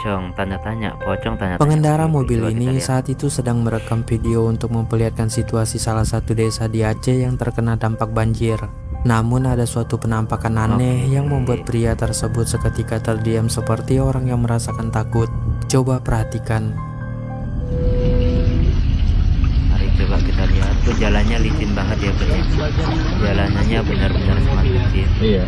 pocong tanda tanya, pocong tanda tanya. Pengendara Oke, mobil coba kita ini lihat. saat itu sedang merekam video untuk memperlihatkan situasi salah satu desa di Aceh yang terkena dampak banjir. Namun ada suatu penampakan aneh yang membuat pria tersebut seketika terdiam seperti orang yang merasakan takut. Coba perhatikan. Mari coba kita lihat. Tuh jalannya licin banget ya bro. Jalanannya benar-benar sangat licin. Iya.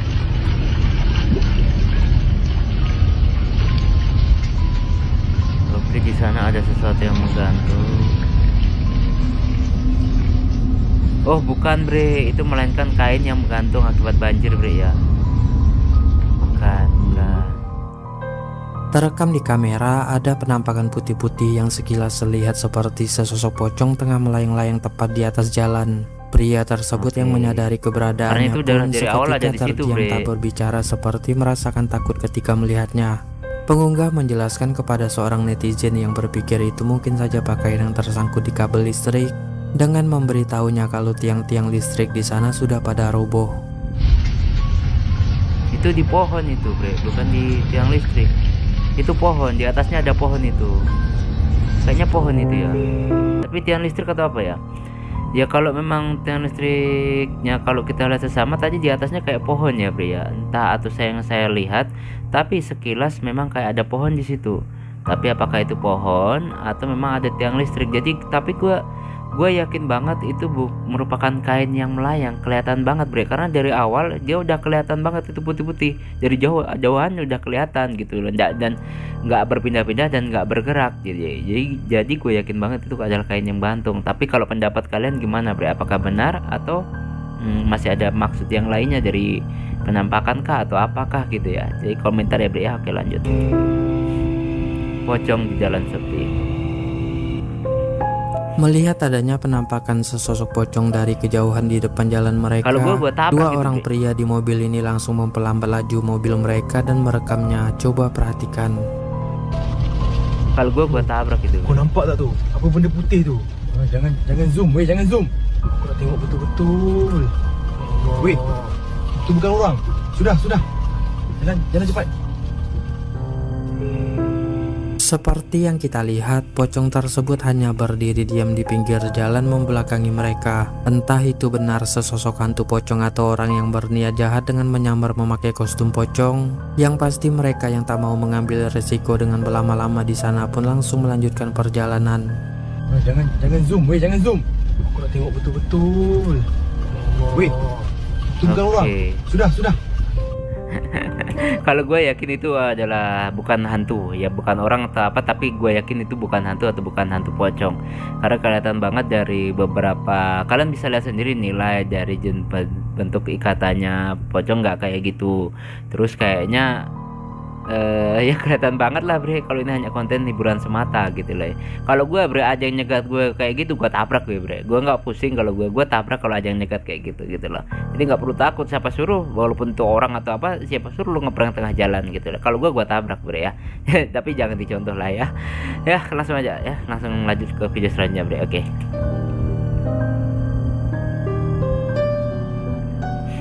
Oke, di sana ada sesuatu yang menggantung. Oh bukan bre, itu melainkan kain yang menggantung akibat banjir bre ya. Bukan. Terekam di kamera ada penampakan putih-putih yang sekilas terlihat seperti sesosok pocong tengah melayang-layang tepat di atas jalan. Pria tersebut yang menyadari keberadaannya itu pun dari awal ada seketika di situ, terdiam bre. tak berbicara seperti merasakan takut ketika melihatnya. Pengunggah menjelaskan kepada seorang netizen yang berpikir itu mungkin saja pakaian yang tersangkut di kabel listrik dengan memberitahunya kalau tiang-tiang listrik di sana sudah pada roboh. Itu di pohon itu bre, bukan di tiang listrik. Itu pohon, di atasnya ada pohon itu. Kayaknya pohon itu ya. Tapi tiang listrik atau apa ya? Ya kalau memang tiang listriknya kalau kita lihat sesama tadi di atasnya kayak pohon ya bre ya. Entah atau yang saya lihat, tapi sekilas memang kayak ada pohon di situ. Tapi apakah itu pohon atau memang ada tiang listrik? Jadi tapi gue yakin banget itu merupakan kain yang melayang, kelihatan banget bre, karena dari awal dia udah kelihatan banget itu putih-putih dari jauhan udah kelihatan gitu loh, dan nggak berpindah-pindah dan nggak bergerak. Jadi gue yakin banget itu adalah kain yang gantung. Tapi kalau pendapat kalian gimana bre, apakah benar atau masih ada maksud yang lainnya dari penampakan kah atau apakah gitu ya? Jadi komentar ya bre ya. Oke lanjut. Pocong di jalan sepi. Melihat adanya penampakan sesosok pocong dari kejauhan di depan jalan mereka, Kalau gua tabrak dua gitu, orang bre. pria di mobil ini langsung memperlambat laju mobil mereka dan merekamnya. Coba perhatikan. Kalau gue tabrak gitu. Kau nampak tak tu? Apa benda putih tu? Jangan zoom, jangan zoom. Aku nak tengok betul-betul. Weh, tu bukan orang. Sudah. Jalan cepat. Seperti yang kita lihat, pocong tersebut hanya berdiri diam di pinggir jalan membelakangi mereka. Entah itu benar sesosok hantu pocong atau orang yang berniat jahat dengan menyamar memakai kostum pocong. Yang pasti mereka yang tak mau mengambil resiko dengan berlama-lama di sana pun langsung melanjutkan perjalanan. Jangan zoom, jangan zoom. Aku nak tengok betul-betul. Weh, tu bukan orang. Sudah. Kalau gue yakin itu adalah bukan hantu ya, bukan orang atau apa, tapi gue yakin itu bukan hantu atau bukan hantu pocong, karena kelihatan banget dari beberapa, kalian bisa lihat sendiri nilai dari bentuk ikatannya pocong nggak kayak gitu. Terus kayaknya ya kelihatan banget lah bre kalau ini hanya konten hiburan semata gitu lah ya. Kalau gue bre aja yang nyegat gue kayak gitu, gue tabrak gue bre. Gue nggak pusing kalau gue tabrak kalau aja yang nyegat kayak gitu loh. Jadi nggak perlu takut, siapa suruh, walaupun itu orang atau apa, siapa suruh lu ngepreng tengah jalan gitu lah. Kalau gue tabrak bre ya. Tapi jangan dicontoh lah ya. Ya langsung aja ya, langsung lanjut ke video selanjutnya bre. Oke.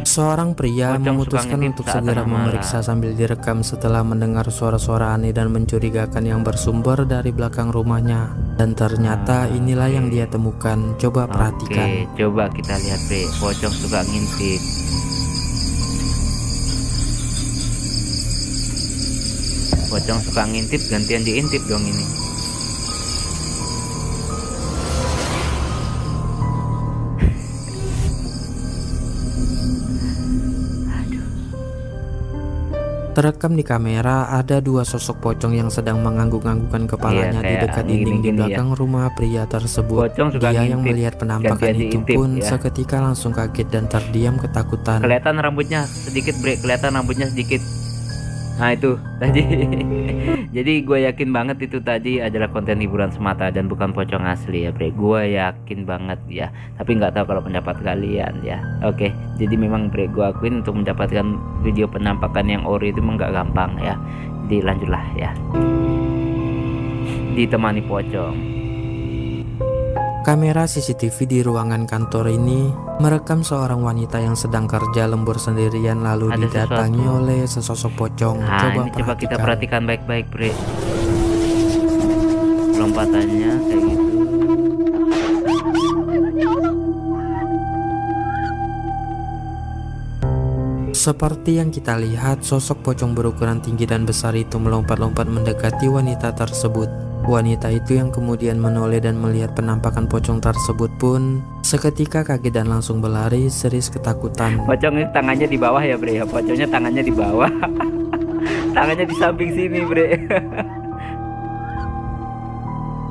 Seorang pria Pocong memutuskan suka ngintip untuk saat segera tengah memeriksa sambil direkam setelah mendengar suara-suara aneh dan mencurigakan yang bersumber dari belakang rumahnya. Dan ternyata inilah yang dia temukan. Coba perhatikan. Oke, coba kita lihat bre. Pocong suka ngintip. Pocong suka ngintip, gantian diintip dong ini. Terekam di kamera ada dua sosok pocong yang sedang mengangguk-anggukkan kepalanya di kayak dekat dinding di gini-gini belakang rumah pria tersebut. Pocong suka Dia yang ngintip, melihat penampakan gantian itu diintip, pun ya. seketika langsung kaget dan terdiam ketakutan. Kelihatan rambutnya sedikit bre, kelihatan rambutnya sedikit. Nah itu tadi. Jadi gue yakin banget itu tadi adalah konten hiburan semata dan bukan pocong asli ya bre. Gue yakin banget ya. Tapi nggak tahu kalau pendapat kalian ya. Oke, jadi memang bre, gue akuin untuk mendapatkan video penampakan yang ori itu memang nggak gampang ya. Jadi lanjutlah ya. Ditemani pocong. Kamera CCTV di ruangan kantor ini merekam seorang wanita yang sedang kerja lembur sendirian lalu Ada didatangi sesuatu. oleh sesosok pocong. Nah, Coba ini coba kita perhatikan baik-baik bre. lompatannya kayak gitu. Seperti yang kita lihat, sosok pocong berukuran tinggi dan besar itu melompat-lompat mendekati wanita tersebut. Wanita itu yang kemudian menoleh dan melihat penampakan pocong tersebut pun seketika kaget dan langsung berlari serius ketakutan. Pocong ini tangannya di bawah ya bre ya, pocongnya tangannya di bawah. Tangannya di samping sini bre.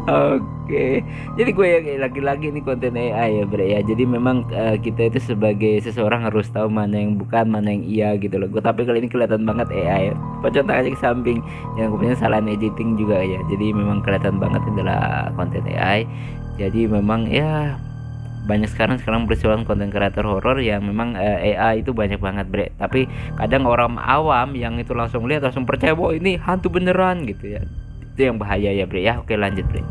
Oke, jadi gue ya lagi-lagi ini konten AI ya bre ya. Jadi memang kita itu sebagai seseorang harus tahu mana yang bukan, mana yang iya gitu loh. Gue tapi kali ini kelihatan banget AI ya. Pocong tangannya ke samping, yang kemudian kesalahan editing juga ya. Jadi memang kelihatan banget adalah konten AI. Jadi memang ya banyak sekarang berjualan konten kreator horor yang memang AI itu banyak banget bre. Tapi kadang orang awam yang itu langsung lihat langsung percaya bahwa ini hantu beneran gitu ya. Itu yang bahaya ya bre ya. Oke lanjut bre.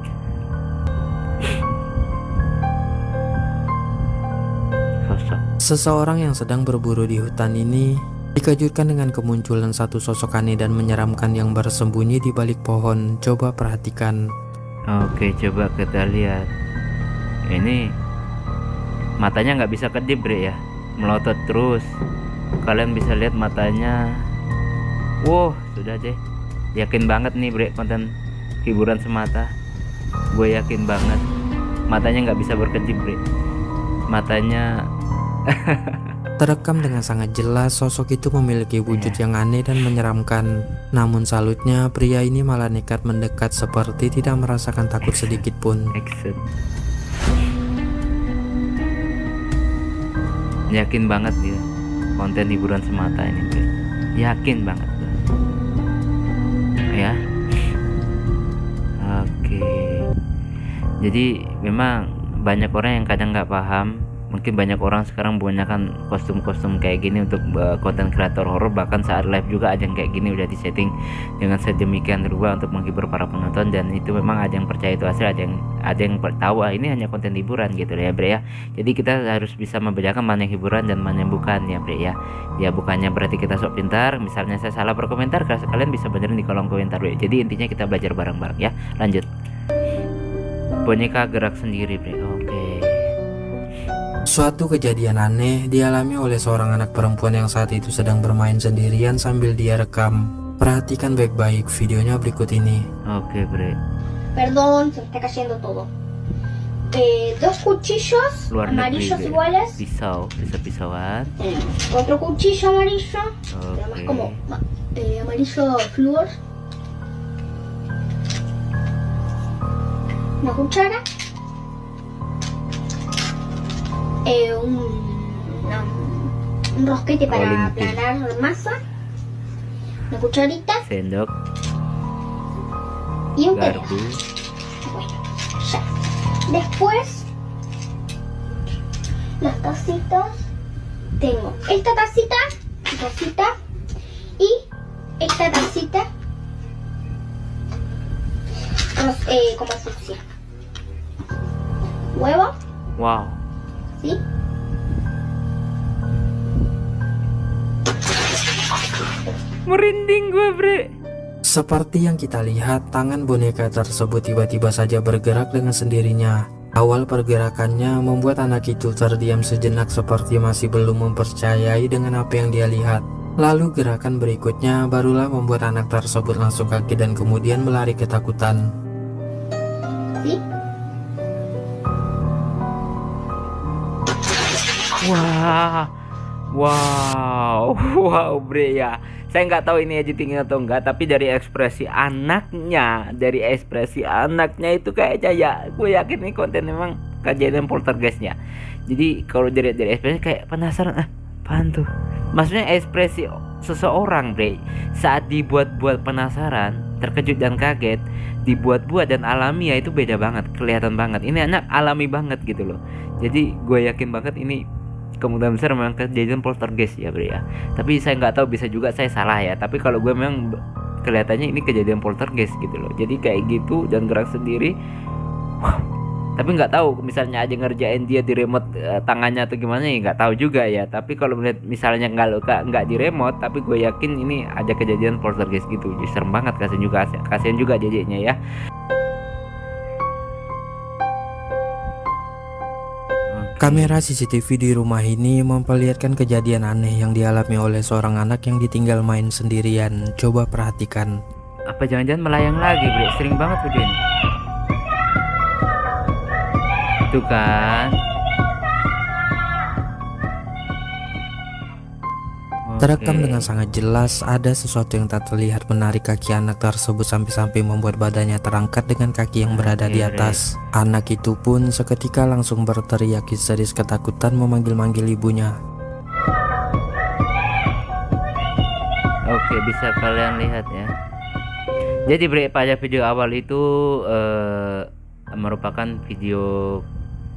Seseorang yang sedang berburu di hutan ini dikejutkan dengan kemunculan satu sosok aneh dan menyeramkan yang bersembunyi di balik pohon. Coba perhatikan. Oke, coba kita lihat. Ini matanya nggak bisa kedip bre ya, melotot terus. Kalian bisa lihat matanya. Wow, sudah deh. Yakin banget nih bre, konten hiburan semata. Gue yakin banget matanya nggak bisa berkedip bre. Matanya Terekam dengan sangat jelas, sosok itu memiliki wujud yang aneh dan menyeramkan. Namun salutnya, pria ini malah nekat mendekat seperti tidak merasakan takut sedikit pun. action. Yakin banget dia konten hiburan semata ini bre. Yakin banget gue. Ya. Oke. Jadi memang banyak orang yang kadang nggak paham. Mungkin banyak orang sekarang menggunakan kostum-kostum kayak gini untuk konten kreator horor, bahkan saat live juga ada yang kayak gini udah disetting dengan sedemikian rupa untuk menghibur para penonton, dan itu memang ada yang percaya itu asli, ada yang tahu ini hanya konten hiburan gitu ya bre ya. Jadi kita harus bisa membedakan mana yang hiburan dan mana yang bukan ya bre ya. Ya bukannya berarti kita sok pintar, misalnya saya salah berkomentar, kalian bisa benerin di kolom komentar bre. Jadi intinya kita belajar bareng-bareng ya. Lanjut. Boneka gerak sendiri bre. Oke. Suatu kejadian aneh dialami oleh seorang anak perempuan yang saat itu sedang bermain sendirian sambil dia rekam. Perhatikan baik-baik videonya berikut ini. Oke bre. Perdón, se me está cayendo todo. Dos cuchillos Luar amarillos negeri bre. iguales. Pisauan. Otro cuchillo amarillo, pero más Oke. como amarillo flúor. Una cuchara. Un rosquete para Olín pin. aplanar masa. Una cucharita Sendok, y un tenedor. garpu. Bueno, ya. Después, las tacitas. Tengo esta tacita y esta tacita como fucsia. Huevo, Wow. ¿sí? Merinding gue bre. Seperti yang kita lihat, tangan boneka tersebut tiba-tiba saja bergerak dengan sendirinya. Awal pergerakannya membuat anak itu terdiam sejenak seperti masih belum mempercayai dengan apa yang dia lihat. Lalu gerakan berikutnya barulah membuat anak tersebut langsung kaget dan kemudian berlari ketakutan. ¿Sí? Wah. Wow. Wow bre ya. Saya nggak tahu ini editing atau enggak, tapi dari ekspresi anaknya itu kayaknya ya, gue yakin ini konten memang kejadian poltergeistnya. Jadi kalau dari ekspresi kayak penasaran, apaan tuh? Maksudnya ekspresi seseorang bre saat dibuat-buat penasaran, terkejut dan kaget, dibuat-buat dan alami ya, itu beda banget, kelihatan banget. Ini anak alami banget gitu loh. Jadi gue yakin banget ini kemungkinan besar memang kejadian poltergeist ya bre ya. Tapi saya nggak tahu, bisa juga saya salah ya. Tapi kalau gue memang kelihatannya ini kejadian poltergeist gitu loh. Jadi kayak gitu dan gerak sendiri. Wow. Tapi nggak tahu misalnya aja ngerjain dia di remote tangannya atau gimana ya, nggak tahu juga ya. Tapi kalau melihat misalnya nggak di remote, tapi gue yakin ini ada kejadian poltergeist gitu. Jadi serem banget, kasihan juga dedeknya ya. Kamera CCTV di rumah ini memperlihatkan kejadian aneh yang dialami oleh seorang anak yang ditinggal main sendirian. Coba perhatikan. Apa jangan-jangan melayang lagi, Bre? Sering banget video ini. Itu kan. Terekam Oke. dengan sangat jelas ada sesuatu yang tak terlihat menarik kaki anak tersebut sampai-sampai membuat badannya terangkat dengan kaki yang berada di atas. Anak itu pun seketika langsung berteriak histeris ketakutan memanggil-manggil ibunya. Oke, bisa kalian lihat ya. Jadi Bre, pada video awal itu merupakan video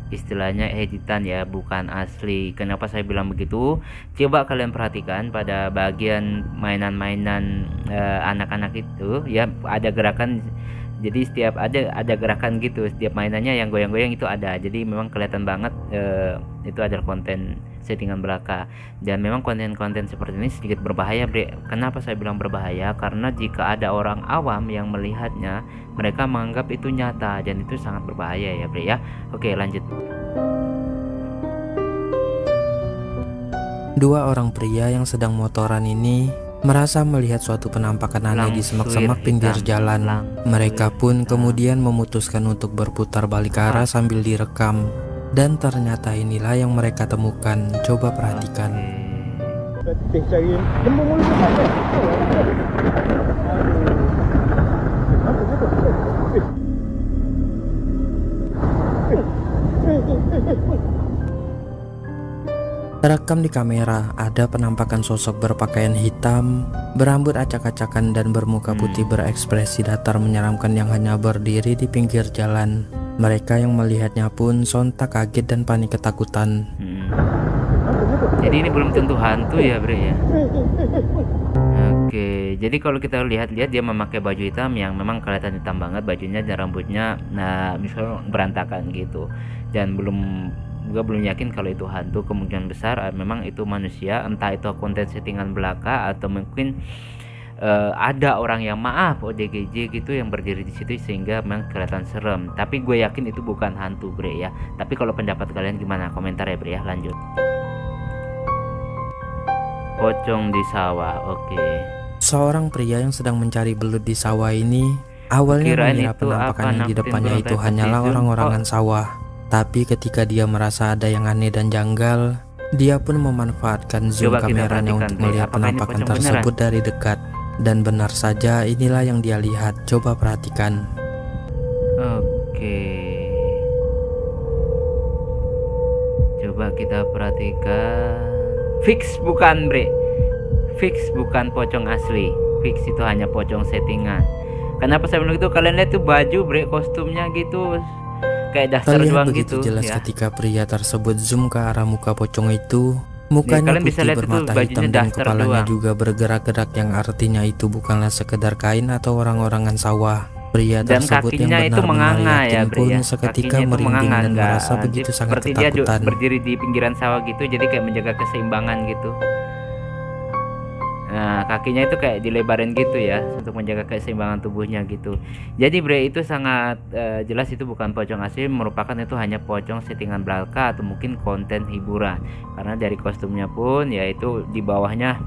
istilahnya editan ya, bukan asli. Kenapa saya bilang begitu? Coba kalian perhatikan pada bagian mainan-mainan anak-anak itu ya, ada gerakan. Jadi setiap ada gerakan gitu, setiap mainannya yang goyang-goyang itu ada. Jadi memang kelihatan banget itu adalah konten settingan belaka. Dan memang konten-konten seperti ini sedikit berbahaya, Bre. Kenapa saya bilang berbahaya? Karena jika ada orang awam yang melihatnya, mereka menganggap itu nyata dan itu sangat berbahaya ya, Bre ya. Oke, lanjut. Dua orang pria yang sedang motoran ini merasa melihat suatu penampakan aneh di semak-semak pinggir jalan. Mereka pun kemudian memutuskan untuk berputar balik ke arah sambil direkam. Dan ternyata inilah yang mereka temukan. Coba perhatikan. Cari lembung mulu sana. Terekam di kamera ada penampakan sosok berpakaian hitam, berambut acak-acakan dan bermuka putih berekspresi datar menyeramkan yang hanya berdiri di pinggir jalan. Mereka yang melihatnya pun sontak kaget dan panik ketakutan. Jadi ini belum tentu hantu ya, Bre ya. Oke, jadi kalau kita lihat dia memakai baju hitam yang memang kelihatan hitam banget bajunya dan rambutnya, nah misalnya berantakan gitu. Dan gue belum yakin kalau itu hantu. Kemungkinan besar memang itu manusia, entah itu konten settingan belaka atau mungkin ada orang yang ODGJ gitu yang berdiri di situ sehingga memang kelihatan serem. Tapi gue yakin itu bukan hantu, Bre ya. Tapi kalau pendapat kalian gimana? Komentar ya, Bre ya. Lanjut. Pocong di sawah. Oke. Seorang pria yang sedang mencari belut di sawah ini awalnya Kirain mengira itu penampakan apa, yang di nakutin depannya belut itu aja, hanyalah zoom. orang-orangan sawah. Tapi ketika dia merasa ada yang aneh dan janggal, dia pun memanfaatkan zoom Coba kita kameranya perhatikan, untuk Bre. melihat Apakah ini penampakan pocong tersebut dari dekat. Dan benar saja inilah yang dia lihat. Coba perhatikan. Oke. Coba kita perhatikan. Fix bukan, Bre. Fix bukan pocong asli. Fix itu hanya pocong settingan. Kenapa saya bilang gitu? Kalian lihat tuh baju, Bre, kostumnya gitu kayak dasar Terlihat doang begitu gitu jelas ya. ketika pria tersebut zoom ke arah muka pocong itu. Mukanya kalian bisa putih lihat itu bermata bajunya hitam dan daster kepalanya doang. juga bergerak-gerak yang artinya itu bukanlah sekedar kain atau orang-orangan sawah. Pria Dan tersebut yang kakinya itu benar-benar menganga ya, yakin Bre pun ya. seketika Kakinya itu merinding menganga, dan nggak, merasa begitu sangat seperti dia ketakutan. berdiri di pinggiran sawah gitu, jadi kayak menjaga keseimbangan gitu. Nah, kakinya itu kayak dilebarin gitu ya untuk menjaga keseimbangan tubuhnya gitu. Jadi, Bre, itu sangat jelas itu bukan pocong asli, merupakan itu hanya pocong settingan belaka atau mungkin konten hiburan. Karena dari kostumnya pun yaitu di bawahnya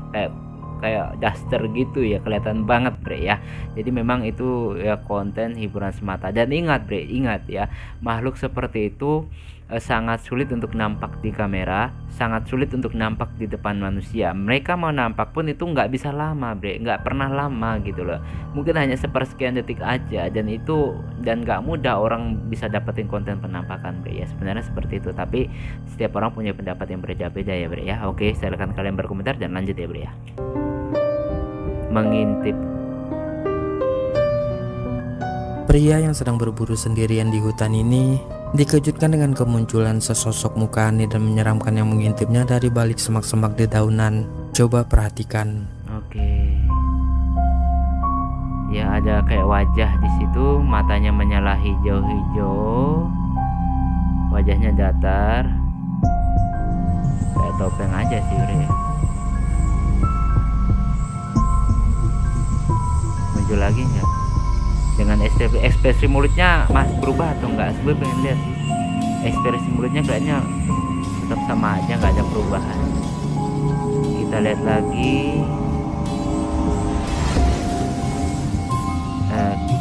kayak daster gitu ya, kelihatan banget, Bre ya. Jadi memang itu ya konten hiburan semata. Dan ingat, Bre, ingat ya, makhluk seperti itu sangat sulit untuk nampak di kamera, sangat sulit untuk nampak di depan manusia. Mereka mau nampak pun itu nggak bisa lama, Bre, nggak pernah lama gitu loh. Mungkin hanya sepersekian detik aja, dan nggak mudah orang bisa dapetin konten penampakan, Bre ya. Sebenarnya seperti itu, tapi setiap orang punya pendapat yang berbeda-beda ya, Bre ya. Oke, silakan kalian berkomentar dan lanjut ya, Bre ya. Mengintip. Pria yang sedang berburu sendirian di hutan ini dikejutkan dengan kemunculan sesosok muka aneh dan menyeramkan yang mengintipnya dari balik semak-semak dedaunan. Coba perhatikan. Oke. Ya, ada kayak wajah di situ, matanya menyala hijau-hijau. Wajahnya datar. Kayak topeng aja sih, Bre. Muncul lagi nggak? Dengan ekspresi mulutnya mas berubah atau enggak? Gue pengen lihat sih. Ekspresi mulutnya kayaknya tetap sama aja, nggak ada perubahan. Kita lihat lagi. Oke.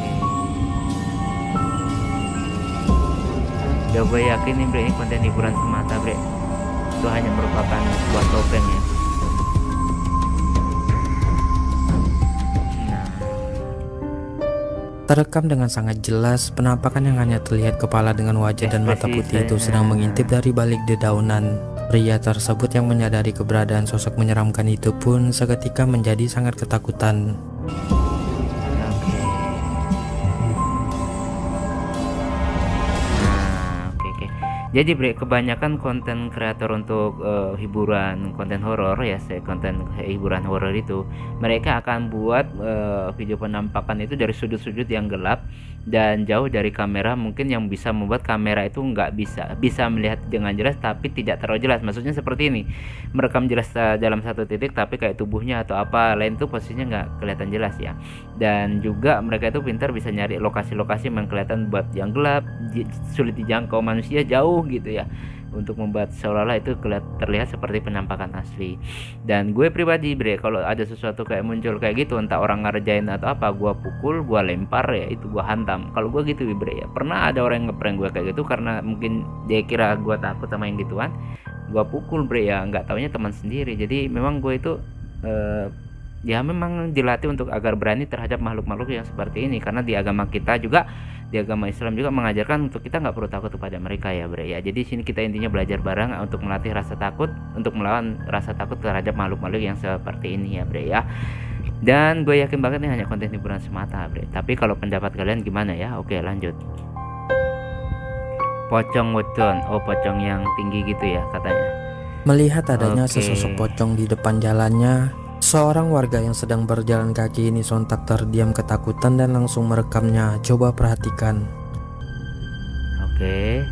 Ya gue yakin nih bre, ini konten hiburan semata bre. Itu hanya merupakan sebuah topeng ya. Terekam dengan sangat jelas penampakan yang hanya terlihat kepala dengan wajah dan mata putih itu sedang mengintip dari balik dedaunan. Pria tersebut yang menyadari keberadaan sosok menyeramkan itu pun seketika menjadi sangat ketakutan. Jadi bre, kebanyakan konten kreator untuk hiburan konten horor ya, konten hiburan horor itu mereka akan buat video penampakan itu dari sudut-sudut yang gelap dan jauh dari kamera, mungkin yang bisa membuat kamera itu nggak bisa melihat dengan jelas tapi tidak terlalu jelas. Maksudnya seperti ini, merekam jelas dalam satu titik tapi kayak tubuhnya atau apa lain tuh posisinya nggak kelihatan jelas ya. Dan juga mereka itu pintar bisa nyari lokasi-lokasi yang kelihatan buat yang gelap, sulit dijangkau manusia, jauh gitu ya, untuk membuat seolah-olah itu terlihat seperti penampakan asli. Dan gue pribadi bre, kalau ada sesuatu kayak muncul kayak gitu, entah orang ngerjain atau apa, gue pukul, gue lempar ya, itu gue hantam. Kalau gue gitu bre ya, pernah ada orang yang ngeprank gue kayak gitu karena mungkin dia kira gue takut sama yang gituan, gue pukul bre ya, nggak taunya teman sendiri. Jadi memang gue itu ya memang dilatih untuk agar berani terhadap makhluk-makhluk yang seperti ini, karena di agama kita juga, di agama Islam juga mengajarkan untuk kita nggak perlu takut kepada mereka ya bre ya. Jadi sini kita intinya belajar bareng untuk melatih rasa takut, untuk melawan rasa takut terhadap makhluk-makhluk yang seperti ini ya bre ya. Dan gue yakin banget ini hanya konten hiburan semata bre, tapi kalau pendapat kalian gimana ya? Oke lanjut. Pocong wedon, oh pocong yang tinggi gitu ya katanya. Melihat adanya Oke. sesosok pocong di depan jalannya, seorang warga yang sedang berjalan kaki ini sontak terdiam ketakutan dan langsung merekamnya. Coba perhatikan. Oke.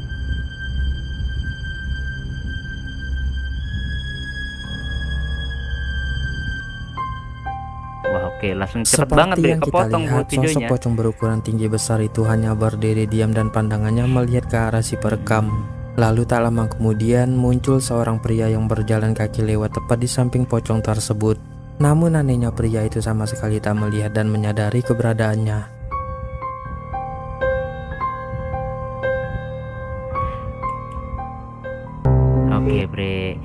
Wah oke, langsung cepet banget Seperti deh yang kita kepotong buat lihat, sosok videonya. pocong berukuran tinggi besar itu hanya berdiri diam dan pandangannya melihat ke arah si perekam. Lalu tak lama kemudian muncul seorang pria yang berjalan kaki lewat tepat di samping pocong tersebut. Namun anehnya pria itu sama sekali tak melihat dan menyadari keberadaannya. Oke bre,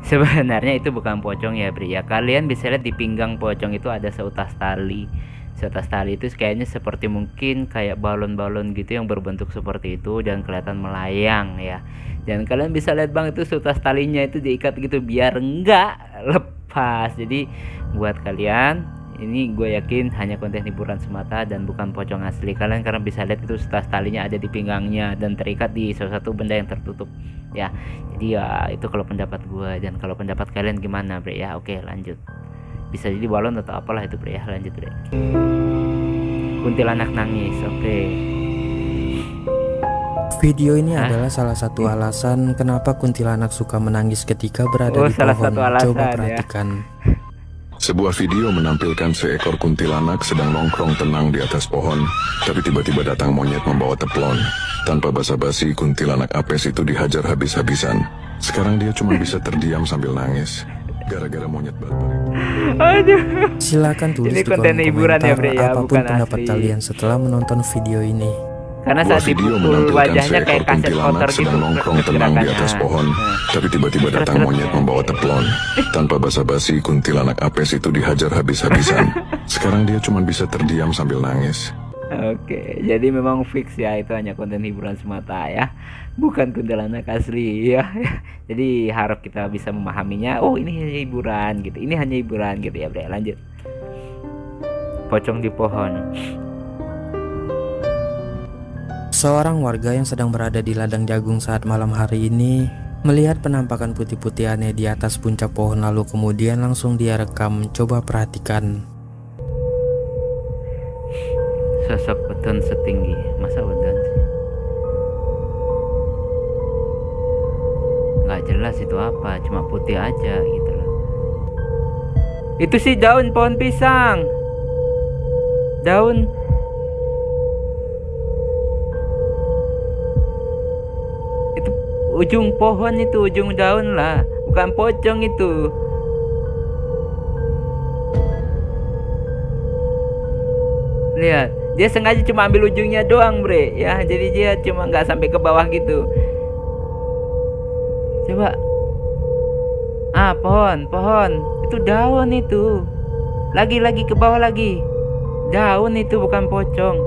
sebenarnya itu bukan pocong ya bre ya. Kalian bisa lihat di pinggang pocong itu ada seutas tali. Seutas tali itu kayaknya seperti mungkin kayak balon-balon gitu yang berbentuk seperti itu dan kelihatan melayang ya. Dan kalian bisa lihat bang, itu seutas talinya itu diikat gitu biar enggak lepas. Jadi buat kalian, ini gue yakin hanya konten hiburan semata dan bukan pocong asli. Kalian karena bisa lihat itu seutas talinya ada di pinggangnya dan terikat di salah satu benda yang tertutup ya. Jadi ya itu kalau pendapat gue, dan kalau pendapat kalian gimana bre ya. Oke lanjut. Bisa jadi balon atau apalah itu bre ya. Lanjut bre. Kuntilanak nangis. Oke. Video ini adalah salah satu alasan kenapa kuntilanak suka menangis ketika berada Oh, di salah pohon. satu alasan, Coba ya. perhatikan. Sebuah video menampilkan seekor kuntilanak sedang nongkrong tenang di atas pohon, tapi tiba-tiba datang monyet membawa teplon. Tanpa basa-basi, kuntilanak apes itu dihajar habis-habisan. Sekarang dia cuma bisa terdiam sambil nangis, gara-gara monyet barbar itu. Aduh. Silakan tulis Ini di konten kolom hiburan ya, komentar Bre, ya, apapun bukan pendapat asli. kalian setelah menonton video ini. Karena Sebuah saat video dipukul menampilkan wajahnya seekor kayak kaset kuntilanak kotor gitu. sedang nongkrong tenang di atas pohon, tapi tiba-tiba datang monyet membawa teplon. Tanpa basa-basi, kuntilanak apes itu dihajar habis-habisan. Sekarang dia cuma bisa terdiam sambil nangis. Oke, jadi memang fix ya, itu hanya konten hiburan semata ya, bukan kuntilanak asli ya. Jadi harap kita bisa memahaminya. Oh ini hanya hiburan gitu, ini hanya hiburan gitu ya bre. Lanjut. Pocong di pohon. Seorang warga yang sedang berada di ladang jagung saat malam hari ini melihat penampakan putih-putih aneh di atas puncak pohon, lalu kemudian langsung dia rekam. Coba perhatikan. Sosok weton setinggi, masa weton sih? Nggak jelas itu apa, cuma putih aja gitu loh. Itu sih daun pohon pisang. Daun. Itu ujung pohon itu, ujung daun lah, bukan pocong itu. Lihat, dia sengaja cuma ambil ujungnya doang, bre, ya. Jadi dia cuma nggak sampai ke bawah gitu. Coba. Pohon itu daun itu. Lagi ke bawah lagi. Daun itu bukan pocong.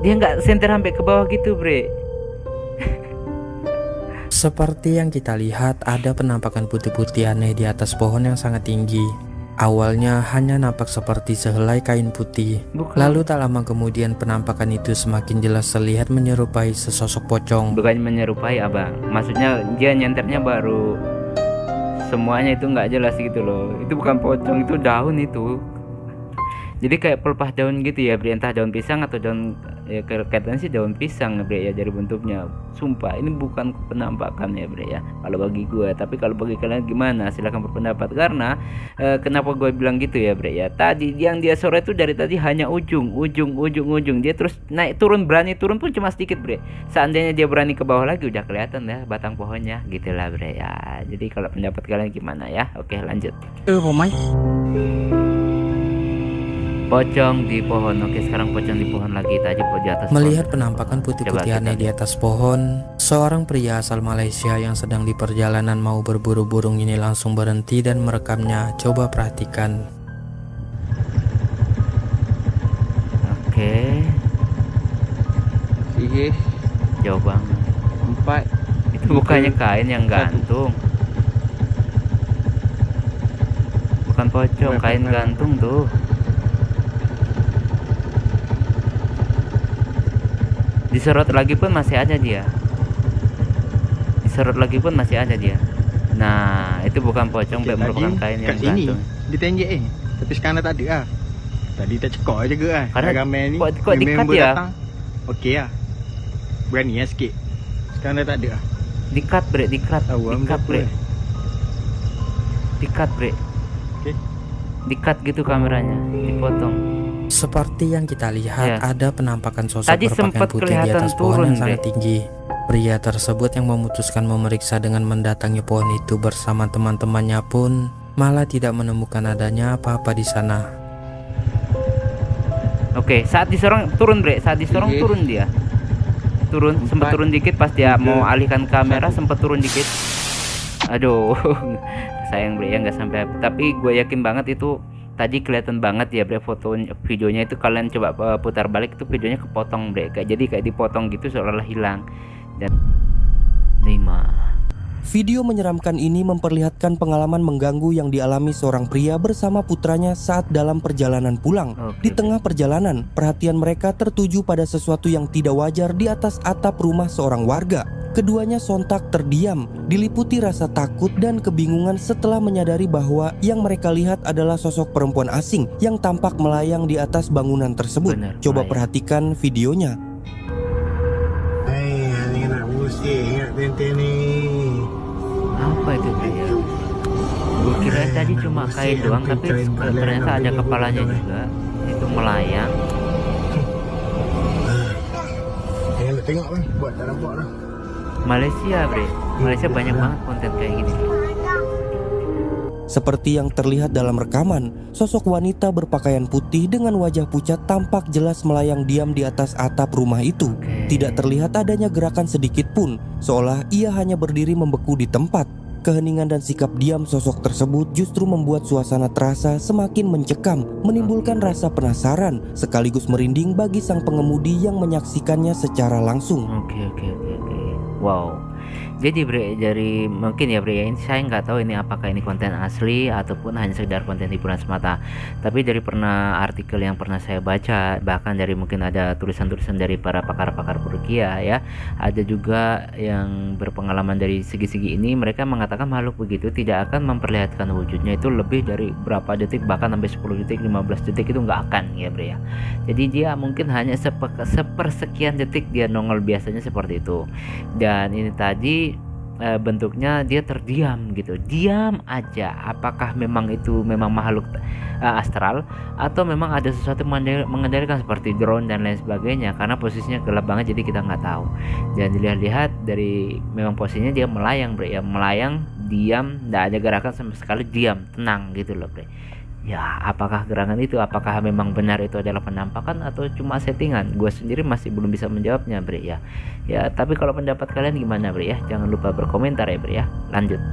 Dia nggak senter sampai ke bawah gitu, bre. Seperti yang kita lihat, ada penampakan putih-putih aneh di atas pohon yang sangat tinggi. Awalnya hanya nampak seperti sehelai kain putih. Bukan. Lalu tak lama kemudian penampakan itu semakin jelas terlihat menyerupai sesosok pocong. Bukan menyerupai, abang. Maksudnya dia nyenternya baru semuanya itu nggak jelas gitu loh. Itu bukan pocong, itu daun itu. Jadi kayak pelepah daun gitu ya, bre. Entah daun pisang atau daun, ya kelihatannya sih daun pisang, bre, ya, dari bentuknya. Sumpah ini bukan penampakan ya, bre, ya, kalau bagi gue. Tapi kalau bagi kalian gimana, silahkan berpendapat. Karena kenapa gue bilang gitu ya, bre, ya, tadi yang dia sore itu dari tadi hanya ujung. Dia terus naik turun, berani turun pun cuma sedikit, bre. Seandainya dia berani ke bawah lagi udah kelihatan ya batang pohonnya, gitulah, bre, ya. Jadi kalau pendapat kalian gimana ya? Oke, lanjut. Pocong di pohon. Oke, sekarang pocong di pohon lagi. Tadi di atas Melihat pohon. penampakan putih-putih Coba kita aneh di atas pohon, seorang pria asal Malaysia yang sedang di perjalanan mau berburu burung ini langsung berhenti dan merekamnya. Coba perhatikan. Oke, Sige, jauh banget. 4. Itu bukannya kain yang gantung. Bukan pocong, kain gantung tuh. Diserot lagi pun masih ada dia. Nah, itu bukan pocong, merupakan kain yang kat sini gantung. ditenjek tapi sekarang tak ada ah. Tadi tak cekok je ke ah. Karena Ramai ni. kok dikat member ya? datang. Okey ah. Berani ya sikit. Sekarang dah tak ada ah. Dikat, bre, dikat, Tahu ah, dikat, berapa, bre. eh? Dikat, bre. Okey. Dikat gitu kameranya, dipotong. Seperti yang kita lihat, Ya. ada penampakan sosok Tadi berpakaian sempat putih di kelihatan atas pohon turun, yang Bre. sangat tinggi. Pria tersebut yang memutuskan memeriksa dengan mendatangi pohon itu bersama teman-temannya pun malah tidak menemukan adanya apa-apa di sana. Oke, saat disorong turun, bre. Saat disorong Oke. turun dia. Turun, sempat 4, turun dikit pas dia 3, mau alihkan kamera, 1. sempat turun dikit. Aduh, sayang, bre, ya nggak sampai. Tapi gue yakin banget itu tadi kelihatan banget ya, bre, foto videonya itu. Kalian coba putar balik, itu videonya kepotong, bre. Kayak dipotong gitu seolah-olah hilang. Dan 5. Video menyeramkan ini memperlihatkan pengalaman mengganggu yang dialami seorang pria bersama putranya saat dalam perjalanan pulang. Oke. Di tengah perjalanan, perhatian mereka tertuju pada sesuatu yang tidak wajar di atas atap rumah seorang warga. Keduanya sontak terdiam, diliputi rasa takut dan kebingungan setelah menyadari bahwa yang mereka lihat adalah sosok perempuan asing yang tampak melayang di atas bangunan tersebut. Benar, Coba melayang. perhatikan videonya. Hei, ni nak pusing ingat tenten ni. Apa itu, bre, ya? Gue kira tadi cuma kain doang, tapi ternyata ada kepalanya juga. Itu melayang. Nak tengok kan, buat tak nampak dah. Malaysia, bre. Malaysia banyak banget konten kayak gini. Seperti yang terlihat dalam rekaman, sosok wanita berpakaian putih dengan wajah pucat tampak jelas melayang diam di atas atap rumah itu. Oke. Tidak terlihat adanya gerakan sedikit pun, seolah ia hanya berdiri membeku di tempat. Keheningan dan sikap diam sosok tersebut justru membuat suasana terasa semakin mencekam, menimbulkan rasa penasaran sekaligus merinding bagi sang pengemudi yang menyaksikannya secara langsung. Oke. Wow. Jadi, bre, dari mungkin ya, bre, ya, ini saya nggak tahu ini apakah ini konten asli ataupun hanya sekedar konten hiburan semata. Tapi dari pernah artikel yang pernah saya baca, bahkan dari mungkin ada tulisan-tulisan dari para pakar-pakar Ruqyah ya, ada juga yang berpengalaman dari segi-segi ini, mereka mengatakan makhluk begitu tidak akan memperlihatkan wujudnya itu lebih dari berapa detik, bahkan sampai 10 detik, 15 detik itu nggak akan ya, bre, ya. Jadi dia mungkin hanya sepersekian detik dia nongol, biasanya seperti itu. Dan ini tadi bentuknya dia terdiam gitu, diam aja. Apakah memang itu memang makhluk astral atau memang ada sesuatu mengendalikan seperti drone dan lain sebagainya, karena posisinya gelap banget jadi kita nggak tahu. Dan dilihat-lihat dari memang posisinya dia melayang bre ya, melayang diam, nggak ada gerakan sama sekali, diam tenang gitu loh bre ya. Apakah gerangan itu, apakah memang benar itu adalah penampakan atau cuma settingan? Gue sendiri masih belum bisa menjawabnya bre ya. Ya tapi kalau pendapat kalian gimana bre ya, jangan lupa berkomentar ya bre ya. Lanjut.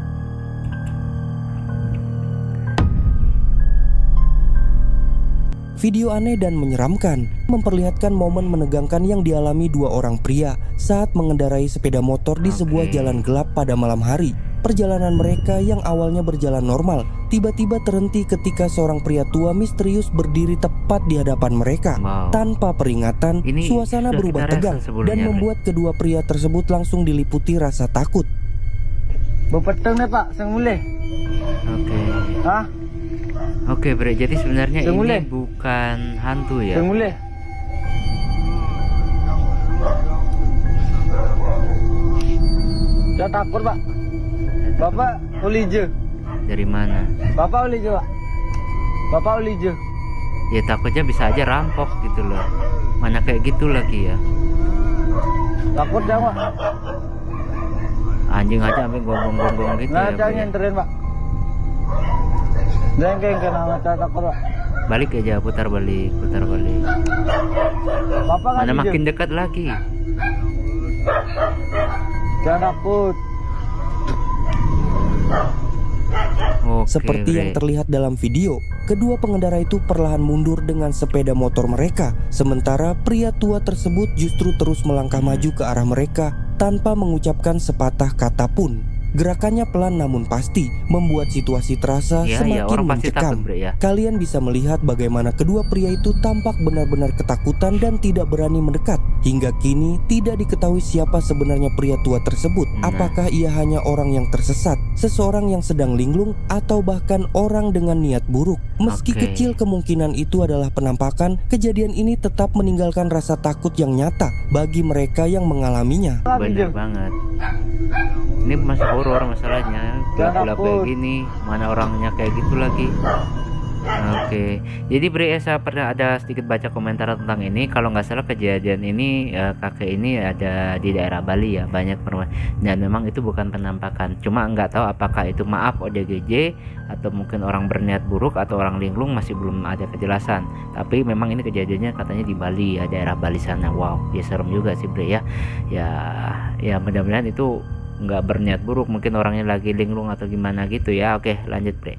Video aneh dan menyeramkan memperlihatkan momen menegangkan yang dialami dua orang pria saat mengendarai sepeda motor di sebuah jalan gelap pada malam hari. Perjalanan mereka yang awalnya berjalan normal tiba-tiba terhenti ketika seorang pria tua misterius berdiri tepat di hadapan mereka. Tanpa peringatan, suasana berubah tegang dan membuat kedua pria tersebut langsung diliputi rasa takut. Berpetang nih Pak, sang mulai. Oke. Hah? Oke bre, jadi sebenarnya Semule. ini bukan hantu ya. Sang mulai. Saya takut Pak. Bapak uli je. Dari mana? Bapak uli je Pak. Bapak uli je. Ya takutnya bisa aja rampok gitu loh. Mana kayak gitu lagi ya. Takut jangan Pak. Anjing aja sampai gonggong-gonggong gitu Nah, ya. jangan Bre, ya. nyenterin Pak. Jangan kayak nama saya takut Pak. Balik aja, putar balik. Bapak kan Mana hijau. makin dekat lagi. Jangan takut. Oke, Seperti bre. yang terlihat dalam video, kedua pengendara itu perlahan mundur dengan sepeda motor mereka, sementara pria tua tersebut justru terus melangkah maju ke arah mereka tanpa mengucapkan sepatah kata pun. Gerakannya pelan namun pasti, membuat situasi terasa Ya, semakin orang pasti mencekam. takut bre ya. Kalian bisa melihat bagaimana kedua pria itu tampak benar-benar ketakutan dan tidak berani mendekat. Hingga kini tidak diketahui siapa sebenarnya pria tua tersebut. Nah. Apakah ia hanya orang yang tersesat, seseorang yang sedang linglung, atau bahkan orang dengan niat buruk? Meski Oke. kecil kemungkinan itu adalah penampakan, kejadian ini tetap meninggalkan rasa takut yang nyata bagi mereka yang mengalaminya. Bener banget. Ini masih horor masalahnya. Gelap-gelap kayak gini, mana orangnya kayak gitu lagi. Oke, jadi Bre, saya pernah ada sedikit baca komentar tentang ini. Kalau nggak salah kejadian ini kakek ini ada di daerah Bali ya, banyak dan memang itu bukan penampakan. Cuma nggak tahu apakah itu maaf ODGJ atau mungkin orang berniat buruk atau orang linglung, masih belum ada kejelasan. Tapi memang ini kejadiannya katanya di Bali ya, daerah Bali sana. Wow, ya serem juga sih Bre ya. Ya mudah-mudahan itu nggak berniat buruk, mungkin orangnya lagi linglung atau gimana gitu ya. Oke, lanjut Bre.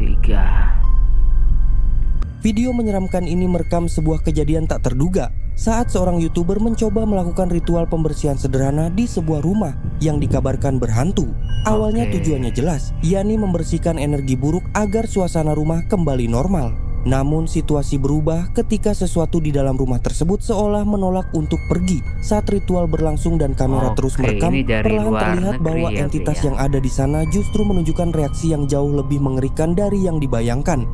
3. Video menyeramkan ini merekam sebuah kejadian tak terduga saat seorang YouTuber mencoba melakukan ritual pembersihan sederhana di sebuah rumah yang dikabarkan berhantu. Awalnya Oke. tujuannya jelas, yakni membersihkan energi buruk agar suasana rumah kembali normal. Namun situasi berubah ketika sesuatu di dalam rumah tersebut seolah menolak untuk pergi. Saat ritual berlangsung dan kamera Oke, terus merekam, ini dari perlahan luar terlihat negeri bahwa ya, entitas Bre, ya. yang ada di sana justru menunjukkan reaksi yang jauh lebih mengerikan dari yang dibayangkan.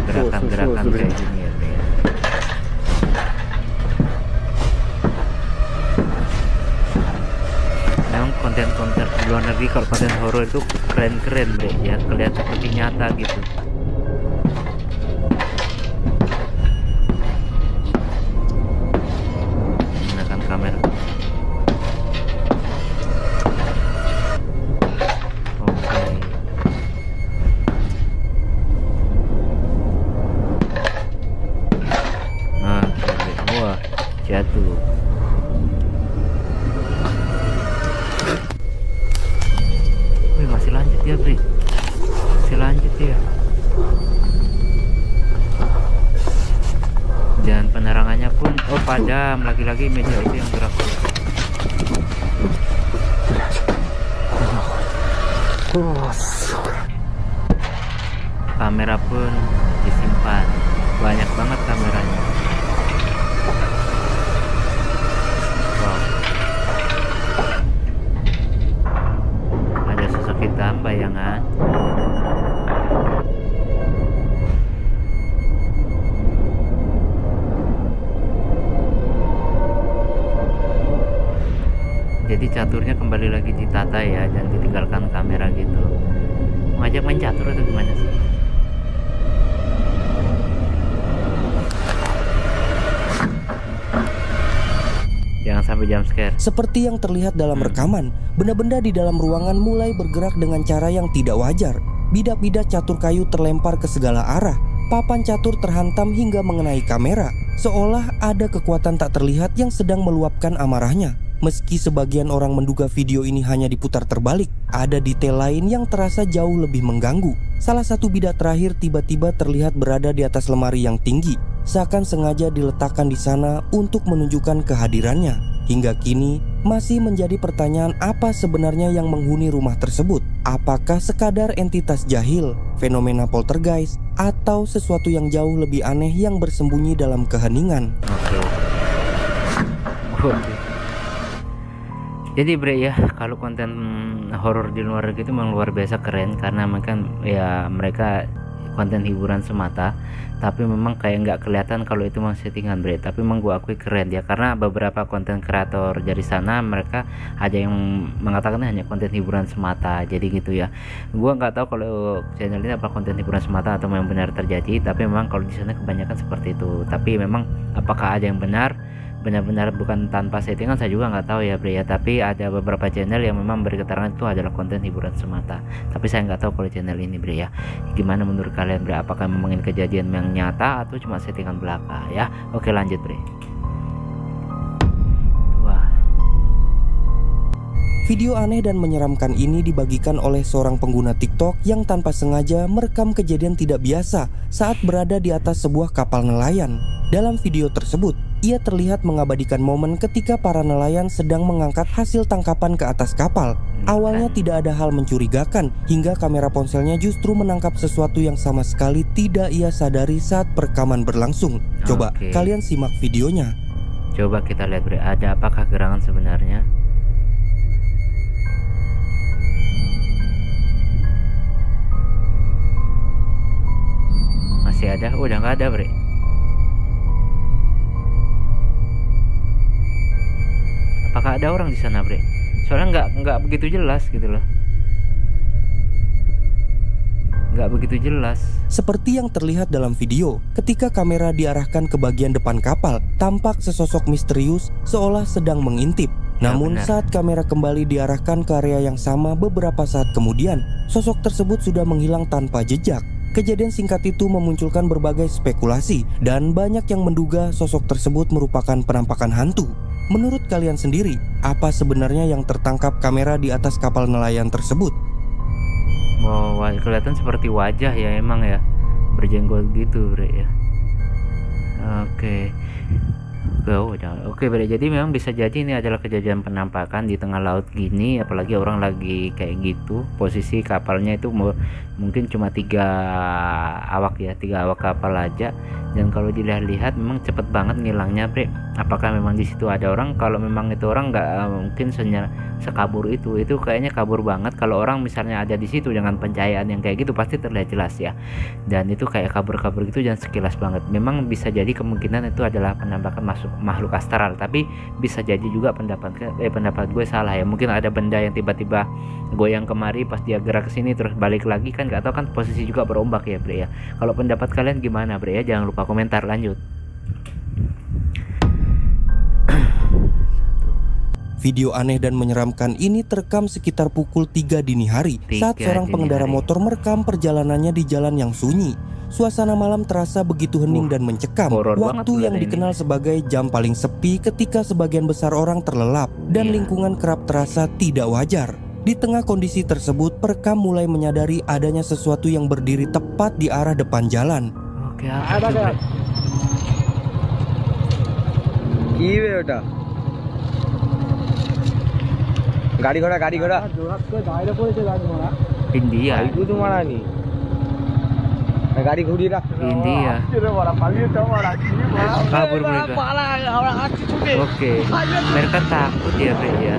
Gerakan-gerakan kayak gini ya Bre, ya. Memang konten-konten luar negeri kalau konten horor itu keren-keren Bre ya, kelihatan seperti nyata gitu. Menggunakan kamera. Oke. Nah, wah, jatuh. Wih, masih lanjut ya, Bre. Masih lanjut ya. Dan penerangannya pun padam, lagi-lagi meja itu yang gerak. Kamera pun disimpan, banyak banget kameranya. jadi caturnya kembali lagi ditata ya, dan ditinggalkan kamera gitu. Ngajak main catur atau gimana sih? Jangan sampai jump scare. Seperti yang terlihat dalam rekaman, benda-benda di dalam ruangan mulai bergerak dengan cara yang tidak wajar. Bidak-bidak catur kayu terlempar ke segala arah. Papan catur terhantam hingga mengenai kamera, seolah ada kekuatan tak terlihat yang sedang meluapkan amarahnya. Meski sebagian orang menduga video ini hanya diputar terbalik, ada detail lain yang terasa jauh lebih mengganggu. Salah satu bidak terakhir tiba-tiba terlihat berada di atas lemari yang tinggi, seakan sengaja diletakkan di sana untuk menunjukkan kehadirannya. Hingga kini masih menjadi pertanyaan apa sebenarnya yang menghuni rumah tersebut. Apakah sekadar entitas jahil, fenomena poltergeist, atau sesuatu yang jauh lebih aneh yang bersembunyi dalam keheningan? Oke. Jadi bre ya, kalau konten horor di luar gitu memang luar biasa keren, karena mereka konten hiburan semata, tapi memang kayak nggak kelihatan kalau itu memang settingan bre. Tapi memang gua akui keren ya, karena beberapa konten kreator dari sana mereka ada yang mengatakan hanya konten hiburan semata, jadi gitu ya. Gua nggak tahu kalau channel ini apa konten hiburan semata atau memang benar terjadi, tapi memang kalau di sana kebanyakan seperti itu. Tapi memang apakah ada yang benar-benar bukan tanpa settingan, saya juga nggak tahu ya bre ya. Tapi ada beberapa channel yang memang beri keterangan itu adalah konten hiburan semata, tapi saya nggak tahu kalau channel ini bre ya. Gimana menurut kalian bre, apakah memang ini kejadian yang nyata atau cuma settingan belaka ya? Oke lanjut bre. Wah, Video aneh dan menyeramkan ini dibagikan oleh seorang pengguna TikTok yang tanpa sengaja merekam kejadian tidak biasa saat berada di atas sebuah kapal nelayan. Dalam video tersebut, ia terlihat mengabadikan momen ketika para nelayan sedang mengangkat hasil tangkapan ke atas kapal. Awalnya tidak ada hal mencurigakan, hingga kamera ponselnya justru menangkap sesuatu yang sama sekali tidak ia sadari saat perekaman berlangsung. Coba kalian simak videonya. Coba kita lihat bre, ada apakah gerangan sebenarnya? Masih ada? Udah nggak ada bre. Apakah ada orang di sana bre? Soalnya nggak begitu jelas gitu loh. Nggak begitu jelas. Seperti yang terlihat dalam video, ketika kamera diarahkan ke bagian depan kapal, tampak sesosok misterius seolah sedang mengintip. Namun saat kamera kembali diarahkan ke area yang sama beberapa saat kemudian, sosok tersebut sudah menghilang tanpa jejak. Kejadian singkat itu memunculkan berbagai spekulasi, dan banyak yang menduga sosok tersebut merupakan penampakan hantu. Menurut kalian sendiri, apa sebenarnya yang tertangkap kamera di atas kapal nelayan tersebut? Wow, kelihatan seperti wajah ya emang ya, berjenggot gitu bre ya. Oke bre, jadi memang bisa jadi ini adalah kejadian penampakan di tengah laut gini, apalagi orang lagi kayak gitu. Posisi kapalnya itu mungkin cuma 3 awak ya, 3 awak kapal aja. Dan kalau dilihat-lihat memang cepet banget ngilangnya bre. Apakah memang di situ ada orang? Kalau memang itu orang nggak mungkin sekabur itu kayaknya kabur banget. Kalau orang misalnya ada di situ dengan pencahayaan yang kayak gitu pasti terlihat jelas ya. Dan itu kayak kabur-kabur gitu dan sekilas banget. Memang bisa jadi kemungkinan itu adalah penampakan makhluk astral, tapi bisa jadi juga pendapat gue salah ya. Mungkin ada benda yang tiba-tiba goyang kemari, pas dia gerak ke sini terus balik lagi, kan nggak tahu kan, posisi juga berombak ya bre ya. Kalau pendapat kalian gimana bre ya? Jangan lupa komentar. Lanjut. Video aneh dan menyeramkan ini terekam sekitar pukul 3 dini hari saat seorang pengendara motor merekam perjalanannya di jalan yang sunyi. Suasana malam terasa begitu hening dan mencekam. Waktu yang dikenal sebagai jam paling sepi ketika sebagian besar orang terlelap dan lingkungan kerap terasa tidak wajar. Di tengah kondisi tersebut, perekam mulai menyadari adanya sesuatu yang berdiri tepat di arah depan jalan. Oke, apa itu bre? Kiwe oটা গাড়ি ঘোড়া India. itu tuh mana nih? গাড়ি ঘুরিয়ে রাখ India. Kabur mereka. Oke. Mereka takut ya bre ya.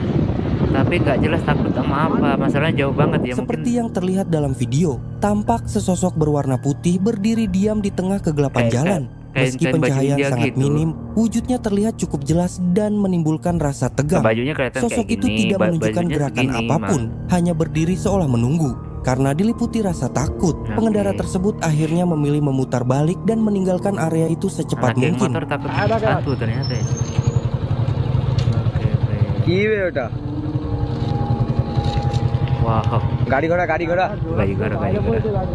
Tapi nggak jelas takut sama apa. Masalahnya jauh banget ya. Seperti yang terlihat dalam video, tampak sesosok berwarna putih berdiri diam di tengah kegelapan jalan. Meski kain baju pencahayaan India sangat gitu. minim, wujudnya terlihat cukup jelas dan menimbulkan rasa tegang. Bajunya kelihatan Sosok kayak itu gini, tidak menunjukkan bajunya gerakan segini, apapun, hanya berdiri seolah menunggu. Karena diliputi rasa takut, pengendara tersebut akhirnya memilih memutar balik dan meninggalkan area itu secepat Anak geng mungkin. motor takut hantu ternyata ya. Oke, Bre. Kiwe udah. Wow, Gadi gora. gaji gara.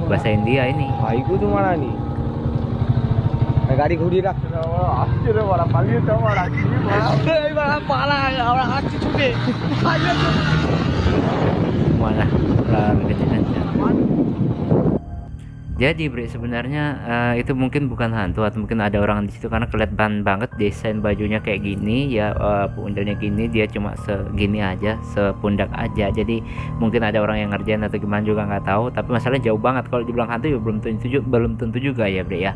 Bahasa India ini. भाई को तुम्हारा नहीं गाड़ी घूरी रख बड़ा पाली बड़ा पाला और हाथ छूटे Malah lari kencang. Jadi Bre, sebenarnya itu mungkin bukan hantu atau mungkin ada orang di situ karena kelihatan banget desain bajunya kayak gini ya, pundaknya gini, dia cuma segini aja, sepundak aja. Jadi mungkin ada orang yang ngerjain atau gimana juga nggak tahu. Tapi masalahnya jauh banget, kalau dibilang hantu ya belum tentu juga ya Bre ya.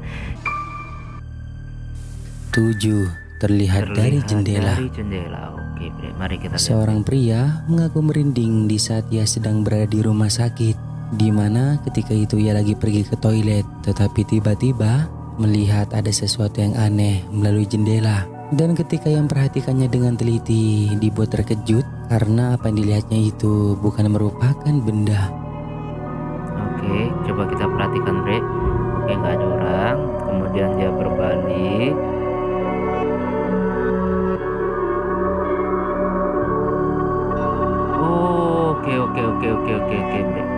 7. Terlihat dari jendela. Dari jendela. Oke Bre, mari kita lihat. Seorang pria mengaku merinding di saat ia sedang berada di rumah sakit, di mana ketika itu ia lagi pergi ke toilet, tetapi tiba-tiba melihat ada sesuatu yang aneh melalui jendela. Dan ketika ia memperhatikannya dengan teliti, dibuat terkejut karena apa yang dilihatnya itu bukan merupakan benda. Oke, coba kita perhatikan Bre. Oke, nggak ada orang. Kemudian dia berbalik. Oke Bre.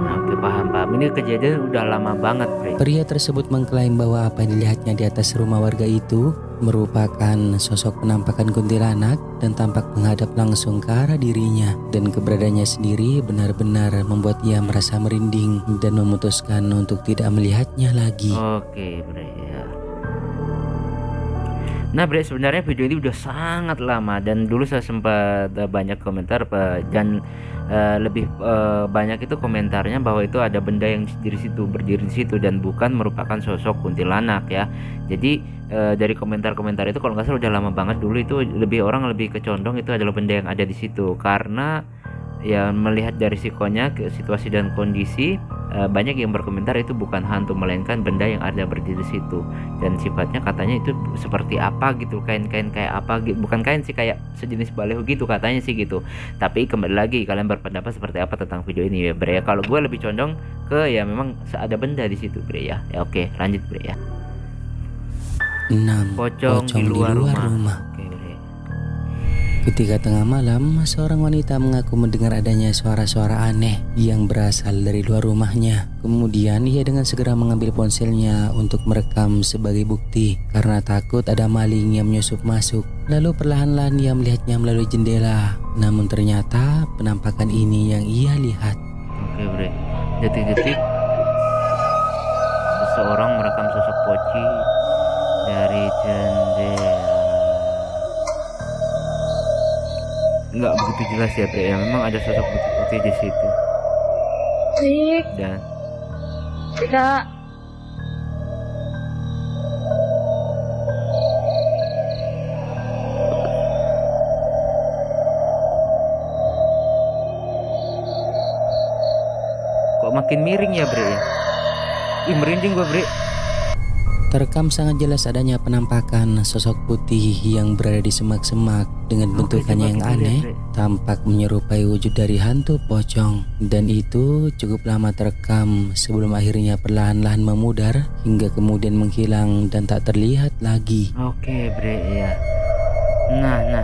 Nah, oke, paham. Ini kejadian udah lama banget Bre. Pria tersebut mengklaim bahwa apa yang dilihatnya di atas rumah warga itu merupakan sosok penampakan kuntilanak dan tampak menghadap langsung ke arah dirinya, dan keberadaannya sendiri benar-benar membuat ia merasa merinding dan memutuskan untuk tidak melihatnya lagi. Oke Bre ya. Nah Bre, sebenarnya video ini udah sangat lama dan dulu saya sempat banyak komentar dan lebih banyak itu komentarnya bahwa itu ada benda yang berdiri di situ dan bukan merupakan sosok kuntilanak ya. Jadi dari komentar-komentar itu kalau nggak salah udah lama banget, dulu itu orang lebih kecondong itu adalah benda yang ada di situ, karena ya melihat dari risikonya ke situasi dan kondisi, banyak yang berkomentar itu bukan hantu melainkan benda yang ada berdiri di situ, dan sifatnya katanya itu seperti apa gitu, kain-kain kayak apa gitu, bukan kain sih, kayak sejenis baleho gitu katanya sih gitu. Tapi kembali lagi kalian berpendapat seperti apa tentang video ini ya Bre ya. Kalau gue lebih condong ke ya memang ada benda di situ Bre ya. Ya oke, lanjut Bre ya. 6. Pocong di luar rumah. Oke Bre. Ketika tengah malam, seorang wanita mengaku mendengar adanya suara-suara aneh yang berasal dari luar rumahnya. Kemudian ia dengan segera mengambil ponselnya untuk merekam sebagai bukti karena takut ada maling yang menyusup masuk. Lalu perlahan-lahan ia melihatnya melalui jendela. Namun ternyata penampakan ini yang ia lihat. Oke Bre. Detik-detik seseorang merekam sosok Poci dari jendela. Nggak begitu jelas ya Bre ya, memang ada sosok putih di situ. Dan Tidak. kok makin miring ya Bre ya. Ih, merinding gua Bre. Terekam sangat jelas adanya penampakan sosok putih yang berada di semak-semak dengan bentukannya yang coba kita aneh, lihat, Bre. tampak menyerupai wujud dari hantu pocong. Dan itu cukup lama terekam sebelum akhirnya perlahan-lahan memudar hingga kemudian menghilang dan tak terlihat lagi. Oke Bre ya. Nah.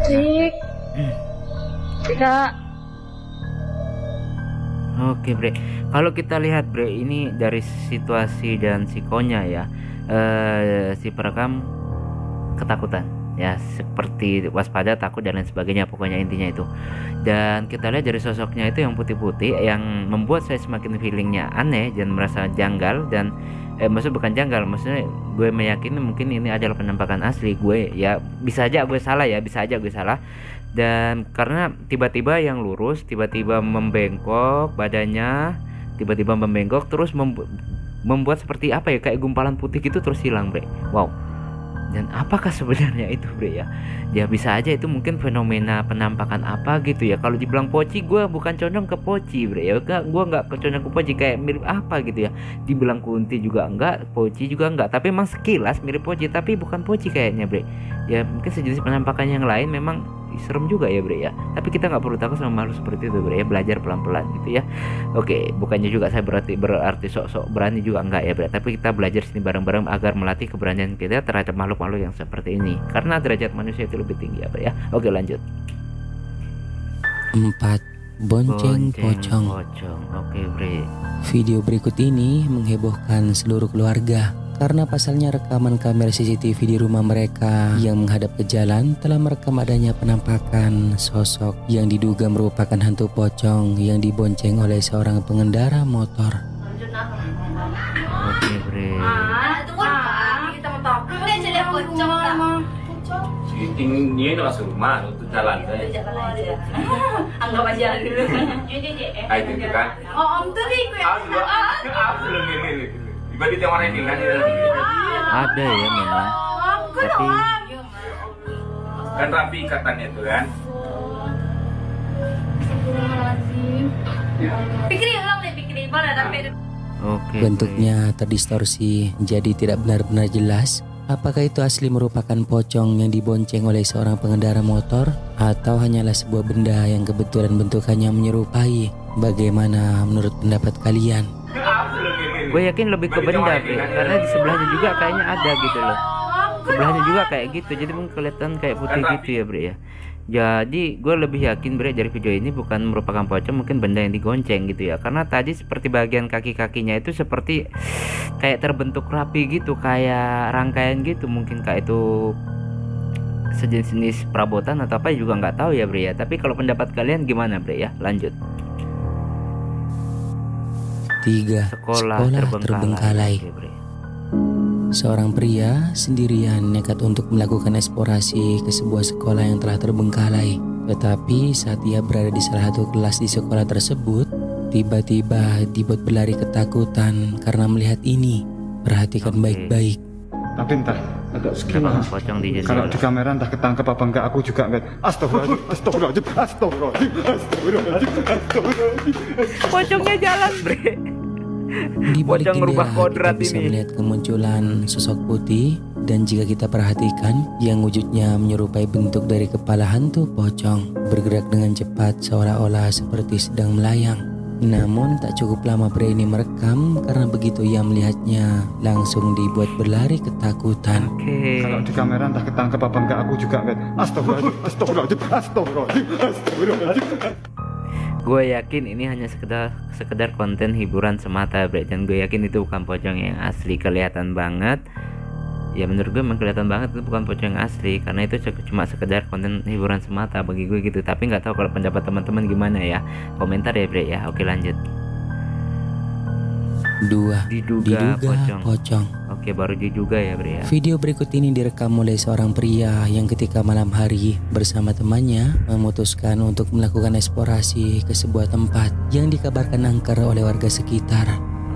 Tidak. Oke Bre, kalau kita lihat Bre, ini dari situasi dan sikonya ya, si perekam ketakutan ya, seperti waspada, takut dan lain sebagainya, pokoknya intinya itu. Dan kita lihat dari sosoknya itu yang putih-putih yang membuat saya semakin feelingnya aneh dan merasa janggal. Dan maksud bukan janggal, maksudnya gue meyakini mungkin ini adalah penampakan asli. Gue ya bisa aja gue salah ya, bisa aja gue salah. Dan karena tiba-tiba yang lurus, tiba-tiba membengkok badannya, tiba-tiba membengkok terus membuat seperti apa ya, kayak gumpalan putih gitu terus hilang Bre. Wow, Dan apakah sebenarnya itu bre ya? Ya bisa aja itu mungkin fenomena penampakan apa gitu ya. Kalau dibilang poci, gue bukan condong ke poci bre ya. Gue nggak condong ke poci, kayak mirip apa gitu ya. Dibilang kunti juga enggak, poci juga enggak. Tapi emang sekilas mirip poci, tapi bukan poci kayaknya bre. Ya mungkin sejenis penampakan yang lain, memang serem juga ya bre ya. Tapi kita nggak perlu takut sama makhluk seperti itu bre ya. Belajar pelan-pelan gitu ya. Oke, bukannya juga saya berarti sok-sok berani juga enggak ya bre. Tapi kita belajar sini bareng-bareng agar melatih keberanian kita terhadap makhluk-makhluk yang seperti ini. Karena derajat manusia itu lebih tinggi ya bre ya. Oke, lanjut. 4. Bonceng pocong. Oke bre. Video berikut ini menghebohkan seluruh keluarga karena pasalnya rekaman kamera CCTV di rumah mereka yang menghadap ke jalan telah merekam adanya penampakan sosok yang diduga merupakan hantu pocong yang dibonceng oleh seorang pengendara motor. Oke bre. Kita mau tahu. Kemudian jadi pocong Ini masuk rumah untuk jalan Anggap aja dulu. itu kan. Oh, om tuh nih gue. Tiba di orang ini kan. Ada ya memang. Tapi Kan rapi ikatannya itu kan. Pikirin ulang deh, pikirin mana tapi oke. Bentuknya terdistorsi jadi tidak benar-benar jelas apakah itu asli merupakan pocong yang dibonceng oleh seorang pengendara motor atau hanyalah sebuah benda yang kebetulan bentukannya menyerupai. Bagaimana menurut pendapat kalian? Gue yakin lebih ke benda bre, karena di sebelahnya juga kayaknya ada gitu loh. Sebelahnya juga kayak gitu, jadi mungkin kelihatan kayak putih gitu ya bre ya. Jadi gue lebih yakin bre dari video ini bukan merupakan pocong, mungkin benda yang digonceng gitu ya. Karena tadi seperti bagian kaki-kakinya itu seperti kayak terbentuk rapi gitu, kayak rangkaian gitu. Mungkin kayak itu sejenis perabotan atau apa juga nggak tahu ya bre ya. Tapi kalau pendapat kalian gimana bre ya? Lanjut. 3. Sekolah terbengkalai. Oke, bre. Seorang pria sendirian nekat untuk melakukan eksplorasi ke sebuah sekolah yang telah terbengkalai. Tetapi saat ia berada di salah satu kelas di sekolah tersebut, tiba-tiba dibuat berlari ketakutan karena melihat ini. Perhatikan baik-baik. Tapi entah agak skill Kenapa pocong di kalau jendela? di kamera entah ketangkep apa enggak, aku juga enggak. Astagfirullahaladzim. Pocongnya jalan bre. Di balik Pocong jendela ngerubah kita kodrat bisa ini. melihat kemunculan sosok putih, dan jika kita perhatikan yang wujudnya menyerupai bentuk dari kepala hantu pocong, bergerak dengan cepat seolah-olah seperti sedang melayang. Namun tak cukup lama pria ini merekam karena begitu ia melihatnya langsung dibuat berlari ketakutan. Oke. Kalau di kamera entah ketangkep apa enggak, aku juga enggak. Astagfirullahaladzim. Gue yakin ini hanya sekedar konten hiburan semata bre, dan gue yakin itu bukan pocong yang asli. Kelihatan banget ya, menurut gue memang kelihatan banget itu bukan pocong yang asli, karena itu cuma sekedar konten hiburan semata bagi gue gitu. Tapi nggak tahu kalau pendapat teman-teman gimana ya, komentar ya bre ya. Oke, lanjut. 2. Diduga pocong. Pocong. Oke, baru diduga ya bre ya. Video berikut ini direkam oleh seorang pria yang ketika malam hari bersama temannya memutuskan untuk melakukan eksplorasi ke sebuah tempat yang dikabarkan angker oleh warga sekitar.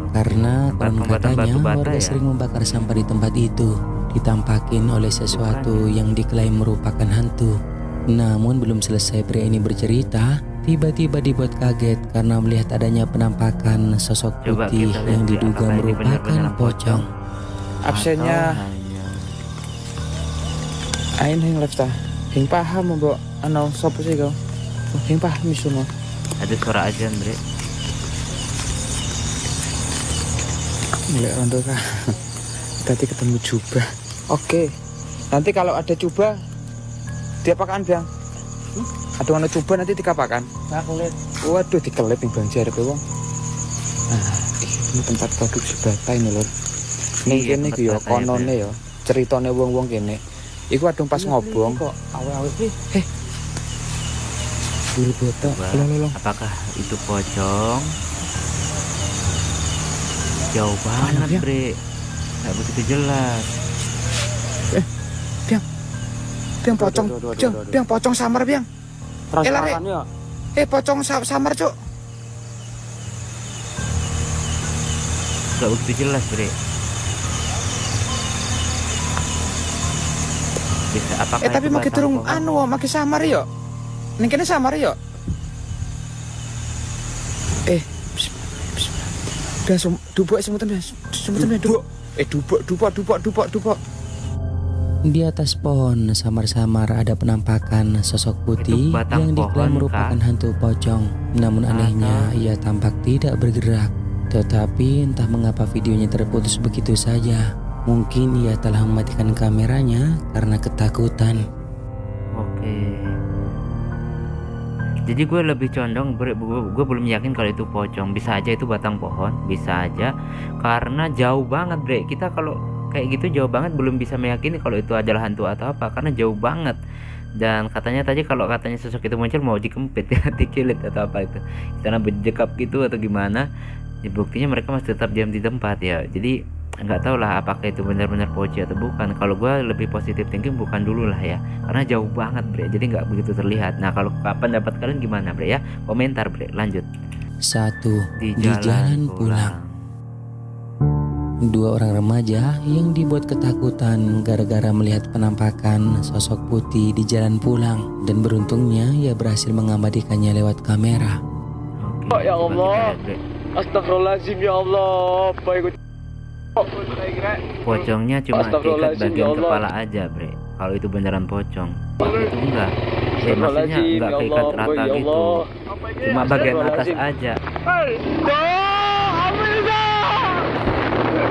Karena konon Pembuatan katanya batu bata warga ya? sering membakar sampah di tempat itu, ditampakin oleh sesuatu yang diklaim merupakan hantu. Namun belum selesai pria ini bercerita, tiba-tiba dibuat kaget karena melihat adanya penampakan sosok Coba putih kita lihat yang ya, diduga apakah ini merupakan benar-benar pocong. Absennya Ain yang left hing paham mbok ano sapa sih kau? Hing paham semua. Ada suara azan bre. Nggak rondo kah? Tadi ketemu jubah. Oke. Nanti kalau ada jubah diapakan Bang? Ada warna jubah nanti dikapakan? Aku lihat. Waduh dikelip nih Bang jarep wong. Nah, ini tempat produk sebata ini lho. Ning Iya, kene tempat iki ya bata ya, konone ya. Ceritane wong-wong kene. Iku adung pas ngobong kok awet-awet sih. Buru botak. Lho. Apakah itu pocong? Jauh banget ya? bre, nggak begitu jelas. Biang pocong. Biang pocong samar biang. Lare. Pocong samar cuk. Nggak begitu jelas bre. Bisa apakah tapi itu makin batang turun pohon? anu makin samar yo. Ning kene samar yo. Gas dubuk semutan gas. Semutan dubuk. Dubuk. Di atas pohon samar-samar ada penampakan sosok putih Itu batang yang diklaim pohon, merupakan Kak. hantu pocong. Namun anehnya ia tampak tidak bergerak. Tetapi entah mengapa videonya terputus begitu saja. Mungkin ia telah mematikan kameranya karena ketakutan. Oke. Jadi gue lebih condong, gue belum yakin kalau itu pocong. Bisa aja itu batang pohon, bisa aja. Karena jauh banget, Bre. Kita kalau kayak gitu jauh banget belum bisa meyakini kalau itu adalah hantu atau apa, karena jauh banget. Dan katanya tadi kalau katanya sosok itu muncul mau dikempit ya, dikilit atau apa itu. Karena berjekap gitu atau gimana. Ya, buktinya mereka masih tetap diam di tempat ya. Jadi nggak tahu lah apakah itu benar-benar poci atau bukan. Kalau gue lebih positif thinking bukan dulu lah ya, karena jauh banget, Bre, jadi nggak begitu terlihat. Nah, kalau pendapat kalian gimana, Bre, ya? Komentar, Bre. Lanjut. 1. Di Di jalan pulang. 2 orang remaja yang dibuat ketakutan gara-gara melihat penampakan sosok putih di jalan pulang, dan beruntungnya ia berhasil mengabadikannya lewat kamera. Oke, Ya coba Allah. kita lihat, Bre. Astagfirullahaladzim ya Allah. Baik. Pocongnya cuma keikat Astagfirullahaladzim, bagian ya Allah. kepala aja, Bre. Kalau itu beneran pocong. Itu enggak. Maksudnya Astagfirullahaladzim, enggak ya keikat Allah. rata Ya gitu. Allah. Cuma bagian atas Astagfirullahaladzim. aja.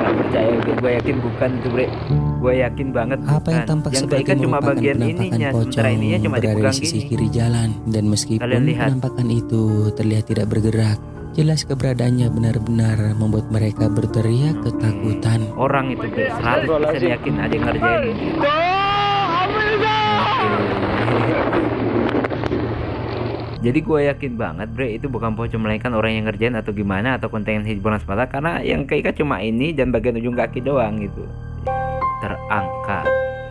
Gak percaya, gue yakin bukan itu, Bre. Gue yakin banget Apa yang bukan. tampak Yang seperti keikat cuma merupakan bagian penampakan ininya, pocong sementara ininya cuma berada di dipegang sisi gini. kiri jalan, dan meskipun Kalian lihat. penampakan itu terlihat tidak bergerak, jelas keberadaannya benar-benar membuat mereka berteriak ketakutan. Orang itu, Bre, 100% yakin ada yang ngerjain. Oke. Jadi gue yakin banget, Bre, itu bukan pocong melainkan orang yang ngerjain atau gimana, atau konten hiburan semata, karena yang keikat cuma ini dan bagian ujung kaki doang gitu. Terangkat.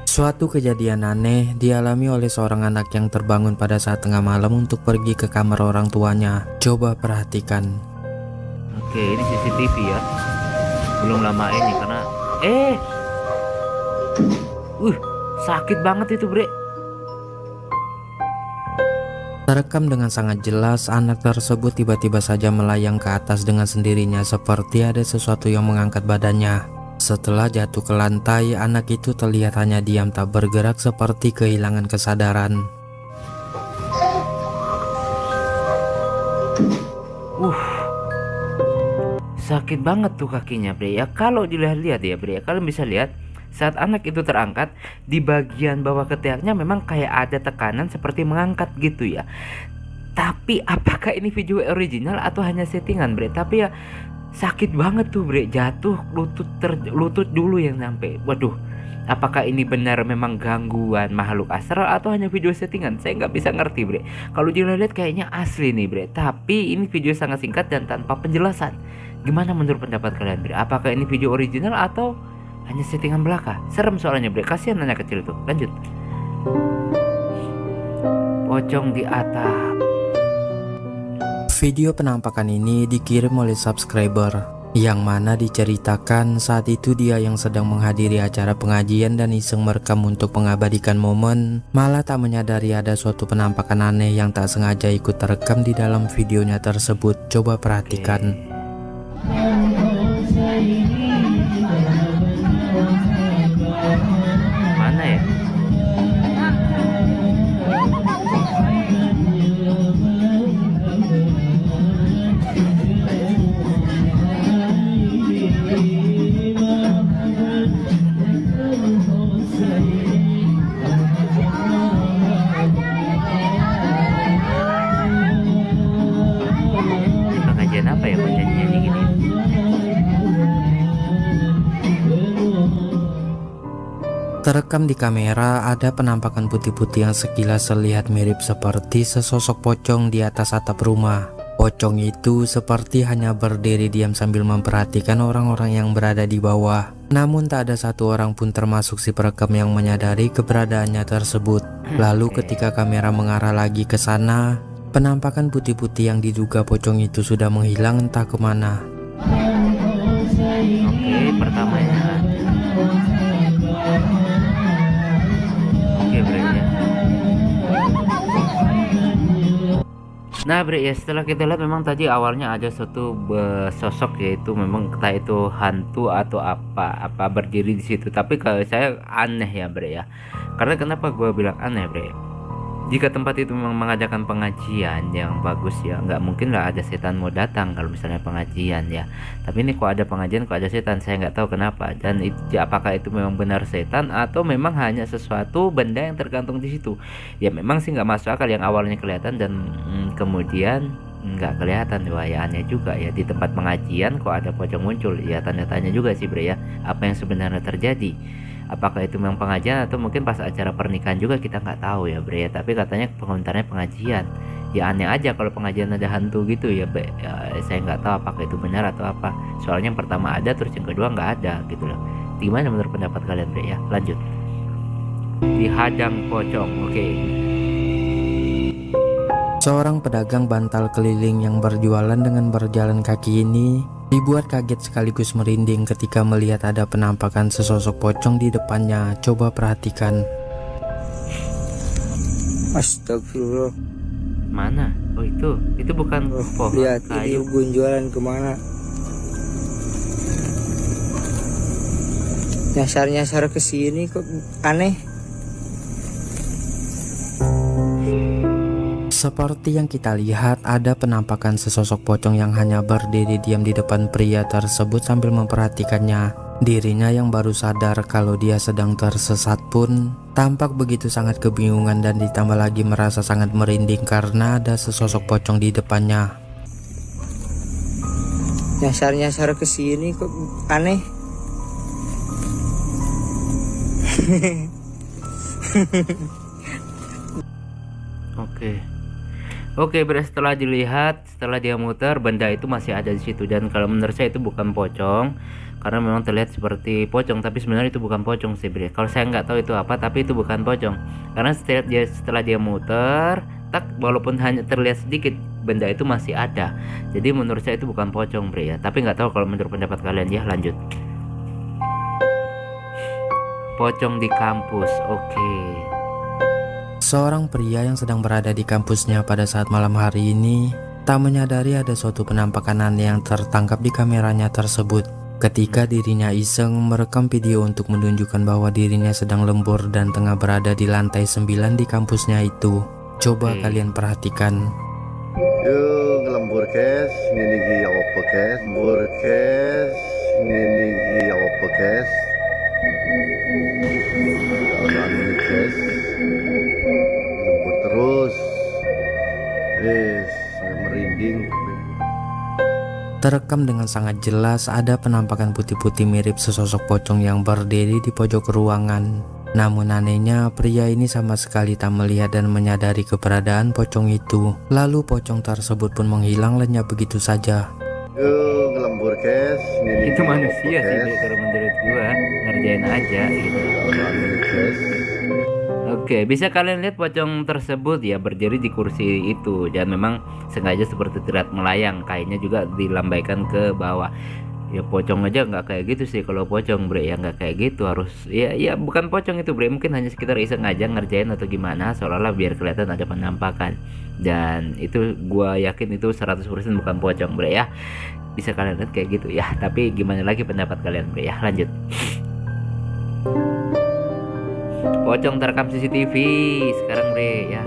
Suatu kejadian aneh dialami oleh seorang anak yang terbangun pada saat tengah malam untuk pergi ke kamar orang tuanya. Coba perhatikan. Oke, ini CCTV ya. Belum lama ini karena sakit banget itu, Bre. Terekam dengan sangat jelas, anak tersebut tiba-tiba saja melayang ke atas dengan sendirinya seperti ada sesuatu yang mengangkat badannya. Setelah jatuh ke lantai, anak itu terlihat hanya diam tak bergerak seperti kehilangan kesadaran. Sakit banget tuh kakinya, Bre. Ya kalau dilihat-lihat ya, Bre, kalian bisa lihat saat anak itu terangkat, di bagian bawah ketiaknya memang kayak ada tekanan seperti mengangkat gitu ya. Tapi apakah ini video original atau hanya settingan, Bre? Tapi ya sakit banget tuh, Bre. Jatuh lutut dulu yang sampai. Waduh, apakah ini benar memang gangguan makhluk astral atau hanya video settingan? Saya nggak bisa ngerti, Bre. Kalau dilihat kayaknya asli nih, Bre. Tapi ini video sangat singkat dan tanpa penjelasan. Gimana menurut pendapat kalian, Bre? Apakah ini video original atau hanya settingan belaka? Serem soalnya, Bre. Kasihan anak kecil tuh. Lanjut. Pocong di atap. Video penampakan ini dikirim oleh subscriber, yang mana diceritakan saat itu dia yang sedang menghadiri acara pengajian dan iseng merekam untuk mengabadikan momen, malah tak menyadari ada suatu penampakan aneh yang tak sengaja ikut terekam di dalam videonya tersebut. Coba perhatikan. Mana ya? Ini pengajian apa ya? Penyanyi gini. Terekam di kamera ada penampakan putih-putih yang sekilas terlihat mirip seperti sesosok pocong di atas atap rumah. Pocong itu seperti hanya berdiri diam sambil memperhatikan orang-orang yang berada di bawah. Namun tak ada satu orang pun termasuk si perekam yang menyadari keberadaannya tersebut. Lalu ketika kamera mengarah lagi ke sana, penampakan putih-putih yang diduga pocong itu sudah menghilang entah kemana. Oke, pertamanya. Nah Bre ya, setelah kita lihat memang tadi awalnya ada suatu sosok, yaitu memang entah itu hantu atau apa berdiri di situ. Tapi kalau saya aneh ya Bre ya. Karena kenapa gue bilang aneh Bre? Jika tempat itu memang mengadakan pengajian yang bagus ya, nggak mungkin lah ada setan mau datang kalau misalnya pengajian ya. Tapi ini kok ada pengajian kok ada setan, saya nggak tahu kenapa. Dan apakah itu memang benar setan atau memang hanya sesuatu benda yang tergantung di situ? Ya memang sih nggak masuk akal yang awalnya kelihatan dan kemudian nggak kelihatan. Wah ya aneh juga ya, di tempat pengajian kok ada pocong muncul ya, tanda tanya juga sih Bre ya, apa yang sebenarnya terjadi. Apakah itu memang pengajian atau mungkin pas acara pernikahan juga, kita nggak tahu ya Bre ya. Tapi katanya komentarnya pengajian. Ya aneh aja kalau pengajian ada hantu gitu ya, Bre. Ya, saya nggak tahu apakah itu benar atau apa. Soalnya yang pertama ada terus yang kedua nggak ada gitu loh. Gimana menurut pendapat kalian Bre ya? Lanjut. Dihadang pocong. Oke. Seorang pedagang bantal keliling yang berjualan dengan berjalan kaki ini dibuat kaget sekaligus merinding ketika melihat ada penampakan sesosok pocong di depannya. Coba perhatikan. Astagfirullah. Mana? Oh itu bukan pohon Lihat kayu. ini gunjualan kemana? Nyasar ke sini kok aneh. Seperti yang kita lihat, ada penampakan sesosok pocong yang hanya berdiri diam di depan pria tersebut sambil memperhatikannya. Dirinya yang baru sadar kalau dia sedang tersesat pun tampak begitu sangat kebingungan dan ditambah lagi merasa sangat merinding karena ada sesosok pocong di depannya. Nyasar ke sini kok aneh. Oke, setelah dilihat, setelah dia muter, benda itu masih ada di situ. Dan kalau menurut saya itu bukan pocong, karena memang terlihat seperti pocong, tapi sebenarnya itu bukan pocong sih Bre. Kalau saya nggak tahu itu apa, tapi itu bukan pocong. Karena setelah dia muter, tak, walaupun hanya terlihat sedikit, benda itu masih ada. Jadi menurut saya itu bukan pocong Bre ya. Tapi nggak tahu kalau menurut pendapat kalian ya. Lanjut. Pocong di kampus. Oke. Seorang pria yang sedang berada di kampusnya pada saat malam hari ini tak menyadari ada suatu penampakan aneh yang tertangkap di kameranya tersebut. Ketika dirinya iseng merekam video untuk menunjukkan bahwa dirinya sedang lembur dan tengah berada di lantai 9 di kampusnya itu. Coba kalian perhatikan. Yo ngelembur kes, ngene iki apa kes? Lembur kes, ngene iki apa kes? Ngene kes. Lembur terus. Merinding. Terekam dengan sangat jelas ada penampakan putih-putih mirip sesosok pocong yang berdiri di pojok ruangan. Namun anehnya pria ini sama sekali tak melihat dan menyadari keberadaan pocong itu. Lalu pocong tersebut pun menghilang lenyap begitu saja. Yo ngelembur kes, ngene Itu manusia sih Bre, kalau menurut gua ngerjain aja gitu. Oke, bisa kalian lihat pocong tersebut ya berdiri di kursi itu, dan memang sengaja seperti tidak melayang, kainnya juga dilambaikan ke bawah. Ya pocong aja nggak kayak gitu sih, kalau pocong Bre ya nggak kayak gitu, harus ya bukan pocong itu Bre, mungkin hanya sekitar iseng aja ngerjain atau gimana, seolah-olah biar kelihatan ada penampakan. Dan itu gua yakin itu 100% bukan pocong Bre ya. Bisa kalian lihat kayak gitu ya, tapi gimana lagi pendapat kalian Bre ya. Lanjut. Pocong terekam CCTV sekarang Bre ya.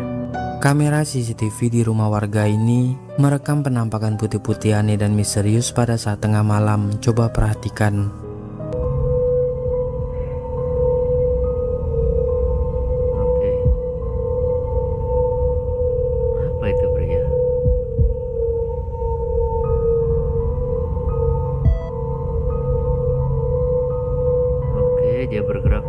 Kamera CCTV di rumah warga ini merekam penampakan putih-putih aneh dan misterius pada saat tengah malam. Coba perhatikan. Oke. Apa itu Bre ya? Oke, dia bergerak.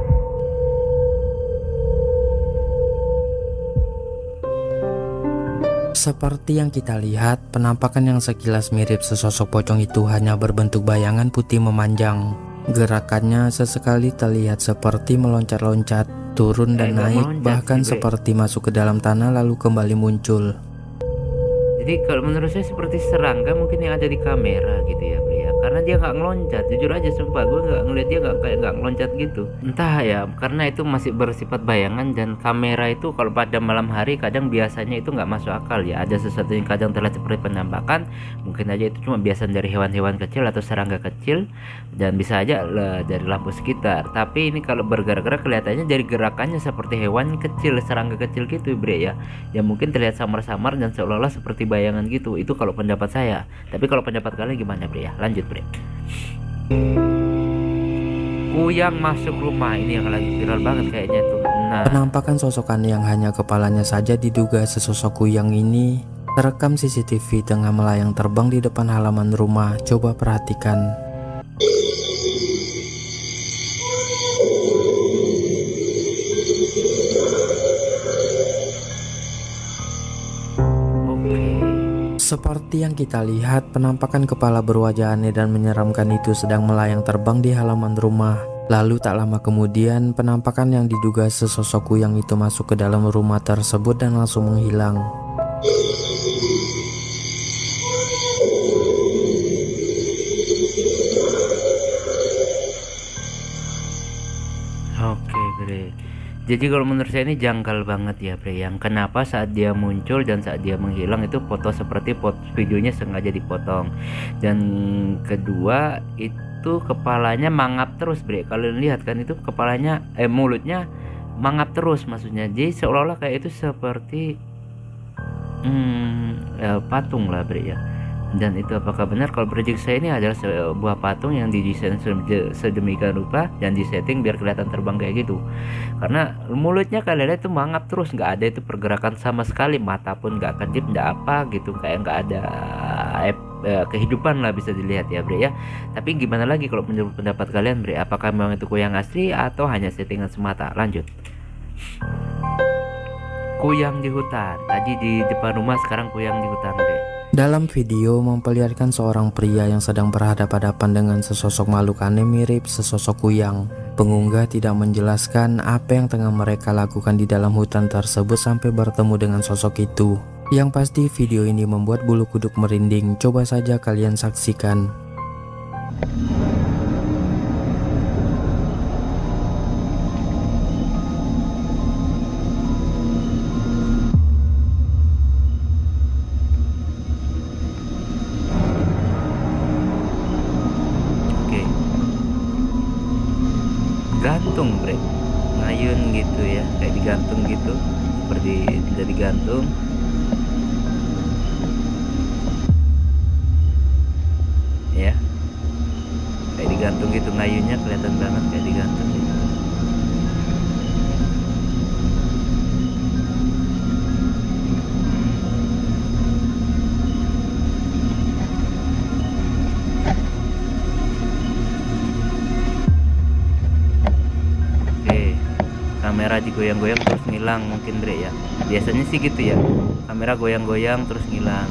Seperti yang kita lihat, penampakan yang sekilas mirip sesosok pocong itu hanya berbentuk bayangan putih memanjang. Gerakannya sesekali terlihat seperti meloncat-loncat, turun dan naik, bahkan seperti masuk ke dalam tanah lalu kembali muncul. Jadi kalau menurut saya seperti serangga mungkin yang ada di kamera gitu ya Bre ya. Karena dia nggak ngeloncat, jujur aja sumpah gue nggak ngeliat dia nggak ngeloncat gitu. Entah ya, karena itu masih bersifat bayangan dan kamera itu kalau pada malam hari kadang biasanya itu nggak masuk akal ya. Ada sesuatu yang kadang terlihat seperti penampakan, mungkin aja itu cuma biasan dari hewan-hewan kecil atau serangga kecil dan bisa aja dari lampu sekitar. Tapi ini kalau bergerak-gerak kelihatannya dari gerakannya seperti hewan kecil, serangga kecil gitu Bre ya. Ya mungkin terlihat samar-samar dan seolah-olah seperti bayangan gitu. Itu kalau pendapat saya. Tapi kalau pendapat kalian gimana Bre ya? Lanjut Bre. Kuyang masuk rumah, ini yang lagi viral banget kayaknya tuh. Nah, Penampakan sosokan yang hanya kepalanya saja diduga sesosok kuyang ini terekam CCTV tengah melayang terbang di depan halaman rumah. Coba perhatikan. Seperti yang kita lihat, penampakan kepala berwajah aneh dan menyeramkan itu sedang melayang terbang di halaman rumah. Lalu tak lama kemudian, penampakan yang diduga sesosok kuyang itu masuk ke dalam rumah tersebut dan langsung menghilang. oke Bre. Jadi kalau menurut saya ini janggal banget ya Bre. Yang kenapa saat dia muncul dan saat dia menghilang itu foto seperti videonya sengaja dipotong. Dan kedua itu kepalanya mangap terus Bre. Kalian lihat kan itu kepalanya mulutnya mangap terus maksudnya. Jadi seolah-olah kayak itu seperti patung lah Bre ya. Dan itu apakah benar? Kalau prediksi saya ini adalah sebuah patung yang didesain sedemikian rupa dan disetting biar kelihatan terbang kayak gitu. Karena mulutnya kalian lihat itu mangap terus, nggak ada itu pergerakan sama sekali, mata pun nggak kedip, nggak apa gitu, kayak nggak ada kehidupan lah bisa dilihat ya Bre ya. Tapi gimana lagi kalau menurut pendapat kalian Bre? Apakah memang itu kuyang asli atau hanya settingan semata? Lanjut. Kuyang di hutan. Tadi di depan rumah, sekarang kuyang di hutan Bre. Dalam video memperlihatkan seorang pria yang sedang berhadapan-hadapan dengan sesosok makhluk aneh mirip sesosok kuyang. Pengunggah tidak menjelaskan apa yang tengah mereka lakukan di dalam hutan tersebut sampai bertemu dengan sosok itu. Yang pasti video ini membuat bulu kuduk merinding. Coba saja kalian saksikan. Gantung Bre, ngayun gitu ya, kayak digantung gitu, seperti tidak digantung. Ya, kayak digantung gitu, ngayunnya kelihatan banget kayak digantung gitu. Kamera digoyang-goyang terus ngilang mungkin Bre ya. Biasanya sih gitu ya, kamera goyang-goyang terus ngilang.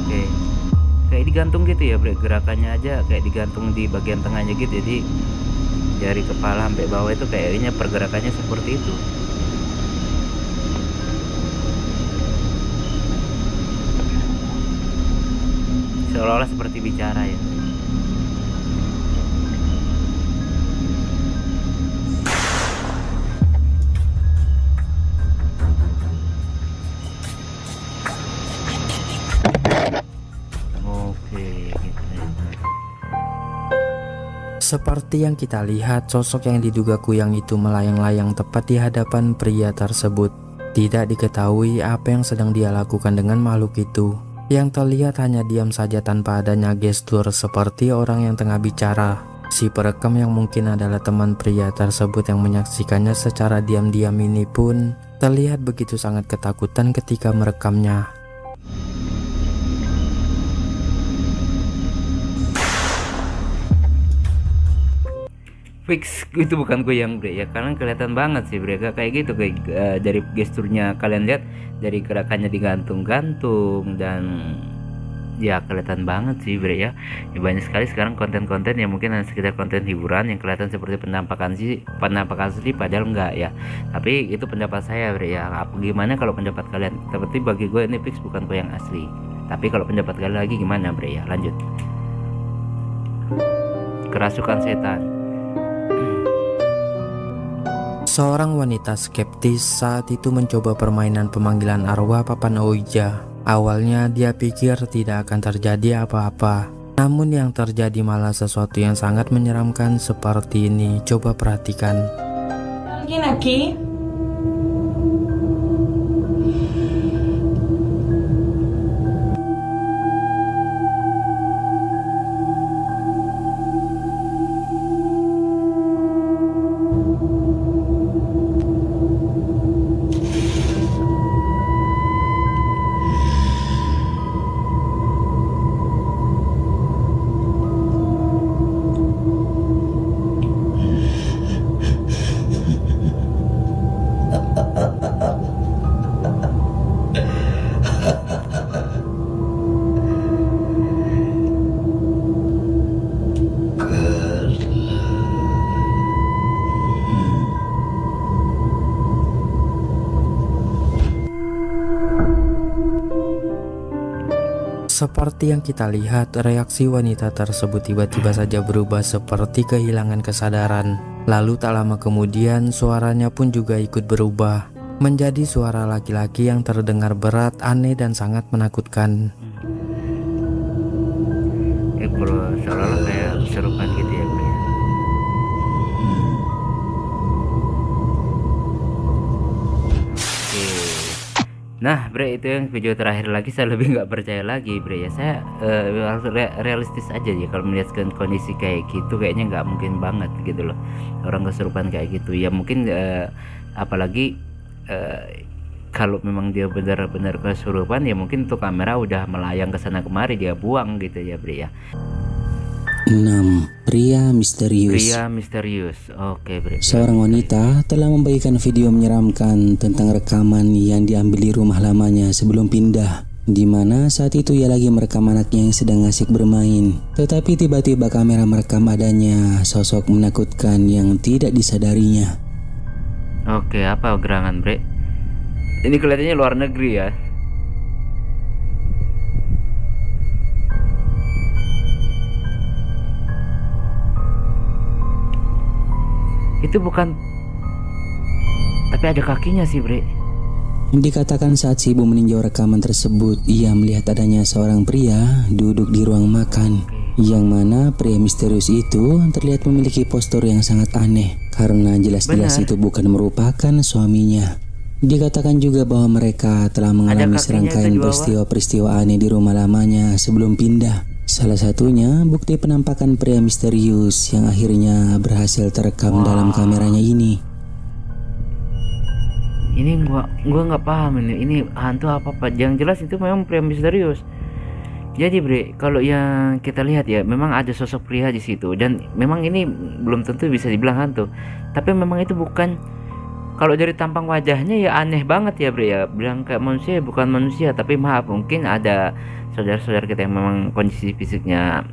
Oke, kayak digantung gitu ya Bre, gerakannya aja kayak digantung di bagian tengahnya gitu. Jadi dari kepala sampai bawah itu kayaknya pergerakannya seperti itu. Seolah-olah seperti bicara ya. Oke, gitu ya. Seperti yang kita lihat, sosok yang diduga kuyang itu melayang-layang tepat di hadapan pria tersebut. Tidak diketahui apa yang sedang dia lakukan dengan makhluk itu. Yang terlihat hanya diam saja tanpa adanya gestur seperti orang yang tengah bicara. Si perekam yang mungkin adalah teman pria tersebut yang menyaksikannya secara diam-diam ini pun terlihat begitu sangat ketakutan ketika merekamnya. Fix itu bukan kuyang Bre ya, karena kelihatan banget sih Bre, kayak gitu kayak dari gesturnya kalian lihat, dari gerakannya digantung-gantung dan ya kelihatan banget sih bre ya. Ya banyak sekali sekarang konten-konten yang mungkin hanya sekedar konten hiburan yang kelihatan seperti penampakan asli padahal enggak ya. Tapi itu pendapat saya bre ya. Gimana kalau pendapat kalian? Tapi bagi gue ini fix bukan kue yang asli. Tapi kalau pendapat kalian lagi gimana bre ya? Lanjut. Kerasukan setan. Seorang wanita skeptis saat itu mencoba permainan pemanggilan arwah Papan Ouija. Awalnya dia pikir tidak akan terjadi apa-apa. Namun yang terjadi malah sesuatu yang sangat menyeramkan seperti ini. Coba perhatikan. ¿Alguien aquí? Seperti yang kita lihat, reaksi wanita tersebut tiba-tiba saja berubah seperti kehilangan kesadaran. Lalu tak lama kemudian suaranya pun juga ikut berubah menjadi suara laki-laki yang terdengar berat, aneh dan sangat menakutkan. Bro, seolah-olah kayak kesurupan gitu ya bro ya. Oke. Nah bre, itu yang video terakhir lagi. Saya lebih nggak percaya lagi bre ya. Saya harus realistis aja ya. Kalau melihat kondisi kayak gitu kayaknya nggak mungkin banget gitu loh orang kesurupan kayak gitu ya. Mungkin apalagi kalau memang dia benar-benar kesurupan ya mungkin tuh kamera udah melayang ke sana kemari, dia buang gitu ya bre ya. 6. Pria misterius. Pria misterius. Oke bre. Seorang wanita telah membagikan video menyeramkan tentang rekaman yang diambil di rumah lamanya sebelum pindah, di mana saat itu ia lagi merekam anaknya yang sedang asik bermain. Tetapi tiba-tiba kamera merekam adanya sosok menakutkan yang tidak disadarinya. Oke, apa gerangan bre? Ini kelihatannya luar negeri ya. Itu bukan, tapi ada kakinya sih bre. Dikatakan saat si ibu meninjau rekaman tersebut, ia melihat adanya seorang pria duduk di ruang makan, yang mana pria misterius itu terlihat memiliki postur yang sangat aneh karena jelas-jelas itu bukan merupakan suaminya. Dikatakan juga bahwa mereka telah mengalami serangkaian peristiwa-peristiwa aneh di rumah lamanya sebelum pindah. Salah satunya bukti penampakan pria misterius yang akhirnya berhasil terekam dalam kameranya ini. Ini gua nggak paham ini hantu apa Pak. Yang jelas itu memang pria misterius. Jadi bre, kalau yang kita lihat ya memang ada sosok pria di situ dan memang ini belum tentu bisa dibilang hantu. Tapi memang itu bukan, kalau dari tampang wajahnya ya aneh banget ya bre ya. Bilang kayak manusia bukan manusia, tapi maaf mungkin ada saudara-saudara kita yang memang kondisi fisiknya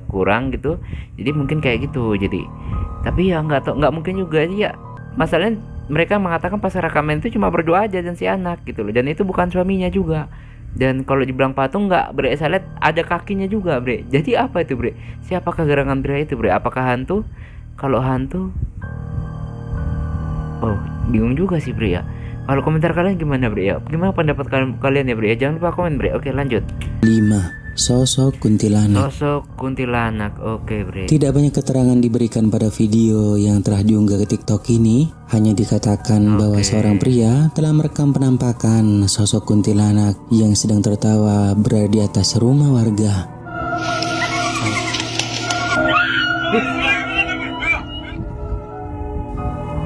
kurang gitu. Jadi mungkin kayak gitu. Jadi tapi ya nggak mungkin juga ya. Masalahnya mereka mengatakan pas rekaman itu cuma berdua aja dan si anak gitu loh. Dan itu bukan suaminya juga. Dan kalau dibilang patung nggak bre, saya lihat ada kakinya juga bre. Jadi apa itu bre? Siapakah gerangan pria itu bre? Apakah hantu? Kalau hantu, oh bingung juga sih bre ya. Kalau komentar kalian gimana bre ya? Gimana pendapat kalian ya bre ya? Jangan lupa komen bre. Oke lanjut. 5. Sosok kuntilanak. Sosok kuntilanak. Oke bre. Tidak banyak keterangan diberikan pada video yang telah diunggah ke TikTok ini. Hanya dikatakan bahwa seorang pria telah merekam penampakan sosok kuntilanak yang sedang tertawa berada di atas rumah warga.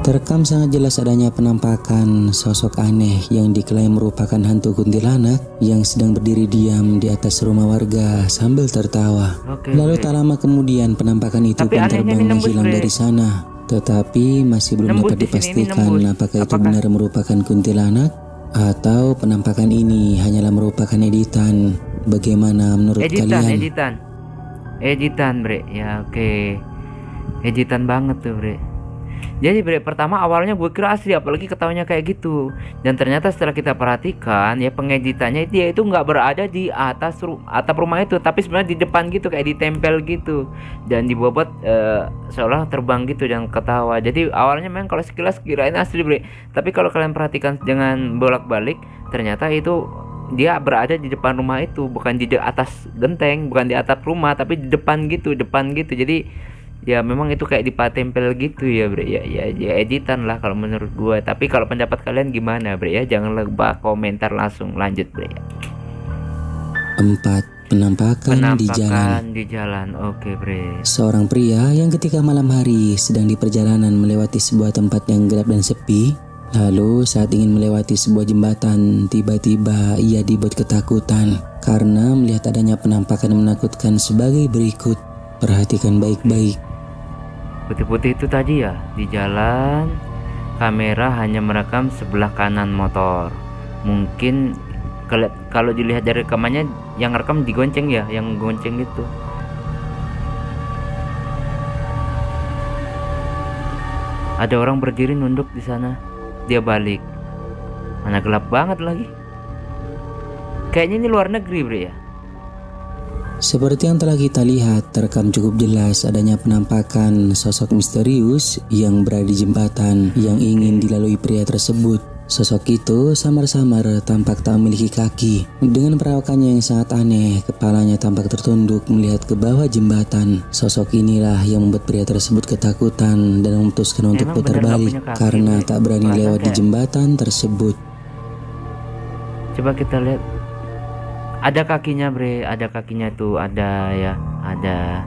Terekam sangat jelas adanya penampakan sosok aneh yang diklaim merupakan hantu kuntilanak yang sedang berdiri diam di atas rumah warga sambil tertawa. Lalu tak lama kemudian penampakan itu pun terbang menghilang dari sana. Tetapi masih belum dapat dipastikan apakah itu benar merupakan kuntilanak atau penampakan ini hanyalah merupakan editan Bagaimana menurut kalian? Editan bre ya, oke. Editan banget tuh bre. Jadi bre, pertama awalnya gue kira asli, apalagi ketawanya kayak gitu. Dan ternyata setelah kita perhatikan ya, pengeditannya dia itu nggak berada di atas atap rumah itu, tapi sebenarnya di depan gitu, kayak ditempel gitu. Dan dibobot seolah terbang gitu dan ketawa. Jadi awalnya memang kalau sekilas kirain asli bre, tapi kalau kalian perhatikan dengan bolak-balik, ternyata itu dia berada di depan rumah itu, bukan di atas genteng, bukan di atap rumah, tapi di depan gitu. Jadi ya memang itu kayak dipatempel gitu ya bre ya, editan lah kalau menurut gua. Tapi kalau pendapat kalian gimana bre ya, jangan lupa komentar, langsung lanjut bre ya. 4. Penampakan di jalan. Oke bre. Seorang pria yang ketika malam hari sedang di perjalanan melewati sebuah tempat yang gelap dan sepi, lalu saat ingin melewati sebuah jembatan, tiba-tiba ia dibuat ketakutan karena melihat adanya penampakan menakutkan sebagai berikut. Perhatikan baik-baik. Putih-putih itu tadi ya di jalan, kamera hanya merekam sebelah kanan motor. Mungkin kalau dilihat dari rekamannya, yang rekam digonceng ya, yang gonceng itu. Ada orang berdiri nunduk di sana. Dia balik. Mana gelap banget lagi. Kayaknya ini luar negeri bre ya. Seperti yang telah kita lihat, terekam cukup jelas adanya penampakan sosok misterius yang berada di jembatan yang ingin dilalui pria tersebut. Sosok itu samar-samar tampak tak memiliki kaki. Dengan perawakannya yang sangat aneh, kepalanya tampak tertunduk melihat ke bawah jembatan. Sosok inilah yang membuat pria tersebut ketakutan dan memutuskan untuk putar balik karena tak berani lewat di jembatan tersebut. Coba kita lihat. Ada kakinya bre, ada kakinya tuh, ada ya, ada.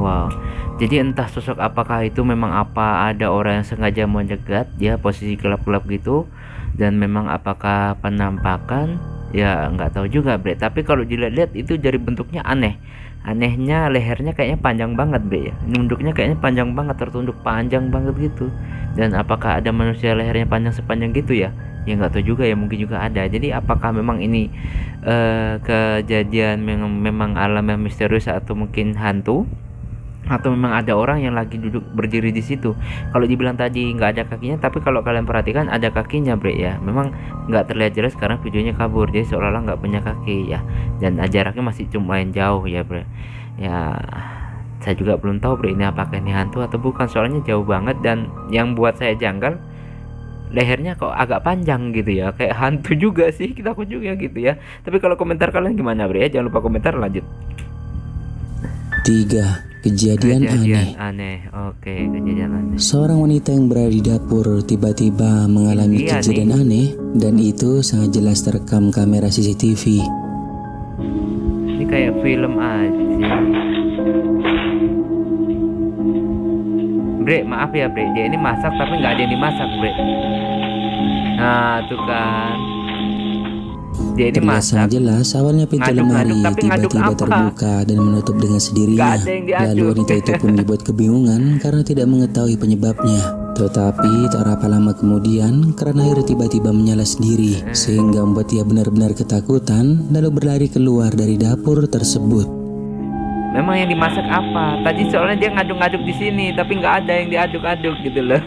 Wow. Jadi entah sosok apakah itu, memang apa ada orang yang sengaja mau menjegat dia posisi gelap-gelap gitu, dan memang apakah penampakan ya nggak tahu juga bre. Tapi kalau dilihat-lihat itu dari bentuknya aneh. Anehnya lehernya kayaknya panjang banget bre ya. Nunduknya kayaknya panjang banget, tertunduk panjang banget gitu. Dan apakah ada manusia lehernya panjang sepanjang gitu ya? Ya nggak tahu juga ya, mungkin juga ada. Jadi apakah memang ini kejadian memang alam yang misterius, atau mungkin hantu, atau memang ada orang yang lagi duduk berdiri di situ. Kalau dibilang tadi nggak ada kakinya, tapi kalau kalian perhatikan ada kakinya bre ya. Memang nggak terlihat jelas karena videonya kabur, jadi seolah-olah nggak punya kaki ya. Dan jaraknya masih lumayan jauh ya bre ya. Saya juga belum tahu bre ini apakah ini hantu atau bukan, soalnya jauh banget. Dan yang buat saya janggal, lehernya kok agak panjang gitu ya, kayak hantu juga sih, kita takut juga gitu ya. Tapi kalau komentar kalian gimana bre ya, jangan lupa komentar. Lanjut. 3. Kejadian aneh. Oke, kejadian aneh. Seorang wanita yang berada di dapur tiba-tiba mengalami kejadian aneh, dan itu sangat jelas terekam kamera CCTV. Ini kayak film aja. Bre, maaf ya bre, dia ini masak tapi nggak ada yang dimasak bre. Nah tuh kan, dia ini terlihat masak. sangat jelas awalnya pintu lemari tiba-tiba terbuka dan menutup dengan sendirinya. Lalu wanita itu pun dibuat kebingungan karena tidak mengetahui penyebabnya. Tetapi tak berapa lama kemudian keran air tiba-tiba menyala sendiri, sehingga membuat ia benar-benar ketakutan lalu berlari keluar dari dapur tersebut. Memang yang dimasak apa? Tadi soalnya dia ngaduk-ngaduk di sini, tapi nggak ada yang diaduk-aduk gitu loh.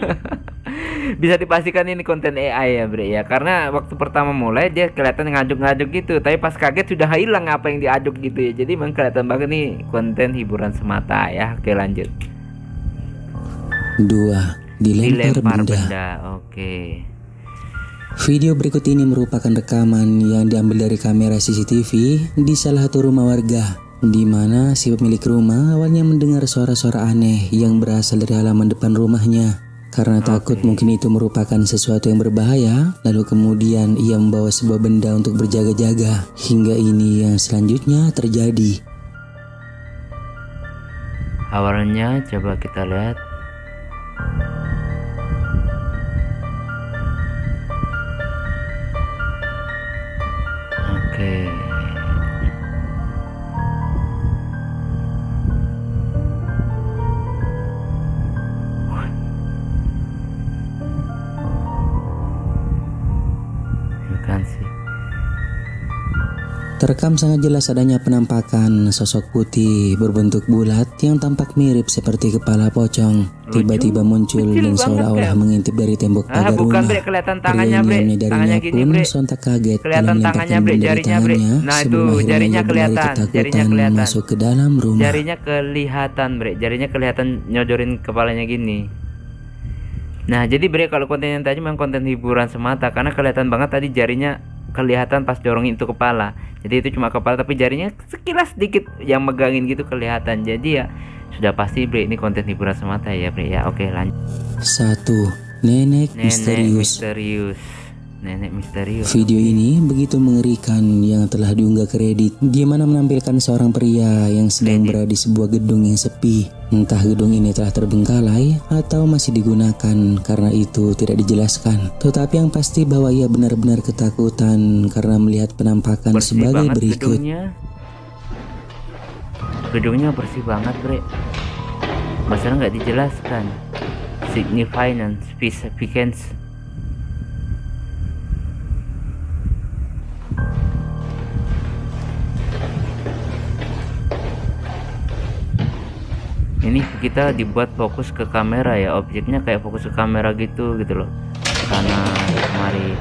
Bisa dipastikan ini konten AI ya bre ya, karena waktu pertama mulai dia kelihatan ngaduk-ngaduk gitu, tapi pas kaget sudah hilang apa yang diaduk gitu ya. Jadi memang kelihatan banget nih konten hiburan semata ya. Oke lanjut. 2. Dilempar benda. Oke. Video berikut ini merupakan rekaman yang diambil dari kamera CCTV di salah satu rumah warga, di mana si pemilik rumah awalnya mendengar suara-suara aneh yang berasal dari halaman depan rumahnya. Karena takut mungkin itu merupakan sesuatu yang berbahaya, lalu kemudian ia membawa sebuah benda untuk berjaga-jaga. Hingga ini yang selanjutnya terjadi. Awalnya coba kita lihat. Oke. Terekam sangat jelas adanya penampakan sosok putih berbentuk bulat yang tampak mirip seperti kepala pocong. Tiba-tiba muncul dan seolah-olah mengintip dari tembok pagar bukan rumah. bre, kelihatan Pria tangannya yang bre, menyadarinya tangannya gini pun bre, sontak kaget kelihatan dan tangannya melemparkan bre, benda di jarinya bre. tangannya Nah itu sebelum akhirnya jarinya melompat dari kelihatan, jarinya ketakutan kelihatan, masuk ke dalam rumah. jarinya kelihatan bre, jarinya kelihatan nyodorin kepalanya gini. Nah jadi bre, kalau konten yang tadi memang konten hiburan semata, karena kelihatan banget tadi jarinya kelihatan pas dorongin itu kepala. Jadi itu cuma kepala tapi jarinya sekilas sedikit yang megangin gitu kelihatan. Jadi ya sudah pasti bre, ini konten hiburan semata ya bre ya. Oke lanjut. 1. Nenek misterius. Nenek misterius. Video ini begitu mengerikan yang telah diunggah ke Reddit, di mana menampilkan seorang pria yang sedang berada di sebuah gedung yang sepi. Entah gedung ini telah terbengkalai atau masih digunakan, karena itu tidak dijelaskan. Tetapi yang pasti bahwa ia benar-benar ketakutan karena melihat penampakan Bersih sebagai banget berikut. Gedungnya bersih banget bre. Masalah nggak dijelaskan. Significance. Ini kita dibuat fokus ke kamera ya, objeknya kayak fokus ke kamera gitu loh, sana kemari.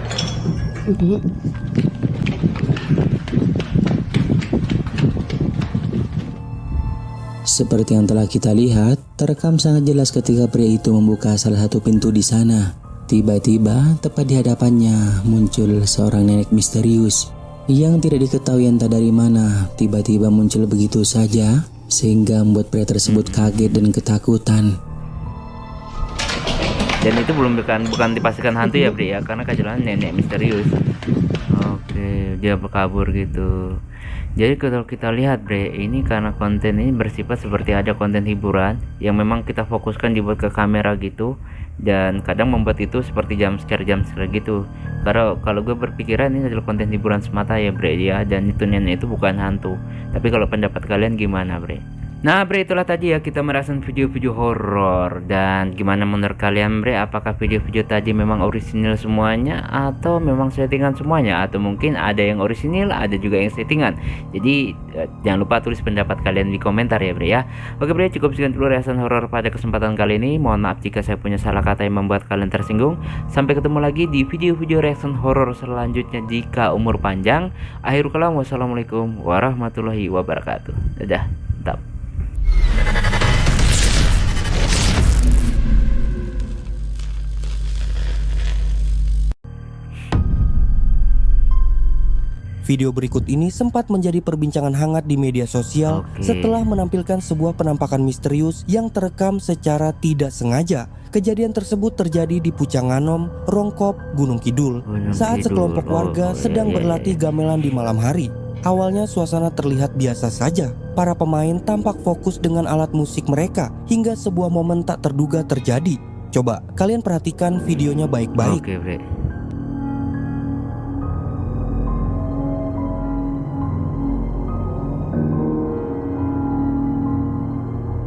Seperti yang telah kita lihat, terekam sangat jelas ketika pria itu membuka salah satu pintu di sana. Tiba-tiba, tepat di hadapannya muncul seorang nenek misterius yang tidak diketahui entah dari mana, tiba-tiba muncul begitu saja sehingga membuat pria tersebut kaget dan ketakutan. Dan itu bukan dipastikan hantu ya bre ya, karena kejelas nenek misterius. Oke, dia berkabur gitu. Jadi kalau kita lihat bre, ini karena konten ini bersifat seperti ada konten hiburan yang memang kita fokuskan dibuat ke kamera gitu, dan kadang membuat itu seperti jam scare gitu. Karena kalau gue berpikiran ini adalah konten hiburan semata ya bre ya, dan itu nenek itu bukan hantu. Tapi kalau pendapat kalian gimana bre? Nah bre, itulah tadi ya kita merasakan video-video horor. Dan gimana menurut kalian bre, apakah video-video tadi memang orisinil semuanya atau memang settingan semuanya, atau mungkin ada yang orisinil ada juga yang settingan? Jadi jangan lupa tulis pendapat kalian di komentar ya bre ya. Oke bre, cukup sekian dulu reaction horor pada kesempatan kali ini. Mohon maaf jika saya punya salah kata yang membuat kalian tersinggung. Sampai ketemu lagi di video-video reaction horor selanjutnya jika umur panjang. Akhirul kalam, wassalamualaikum warahmatullahi wabarakatuh. Dadah. Tap. Video berikut ini sempat menjadi perbincangan hangat di media sosial setelah menampilkan sebuah penampakan misterius yang terekam secara tidak sengaja. Kejadian tersebut terjadi di Pucanganom, Rongkop, Gunung Kidul saat sekelompok warga sedang berlatih gamelan di malam hari. Awalnya suasana terlihat biasa saja. Para pemain tampak fokus dengan alat musik mereka hingga sebuah momen tak terduga terjadi. Coba kalian perhatikan videonya baik-baik. Oke bre.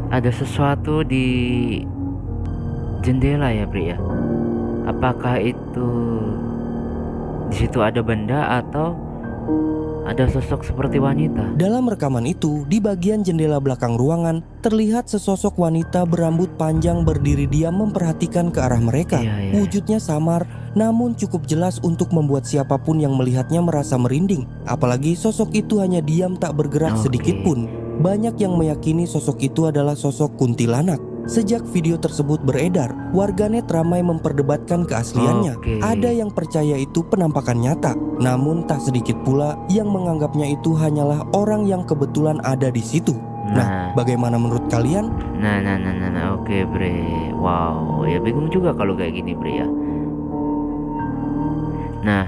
Ada sesuatu di jendela ya bre ya. Apakah itu di situ ada benda atau ada sosok seperti wanita? Dalam rekaman itu, di bagian jendela belakang ruangan terlihat sesosok wanita berambut panjang berdiri diam memperhatikan ke arah mereka. Wujudnya samar, namun cukup jelas untuk membuat siapapun yang melihatnya merasa merinding. Apalagi sosok itu hanya diam tak bergerak sedikit pun. Banyak yang meyakini sosok itu adalah sosok kuntilanak. Sejak video tersebut beredar, warganet ramai memperdebatkan keasliannya. Ada yang percaya itu penampakan nyata, namun tak sedikit pula yang menganggapnya itu hanyalah orang yang kebetulan ada di situ. Nah, bagaimana menurut kalian? Nah, oke bre. Wow, ya bingung juga kalau kayak gini bre ya. Nah,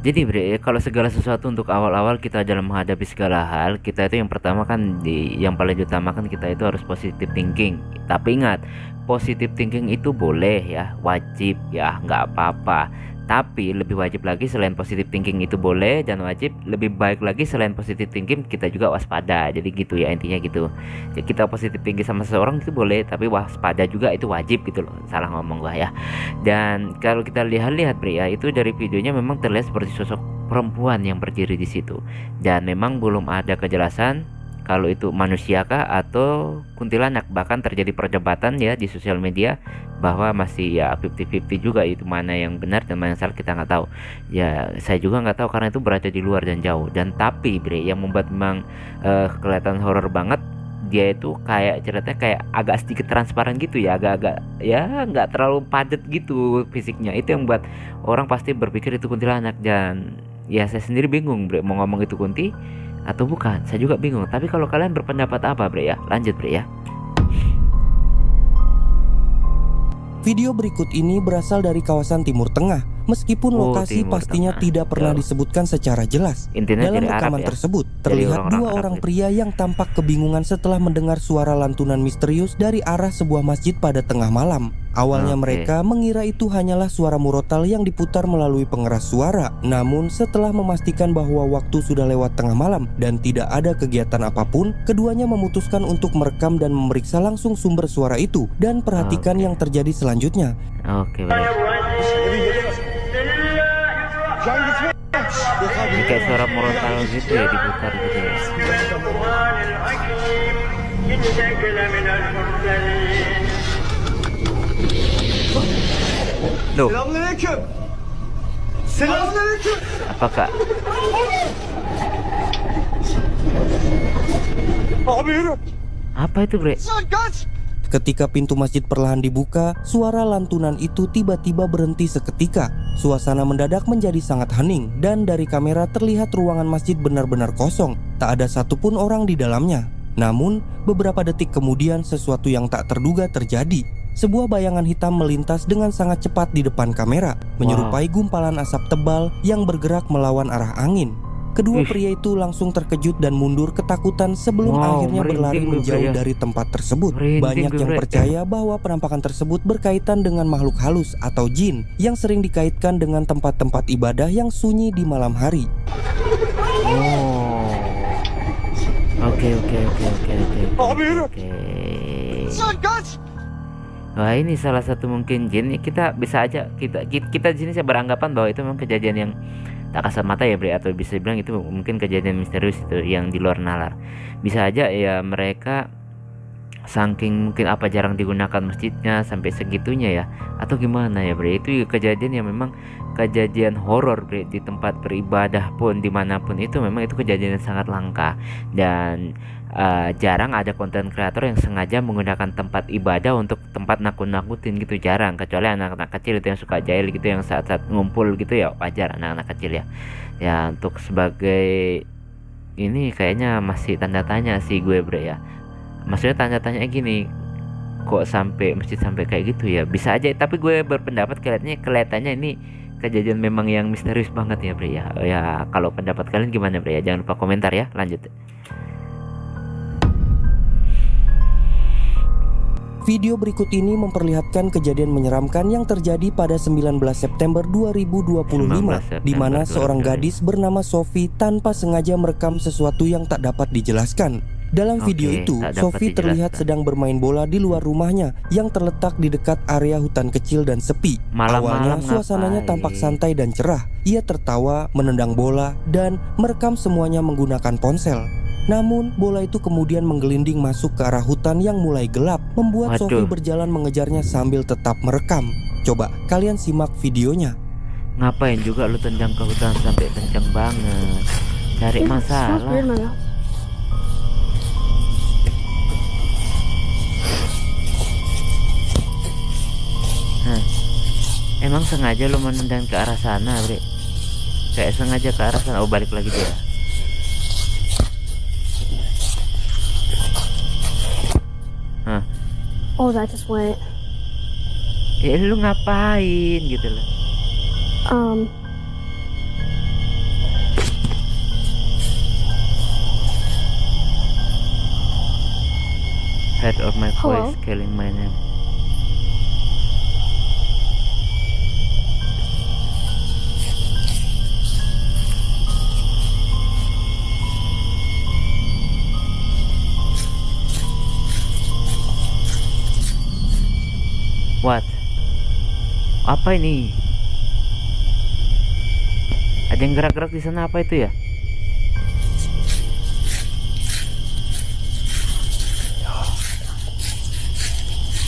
jadi bre, kalau segala sesuatu untuk awal-awal kita dalam menghadapi segala hal, kita itu yang pertama kan yang paling diutamakan kita itu harus positive thinking. Tapi ingat, positive thinking itu boleh ya, wajib ya, nggak apa-apa. Tapi lebih wajib lagi selain positive thinking itu boleh dan wajib, lebih baik lagi selain positive thinking kita juga waspada. Jadi gitu ya intinya gitu. Jadi kita positive thinking sama seseorang itu boleh, tapi waspada juga itu wajib gitu loh. Salah ngomong gua ya. Dan kalau kita lihat Bre ya, itu dari videonya memang terlihat seperti sosok perempuan yang berdiri di situ. Dan memang belum ada kejelasan kalau itu manusiakah atau kuntilanak. Bahkan terjadi perdebatan ya di sosial media bahwa masih ya 50-50 juga, itu mana yang benar dan mana yang salah kita nggak tahu. Ya saya juga nggak tahu karena itu berada di luar dan jauh. Dan tapi Bre yang membuat memang kelihatan horor banget, dia itu kayak ceritanya kayak agak sedikit transparan gitu ya, agak-agak ya nggak terlalu padat gitu fisiknya. Itu yang buat orang pasti berpikir itu kuntilanak. Dan ya saya sendiri bingung Bre mau ngomong itu kunti atau bukan, saya juga bingung. Tapi kalau kalian berpendapat apa Bre ya, lanjut Bre ya. Video berikut ini berasal dari kawasan Timur Tengah. Meskipun Oh, lokasi Timur pastinya Tengah. tidak pernah Jauh. disebutkan secara jelas. Intinya Dalam dari Arab rekaman ya. tersebut, Dari terlihat orang-orang dua Arab orang ya. pria yang tampak kebingungan setelah mendengar suara lantunan misterius dari arah sebuah masjid pada tengah malam. Awalnya Oke. mereka mengira itu hanyalah suara murotal yang diputar melalui pengeras suara. Namun setelah memastikan bahwa waktu sudah lewat tengah malam dan tidak ada kegiatan apapun, keduanya memutuskan untuk merekam dan memeriksa langsung sumber suara itu dan perhatikan Oke. yang terjadi selanjutnya. Oke Bre. Ini kayak suara murotal gitu ya, diputar gitu ya. Loh, apakah apa itu Bre? Ketika pintu masjid perlahan dibuka, suara lantunan itu tiba-tiba berhenti seketika. Suasana mendadak menjadi sangat hening dan dari kamera terlihat ruangan masjid benar-benar kosong. Tak ada satupun orang di dalamnya. Namun, beberapa detik kemudian sesuatu yang tak terduga terjadi. Sebuah bayangan hitam melintas dengan sangat cepat di depan kamera, menyerupai gumpalan asap tebal yang bergerak melawan arah angin. Kedua pria itu langsung terkejut dan mundur ketakutan sebelum akhirnya berlari merinding gue, menjauh Bre, ya. dari tempat tersebut. Merinding Banyak gue, yang Bre. percaya bahwa penampakan tersebut berkaitan dengan makhluk halus atau jin yang sering dikaitkan dengan tempat-tempat ibadah yang sunyi di malam hari. Oh. Oke. Wah, ini salah satu mungkin jin. Kita bisa aja kita di sini saya beranggapan bahwa itu memang kejadian yang tak kasat mata ya Bre, atau bisa dibilang itu mungkin kejadian misterius itu yang di luar nalar. Bisa aja ya mereka saking mungkin apa jarang digunakan masjidnya sampai segitunya ya, atau gimana ya Bre. Itu kejadian yang memang kejadian horor Bre, di tempat beribadah pun dimanapun itu memang itu kejadian yang sangat langka. Dan jarang ada konten kreator yang sengaja menggunakan tempat ibadah untuk tempat nakut-nakutin gitu, jarang. Kecuali anak-anak kecil itu yang suka jahil gitu, yang saat-saat ngumpul gitu ya wajar anak-anak kecil ya. Ya untuk sebagai ini kayaknya masih tanda tanya sih gue Bre ya. Maksudnya tanya-tanya gini, kok sampai masjid sampai kayak gitu ya. Bisa aja, tapi gue berpendapat kelihatannya ini kejadian memang yang misterius banget ya Bre ya. Ya kalau pendapat kalian gimana Bre ya, jangan lupa komentar ya. Lanjut. Video berikut ini memperlihatkan kejadian menyeramkan yang terjadi pada 19 September 2025 di mana seorang gadis bernama Sophie tanpa sengaja merekam sesuatu yang tak dapat dijelaskan. Dalam video Oke, itu, tak dapat Sophie terlihat dijelaskan. sedang bermain bola di luar rumahnya yang terletak di dekat area hutan kecil dan sepi. Malam-malam Awalnya suasananya ngapain? tampak santai dan cerah. Ia tertawa, menendang bola, dan merekam semuanya menggunakan ponsel. Namun, bola itu kemudian menggelinding masuk ke arah hutan yang mulai gelap, membuat Waduh. Sophie berjalan mengejarnya sambil tetap merekam. Coba kalian simak videonya. Ngapain juga lu tendang ke hutan sampai kenceng banget? Cari masalah. Hah. Emang sengaja lu menendang ke arah sana Bre? Kayak sengaja ke arah sana. Oh balik lagi dia. Hah. Oh, that just went. Lu ngapain gitu loh. Head of my Hello? voice killing my name. What? Apa ini? Ada yang gerak-gerak di sana, apa itu ya?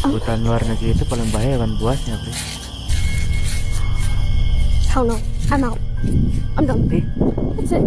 Hutan luar negeri itu paling bahaya kan buasnya, Bre. Hell no. I'm out. I'm done. Eh, That's it.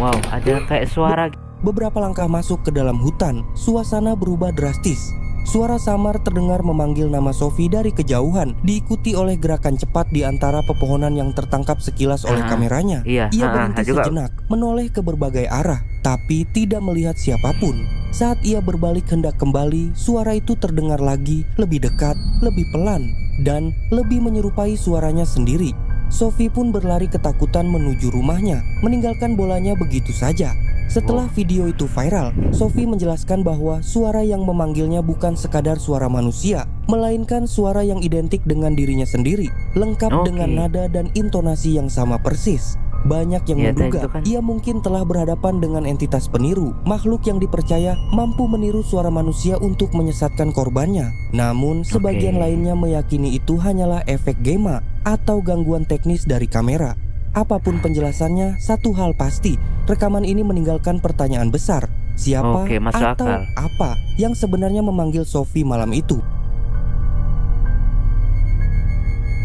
wow, ada kayak suara. Beberapa langkah masuk ke dalam hutan, suasana berubah drastis. Suara samar terdengar memanggil nama Sophie dari kejauhan, diikuti oleh gerakan cepat di antara pepohonan yang tertangkap sekilas oleh kameranya. Iya, Ia berhenti juga. sejenak, menoleh ke berbagai arah, tapi tidak melihat siapapun. Saat ia berbalik hendak kembali, suara itu terdengar lagi, lebih dekat, lebih pelan, dan lebih menyerupai suaranya sendiri. Sophie pun berlari ketakutan menuju rumahnya, meninggalkan bolanya begitu saja. Setelah video itu viral, Sophie menjelaskan bahwa suara yang memanggilnya bukan sekadar suara manusia, melainkan suara yang identik dengan dirinya sendiri, lengkap dengan nada dan intonasi yang sama persis. Banyak yang menduga ia mungkin telah berhadapan dengan entitas peniru, makhluk yang dipercaya mampu meniru suara manusia untuk menyesatkan korbannya. Namun, sebagian lainnya meyakini itu hanyalah efek gema atau gangguan teknis dari kamera. Apapun penjelasannya, satu hal pasti, rekaman ini meninggalkan pertanyaan besar. Siapa atau apa yang sebenarnya memanggil Sophie malam itu?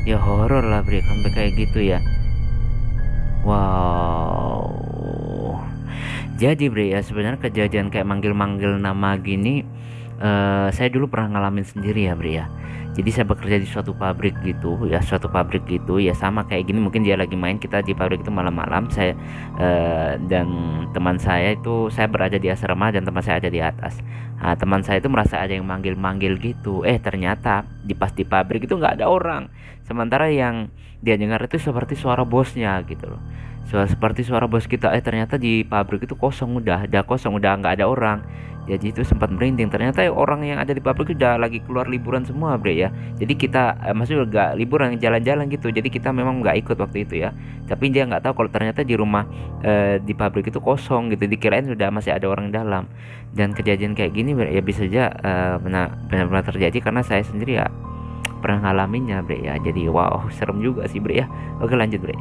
Ya horor lah, Bre, sampai kayak gitu ya. Wow. Jadi, Bre, ya sebenarnya kejadian kayak manggil-manggil nama gini saya dulu pernah ngalamin sendiri ya, Bre, ya. Jadi saya bekerja di suatu pabrik gitu ya, sama kayak gini. Mungkin dia lagi main, kita di pabrik itu malam-malam. Saya dan teman saya itu, saya berada di asrama dan teman saya ada di atas. Nah, teman saya itu merasa ada yang manggil-manggil gitu. Ternyata pas di pabrik itu nggak ada orang. Sementara yang dia dengar itu seperti suara bosnya gitu loh. Seperti suara bos kita. Ternyata di pabrik itu kosong, udah nggak ada orang. Jadi itu sempat merinding. Ternyata orang yang ada di pabrik udah lagi keluar liburan semua, Bre, ya. Jadi kita maksudnya nggak liburan, jalan-jalan gitu. Jadi kita memang nggak ikut waktu itu ya. Tapi dia nggak tahu kalau ternyata di rumah di pabrik itu kosong gitu. Dikirain sudah masih ada orang dalam. Dan kejadian kayak gini, Bre, ya bisa aja benar-benar terjadi karena saya sendiri ya pernah ngalaminnya, Bre, ya. Jadi wow, serem juga sih, Bre, ya. Oke, lanjut, Bre.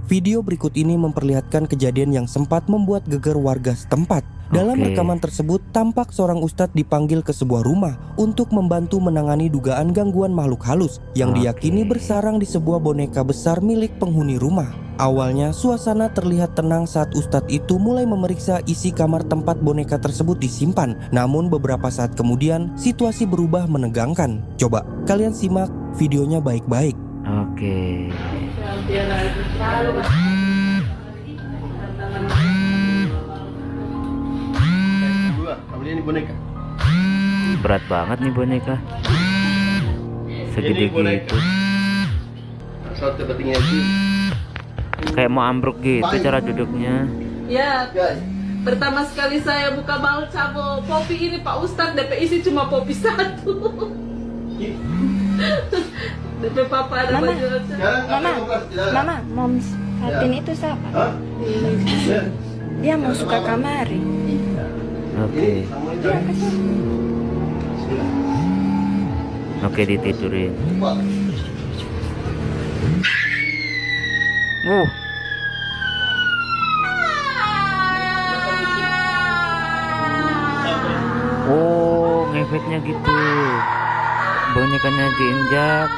Video berikut ini memperlihatkan kejadian yang sempat membuat geger warga setempat. Dalam rekaman tersebut, tampak seorang ustadz dipanggil ke sebuah rumah untuk membantu menangani dugaan gangguan makhluk halus yang diyakini bersarang di sebuah boneka besar milik penghuni rumah. Awalnya, suasana terlihat tenang saat ustadz itu mulai memeriksa isi kamar tempat boneka tersebut disimpan. Namun beberapa saat kemudian, situasi berubah menegangkan. Coba kalian simak videonya baik-baik. Oke. Ini boneka. Berat banget nih boneka. Segede gitu. Kayak mau ambruk gitu cara duduknya. Ya, pertama sekali saya buka balca popi ini Pak Ustadz, DP isi cuma popi satu. DP papa ada baju. Mama, Moms Fatin itu siapa? Dia mau suka kamari. Oke. Oke, ditidurin. Oh, ngefeknya gitu. Bonekanya diinjak.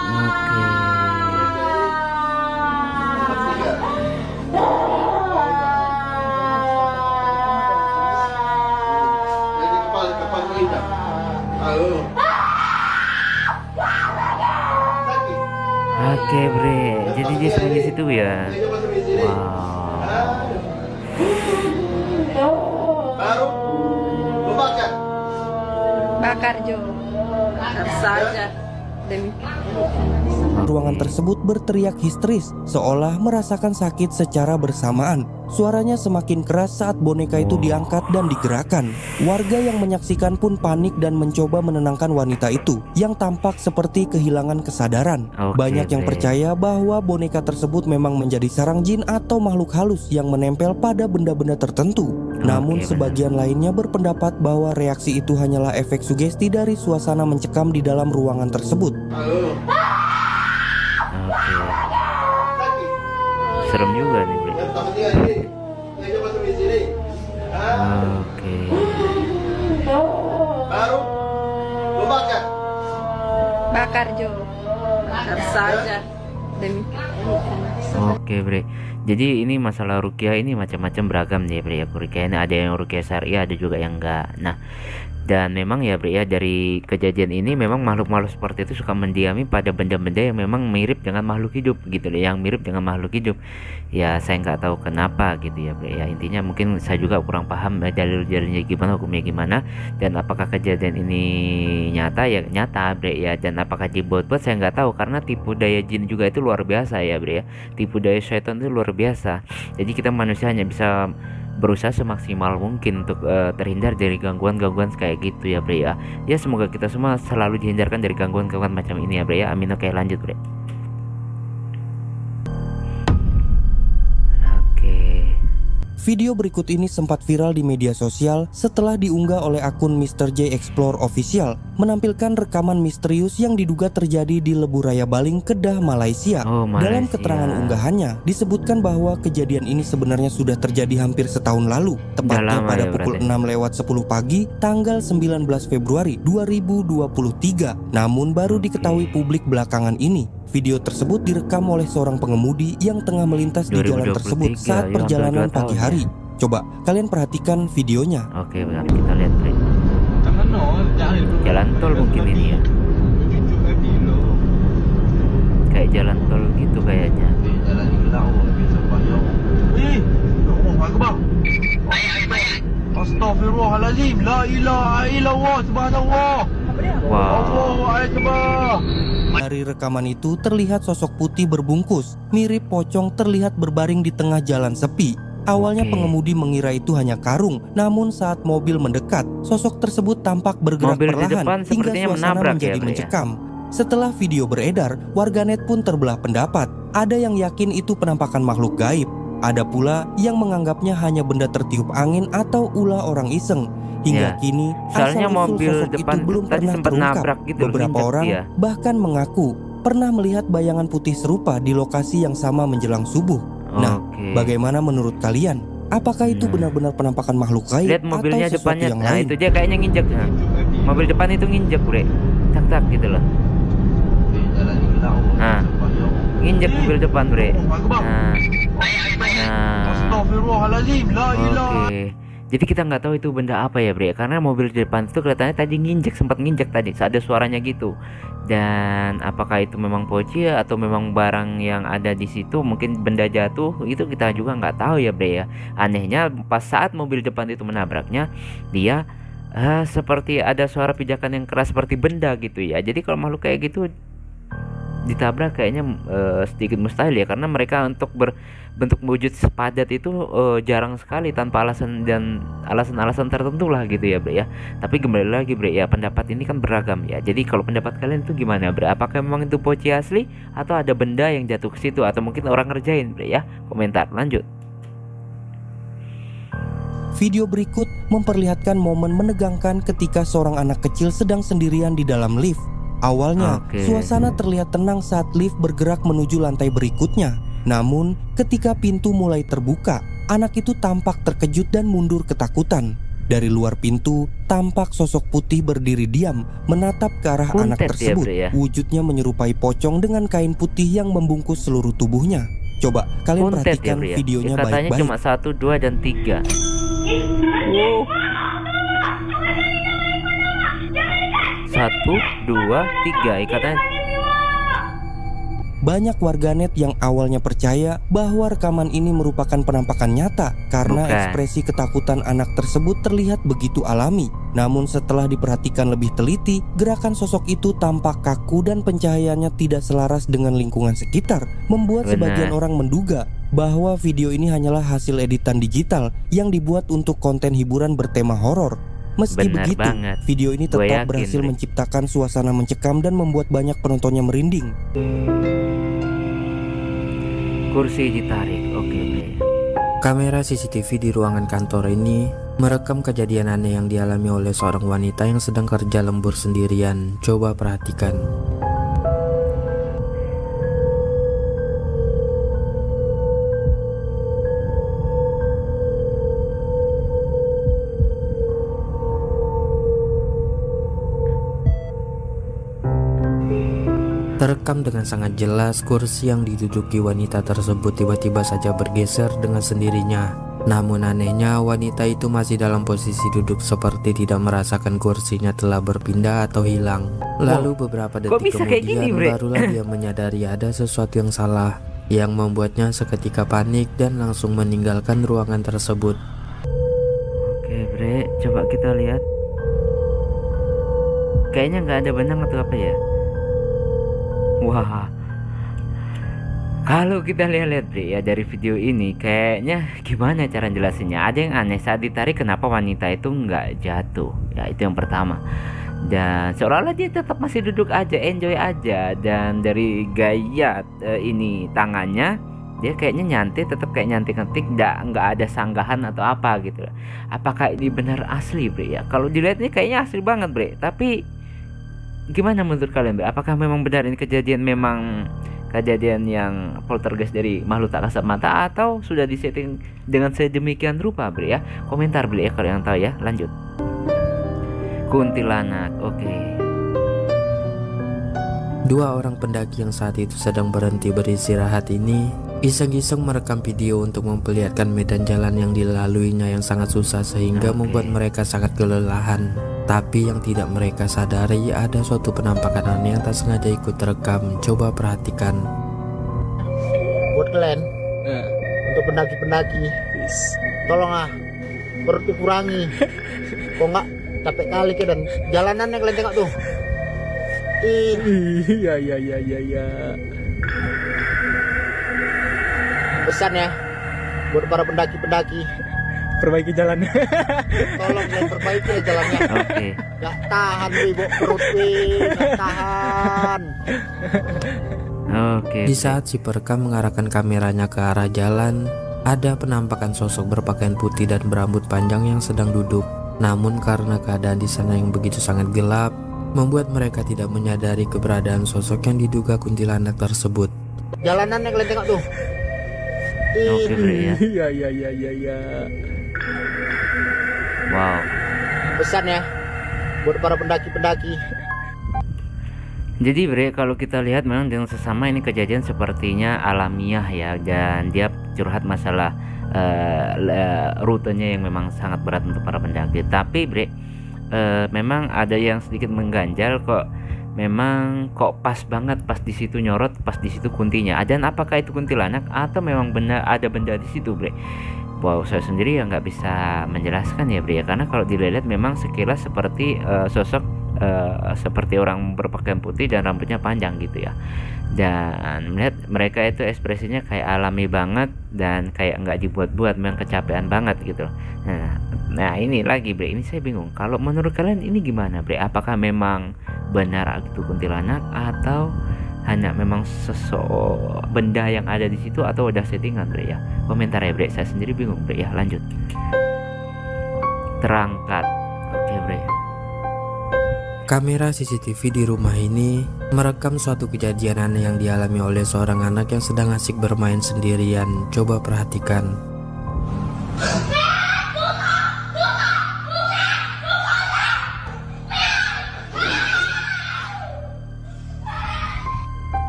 Oke. Oke, Bre. Jadi dia sembunyi situ ya. Bakar Jo. Bakar saja. Ruangan tersebut berteriak histeris, seolah merasakan sakit secara bersamaan. Suaranya semakin keras saat boneka itu diangkat dan digerakkan. Warga yang menyaksikan pun panik dan mencoba menenangkan wanita itu, yang tampak seperti kehilangan kesadaran. Banyak yang percaya bahwa boneka tersebut memang menjadi sarang jin atau makhluk halus yang menempel pada benda-benda tertentu. Namun sebagian lainnya berpendapat bahwa reaksi itu hanyalah efek sugesti dari suasana mencekam di dalam ruangan tersebut. Serem juga nih, Bre. Baru lo bakar. Bakar Jo. Bakar saja. Demi Oke, Bre. Jadi ini masalah ruqyah ini macam-macam beragam nih, Bre. Ya, ruqyah ini ada yang ruqyah syariah, ada juga yang enggak. Nah, dan memang ya, Bre, ya, dari kejadian ini memang makhluk-makhluk seperti itu suka mendiami pada benda-benda yang memang mirip dengan makhluk hidup gitu loh, yang mirip dengan makhluk hidup. Ya saya nggak tahu kenapa gitu ya, Bre. Ya intinya mungkin saya juga kurang paham dalil-dalilnya gimana, hukumnya gimana, dan apakah kejadian ini nyata, ya nyata, Bre, ya. Dan apakah dibuat-buat saya nggak tahu, karena tipu daya jin juga itu luar biasa ya, Bre, ya. Tipu daya syaitan itu luar biasa. Jadi kita manusia hanya bisa berusaha semaksimal mungkin untuk terhindar dari gangguan-gangguan kayak gitu ya, Bre, ya. Ya semoga kita semua selalu dihindarkan dari gangguan-gangguan macam ini ya, Bre, ya. Amin. Oke, lanjut, Bre. Video berikut ini sempat viral di media sosial setelah diunggah oleh akun Mr. J Explore Official, menampilkan rekaman misterius yang diduga terjadi di Lebuh Raya Baling, Kedah, Malaysia. Dalam keterangan unggahannya, disebutkan bahwa kejadian ini sebenarnya sudah terjadi hampir setahun lalu, tepatnya pada pukul 6:10 pagi, tanggal 19 Februari 2023. Namun baru diketahui publik belakangan ini. Video tersebut direkam oleh seorang pengemudi yang tengah melintas di jalan tersebut saat perjalanan pagi hari. Coba kalian perhatikan videonya. Oke, benar, kita lihat, Bre. Jalan tol mungkin ini ya. Kayak jalan tol gitu kayaknya. Astaghfirullahaladzim. La ilaha illallah. Subhanallah. Dari rekaman itu terlihat sosok putih berbungkus, mirip pocong, terlihat berbaring di tengah jalan sepi. Awalnya pengemudi mengira itu hanya karung, namun saat mobil mendekat, sosok tersebut tampak bergerak perlahan hingga suasana menjadi mencekam. Setelah video beredar, warganet pun terbelah pendapat. Ada yang yakin itu penampakan makhluk gaib, ada pula yang menganggapnya hanya benda tertiup angin atau ulah orang iseng. Hingga kini, soalnya asal-usul mobil sosok depan itu belum tadi pernah sempat terungkap. nabrak gitu, Beberapa orang bahkan mengaku pernah melihat bayangan putih serupa di lokasi yang sama menjelang subuh. Nah, bagaimana menurut kalian? Apakah itu benar-benar penampakan makhluk gaib Lihat mobilnya atau sesuatu depannya, yang nah lain? itu dia kayaknya nginjek. Nah, mobil depan itu nginjek, Bre, tak gitu loh. Nah, nginjek mobil depan, Bre. Oke. Jadi kita nggak tahu itu benda apa ya, Bre, karena mobil di depan itu kelihatannya tadi sempat nginjek tadi, ada suaranya gitu. Dan apakah itu memang poci atau memang barang yang ada di situ, mungkin benda jatuh, itu kita juga nggak tahu ya, Bre, ya. Anehnya pas saat mobil depan itu menabraknya, dia seperti ada suara pijakan yang keras seperti benda gitu ya. Jadi kalau makhluk kayak gitu ditabrak kayaknya sedikit mustahil ya, karena mereka untuk berbentuk wujud sepadat itu jarang sekali tanpa alasan dan alasan-alasan tertentu lah gitu ya, Bre, ya. Tapi kembali lagi, Bre, ya, pendapat ini kan beragam ya. Jadi kalau pendapat kalian itu gimana, Bre? Apakah memang itu poci asli atau ada benda yang jatuh ke situ atau mungkin orang ngerjain, Bre, ya? Komentar, lanjut. Video berikut memperlihatkan momen menegangkan ketika seorang anak kecil sedang sendirian di dalam lift. Awalnya, suasana terlihat tenang saat lift bergerak menuju lantai berikutnya. Namun, ketika pintu mulai terbuka, anak itu tampak terkejut dan mundur ketakutan. Dari luar pintu, tampak sosok putih berdiri diam, menatap ke arah anak tersebut. Wujudnya menyerupai pocong dengan kain putih yang membungkus seluruh tubuhnya. Coba kalian perhatikan videonya baik-baik. Katanya cuma 1, 2, dan 3. Satu, 2, 3 ikatan. banyak warganet yang awalnya percaya bahwa rekaman ini merupakan penampakan nyata karena Bukan. ekspresi ketakutan anak tersebut terlihat begitu alami. Namun setelah diperhatikan lebih teliti, gerakan sosok itu tampak kaku dan pencahayaannya tidak selaras dengan lingkungan sekitar, membuat Benar. sebagian orang menduga bahwa video ini hanyalah hasil editan digital yang dibuat untuk konten hiburan bertema horor. Meski Benar begitu, banget. video ini Gua tetap yakin, berhasil Bre. menciptakan suasana mencekam dan membuat banyak penontonnya merinding. Kursi ditarik. Oke, Bre. Kamera CCTV di ruangan kantor ini merekam kejadian aneh yang dialami oleh seorang wanita yang sedang kerja lembur sendirian. Coba perhatikan. Terekam dengan sangat jelas kursi yang diduduki wanita tersebut tiba-tiba saja bergeser dengan sendirinya. Namun anehnya wanita itu masih dalam posisi duduk seperti tidak merasakan kursinya telah berpindah atau hilang. Lalu beberapa kok detik bisa kayak gini, kemudian Bre? barulah dia menyadari ada sesuatu yang salah, yang membuatnya seketika panik dan langsung meninggalkan ruangan tersebut. Oke, Bre, coba kita lihat. Kayaknya nggak ada benang atau apa ya? Wah, kalau kita lihat-lihat, Bre, ya dari video ini kayaknya gimana cara jelasinnya? Ada yang aneh saat ditarik, kenapa wanita itu nggak jatuh? Ya itu yang pertama. Dan seolah-olah dia tetap masih duduk aja, enjoy aja. Dan dari gaya ini tangannya, dia kayaknya nyantai, tetap kayak nyantik-nyantik, nggak ada sanggahan atau apa gitu. Apakah ini benar asli, Bre? Ya kalau dilihat ini kayaknya asli banget, Bre. Tapi gimana menurut kalian, Bre? Apakah memang benar ini kejadian yang poltergeist dari makhluk tak kasat mata, atau sudah disetting dengan sedemikian rupa, Bre? Ya komentar, Bre, ya kalau yang tahu ya. Lanjut. Kuntilanak. Oke. Dua orang pendaki yang saat itu sedang berhenti beristirahat ini iseng-iseng merekam video untuk memperlihatkan medan jalan yang dilaluinya yang sangat susah sehingga Oke. membuat mereka sangat kelelahan. Tapi yang tidak mereka sadari ada suatu penampakan aneh yang tak sengaja ikut terekam. Coba perhatikan. Buat kalian, untuk pendaki-pendaki, tolong perut dikurangi. Kok nggak capek kali ke, dan jalanan yang kalian tengok tuh. Iya. Pesan ya buat para pendaki-pendaki, Perbaiki jalannya. tolong kalian perbaiki ya jalannya. Oke. Gak tahan nih, Bok, perut gak tahan. Oke. Di saat si perekam mengarahkan kameranya ke arah jalan, ada penampakan sosok berpakaian putih dan berambut panjang yang sedang duduk. Namun karena keadaan di sana yang begitu sangat gelap, membuat mereka tidak menyadari keberadaan sosok yang diduga kuntilanak tersebut. Jalanan yang kalian tengok tuh. Oke, Bre, ya. Iya. Wow. Pesan ya buat para pendaki-pendaki. Jadi, Bre, kalau kita lihat memang dengan sesama ini kejadian sepertinya alamiah ya, dan dia curhat masalah rutenya yang memang sangat berat untuk para pendaki. Tapi, Bre, memang ada yang sedikit mengganjal kok. Memang kok pas banget, pas di situ nyorot, pas di situ kuntinya. Dan apakah itu kuntilanak atau memang benar ada benda di situ, Bre? Wow, saya sendiri ya nggak bisa menjelaskan ya, Bre, ya, karena kalau dilihat memang sekilas seperti sosok seperti orang berpakaian putih dan rambutnya panjang gitu ya. Dan melihat mereka itu ekspresinya kayak alami banget dan kayak nggak dibuat-buat, memang kecapean banget gitu. Nah ini lagi, Bre, ini saya bingung. Kalau menurut kalian ini gimana, Bre? Apakah memang benar itu kuntilanak atau hanya memang benda yang ada di situ atau udah settingan, Bre, ya? Komentar ya, Bre, saya sendiri bingung, Bre, ya. Lanjut. Terangkat. Oke, Bre. Kamera CCTV di rumah ini merekam suatu kejadian aneh yang dialami oleh seorang anak yang sedang asik bermain sendirian. Coba perhatikan.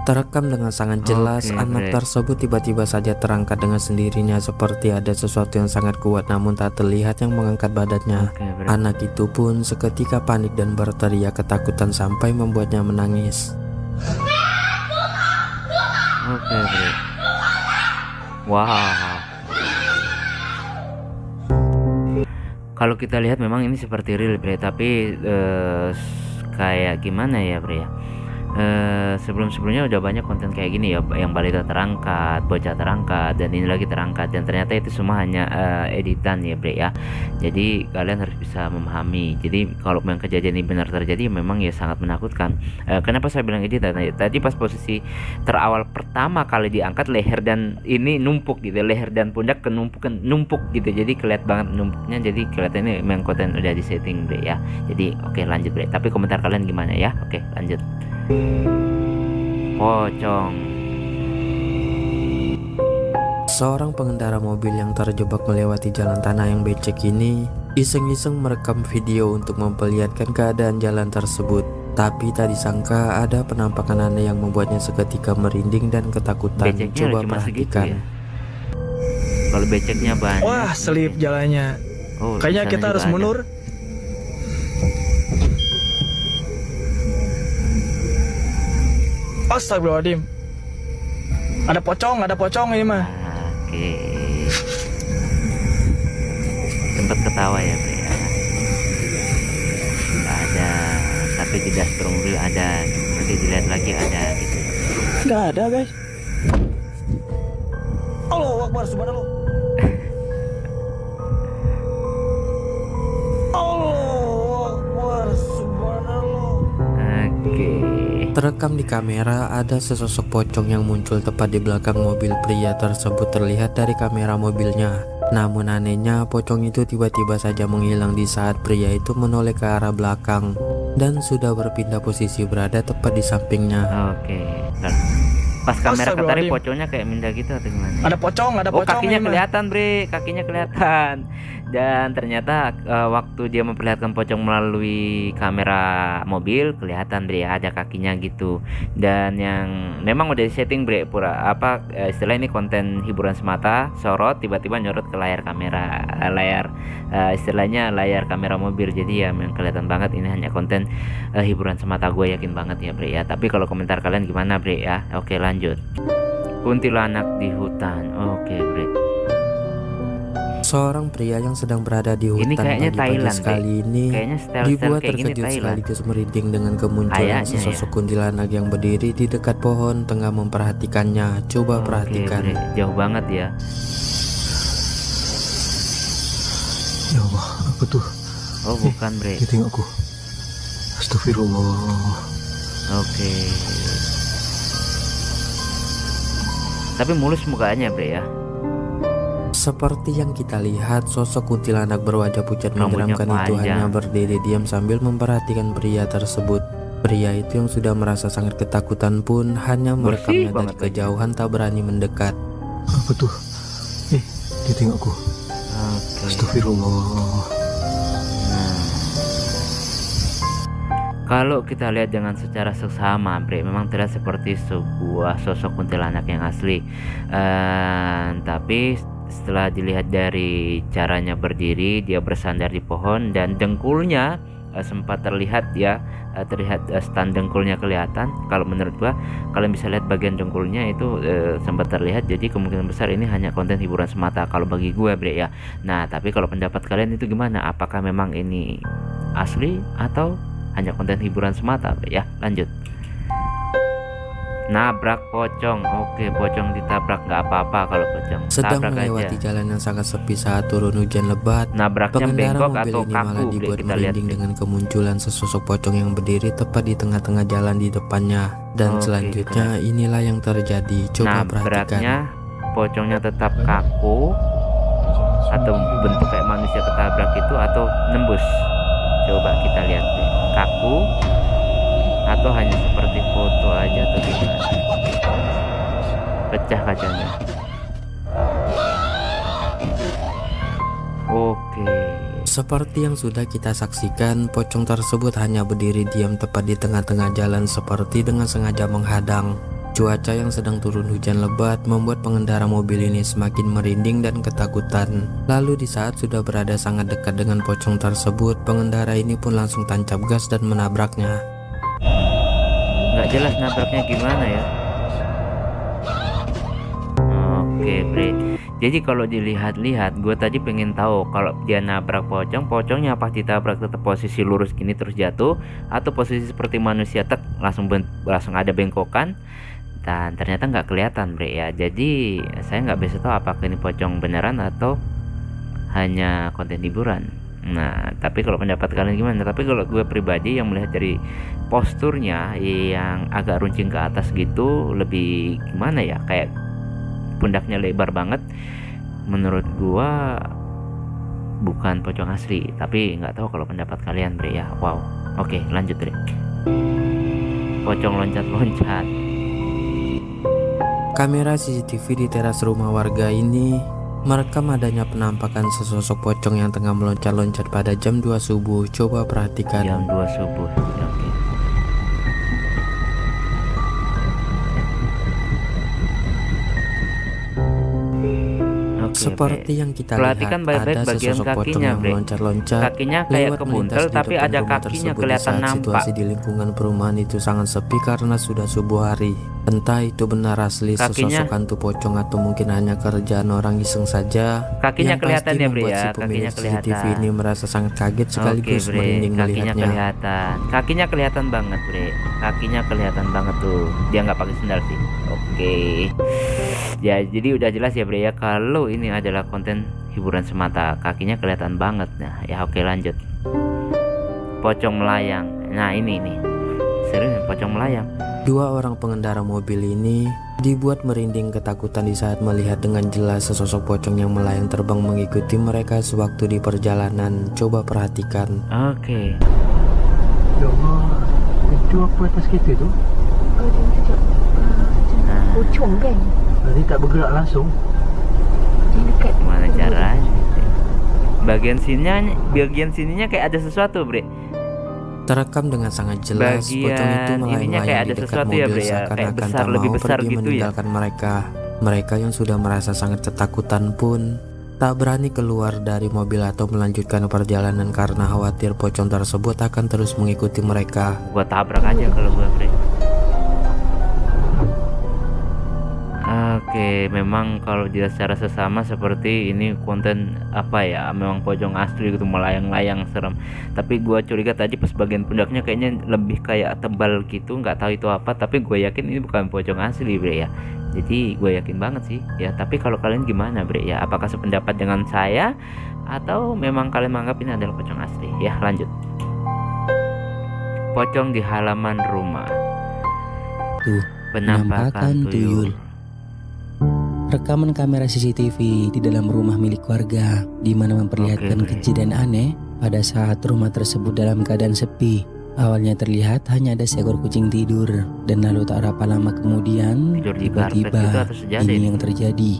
Terekam dengan sangat jelas, Oke, anak Bre. tersebut tiba-tiba saja terangkat dengan sendirinya seperti ada sesuatu yang sangat kuat namun tak terlihat yang mengangkat badannya. Oke, Bre. Anak itu pun seketika panik dan berteriak ketakutan sampai membuatnya menangis. Oke, Bre. Wow. Kalau kita lihat memang ini seperti real, Bre, tapi kayak gimana ya, Bre ya? Sebelum-sebelumnya udah banyak konten kayak gini ya, yang balita terangkat, bocah terangkat, dan ini lagi terangkat, dan ternyata itu semua hanya editan ya, Bre ya. Jadi kalian harus bisa memahami. Jadi kalau memang kejadian ini benar terjadi, memang ya sangat menakutkan. Kenapa saya bilang editan? Tadi pas posisi terawal pertama kali diangkat, leher dan ini numpuk gitu, leher dan pundak numpuk gitu. Jadi kelihatan banget numpuknya. Jadi kelihatannya memang konten udah di setting, Bre ya. Jadi oke, lanjut, Bre. Tapi komentar kalian gimana ya? Oke, lanjut. Pocong. Seorang pengendara mobil yang terjebak melewati jalan tanah yang becek ini iseng-iseng merekam video untuk memperlihatkan keadaan jalan tersebut. Tapi tak disangka ada penampakan aneh yang membuatnya seketika merinding dan ketakutan. Beceknya Coba cuma segitu perhatikan. ya? Kalau beceknya banyak. Wah, selip jalannya. Oh, Kayaknya di sana kita harus juga ada. mundur. Astagfirullahaladzim. Ada pocong ini mah. Oke. Sempat ketawa ya, Bre ya. Ada, tapi tidak strong real ada. Nanti dilihat lagi ada gitu. Nggak ada, guys. Allahu Akbar, subhanallah. Allahu Akbar, subhanallah. Oke. Terekam di kamera ada sesosok pocong yang muncul tepat di belakang mobil pria tersebut terlihat dari kamera mobilnya. Namun anehnya pocong itu tiba-tiba saja menghilang di saat pria itu menoleh ke arah belakang dan sudah berpindah posisi berada tepat di sampingnya. Oke. Nah, pas kamera ketarik Astagfirullahaladzim. pocongnya kayak mindah gitu atau gimana? Ada pocong Oh, kakinya ini mah. kelihatan, Bre, kakinya kelihatan. Dan ternyata waktu dia memperlihatkan pocong melalui kamera mobil, kelihatan, Bre, ada kakinya gitu. Dan yang memang udah di setting, Bre, istilah ini konten hiburan semata, sorot tiba-tiba nyorot ke layar kamera, istilahnya layar kamera mobil. Jadi ya memang kelihatan banget ini hanya konten hiburan semata, gue yakin banget ya, Bre ya. Tapi kalau komentar kalian gimana, Bre ya? Oke, lanjut. Kuntilanak di hutan. Oke, Bre. Seorang pria yang sedang berada di hutan kayaknya pagi-pagi Thailand, sekali ini Kayaknya style-style dibuat kayak gini terkejut Thailand. sekaligus merinding dengan kemunculan Kayaknya sesosok ya. kuntilanak yang berdiri di dekat pohon tengah memperhatikannya. Coba perhatikan. Bre, jauh banget ya. Ya Allah, apa tuh? Oh, bukan, Bre. Dia tengokku. Astagfirullah. Oke. Tapi mulus mukanya, Bre ya. Seperti yang kita lihat, sosok kuntilanak berwajah pucat Rambutnya menyeramkan itu panjang. hanya berdiri diam sambil memperhatikan pria tersebut. Pria itu yang sudah merasa sangat ketakutan pun hanya merekamnya dari banget lagi. kejauhan, tak berani mendekat. Apa tuh? Dia tengokku. Oke. Astagfirullah. Kalau kita lihat dengan secara seksama, Bre, memang terlihat seperti sebuah sosok kuntilanak yang asli. Tapi setelah dilihat dari caranya berdiri, dia bersandar di pohon dan dengkulnya sempat terlihat ya, terlihat stand dengkulnya kelihatan. Kalau menurut gua, kalian bisa lihat bagian dengkulnya itu sempat terlihat. Jadi kemungkinan besar ini hanya konten hiburan semata kalau bagi gua, Bre ya. Nah, tapi kalau pendapat kalian itu gimana? Apakah memang ini asli atau hanya konten hiburan semata, Bre ya? Lanjut. Nabrak pocong. Oke, pocong ditabrak, nggak apa-apa kalau pocong. Sedang Tabrak melewati aja. jalan yang sangat sepi saat turun hujan lebat. Nabraknya Pengendara bengkok mobil atau ini kaku, malah Bre, dibuat kita lihat. merinding dengan kemunculan sesosok pocong yang berdiri tepat di tengah-tengah jalan di depannya. Dan Oke, selanjutnya inilah yang terjadi. Coba perhatikan. Nabraknya pocongnya tetap kaku atau bentuk kayak manusia ketabrak itu atau nembus. Coba kita lihat, Bre. Kaku atau hanya seperti foto aja atau gimana? Pecah kacanya. Oke. Seperti yang sudah kita saksikan, pocong tersebut hanya berdiri diam tepat di tengah-tengah jalan seperti dengan sengaja menghadang. Cuaca yang sedang turun hujan lebat membuat pengendara mobil ini semakin merinding dan ketakutan. Lalu di saat sudah berada sangat dekat dengan pocong tersebut, pengendara ini pun langsung tancap gas dan menabraknya. Nggak jelas nabraknya gimana ya. Oke, Bre. Jadi kalau dilihat-lihat, gue tadi pengen tahu kalau dia nabrak pocongnya pas ditabrak tetap posisi lurus gini terus jatuh, atau posisi seperti manusia tek langsung ada bengkokan, dan ternyata nggak kelihatan, Bre ya. Jadi saya nggak bisa tahu apakah ini pocong beneran atau hanya konten hiburan. Nah, tapi kalau pendapat kalian gimana? Tapi kalau gue pribadi yang melihat dari posturnya yang agak runcing ke atas gitu, lebih gimana ya, kayak pundaknya lebar banget, menurut gua bukan pocong asli. Tapi nggak tahu kalau pendapat kalian, Bre ya. Wow. Oke, lanjut, Bre. Pocong loncat-loncat. Kamera CCTV di teras rumah warga ini merekam adanya penampakan sesosok pocong yang tengah meloncat-loncat pada jam 2 subuh. Coba perhatikan. Jam 2 subuh. Oke. Seperti yang kita perhatikan lihat, baik-baik ada bagian sesosok pocong kakinya, yang Bre. meloncat-loncat Kakinya kayak lewat kebuntel, melintas di tapi depan ada rumah kakinya tersebut kelihatan di saat nampak. situasi di lingkungan perumahan itu sangat sepi karena sudah subuh hari. Entah itu benar asli Kakinya- sesosok hantu pocong atau mungkin hanya kerjaan orang iseng saja. Kakinya Yang kelihatan pasti ya, Bre membuat ya. si pemilik Kakinya CCTV kelihatan. ini merasa sangat kaget sekaligus Oke, Bre. merinding Kakinya melihatnya. kelihatan. Kakinya kelihatan banget, Bre. Kakinya kelihatan banget tuh. Dia nggak pakai sendal sih. Oke. Ya, jadi udah jelas ya, Bre ya, kalau ini adalah konten hiburan semata. Kakinya kelihatan banget. Nah, ya oke, lanjut. Pocong melayang. Nah, ini nih. Serius pocong melayang. Dua orang pengendara mobil ini dibuat merinding ketakutan di saat melihat dengan jelas sesosok pocong yang melayang terbang mengikuti mereka sewaktu di perjalanan. Coba perhatikan. Oke. Ya Allah, itu apa atas kereta tu? Pocong kan? Nanti tak bergerak langsung. Gimana caranya? Bagian sininya kayak ada sesuatu, Bre. Terekam dengan sangat jelas pocong itu Bagian ininya kayak melayang-layang ada di dekat sesuatu ya, mobil Bre ya. Kayak seakan-akan besar, tak lebih mau besar pergi gitu ya. meninggalkan mereka. Mereka yang sudah merasa sangat ketakutan pun tak berani keluar dari mobil atau melanjutkan perjalanan karena khawatir pocong tersebut akan terus mengikuti mereka. Gua tabrak aja kalau gua, Bre. Oke, memang kalau dilihat secara sesama seperti ini konten apa ya, memang pocong asli gitu, melayang-layang serem. Tapi gua curiga tadi pas bagian pundaknya kayaknya lebih kayak tebal gitu, nggak tahu itu apa. Tapi gue yakin ini bukan pocong asli, Bre ya. Jadi gue yakin banget sih ya. Tapi kalau kalian gimana, Bre ya? Apakah sependapat dengan saya atau memang kalian menganggap ini adalah pocong asli? Ya, lanjut. Pocong di halaman rumah. Tuh, Penampakan tuyul. Rekaman kamera CCTV di dalam rumah milik warga di mana memperlihatkan Oke, Bre. kejadian aneh pada saat rumah tersebut dalam keadaan sepi. Awalnya terlihat hanya ada seekor kucing tidur dan lalu tak berapa lama kemudian Tidur di karpet tiba-tiba gitu atau sejadah ini ini? yang terjadi.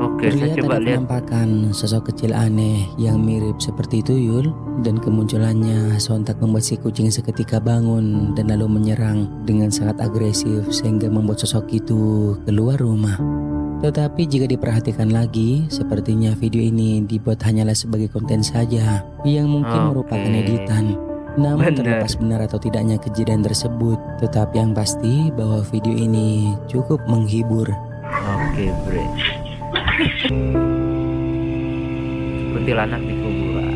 Oke, saya Terlihat coba ada lihat. penampakan sosok kecil aneh yang mirip seperti tuyul dan kemunculannya sontak membuat si kucing seketika bangun dan lalu menyerang dengan sangat agresif sehingga membuat sosok itu keluar rumah. Tetapi jika diperhatikan lagi, sepertinya video ini dibuat hanyalah sebagai konten saja yang mungkin merupakan editan. Namun Benar. terlepas benar atau tidaknya kejadian tersebut, tetapi yang pasti bahwa video ini cukup menghibur. Oke, Bre. Kuntilanak di kuburan.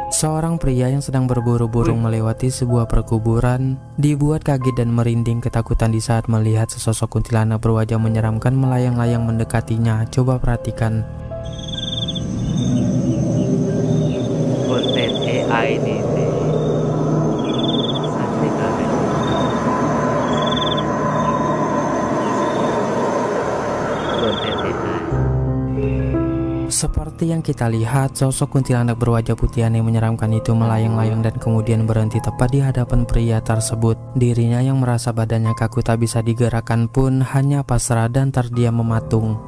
Seorang pria yang sedang berburu-buru melewati sebuah perkuburan dibuat kaget dan merinding ketakutan di saat melihat sesosok kuntilanak berwajah menyeramkan melayang-layang mendekatinya. Coba perhatikan. Konten AI ini sih. Asli kali. Konten AI. Seperti yang kita lihat, sosok kuntilanak berwajah putih aneh menyeramkan itu melayang-layang dan kemudian berhenti tepat di hadapan pria tersebut. Dirinya yang merasa badannya kaku tak bisa digerakkan pun hanya pasrah dan terdiam mematung.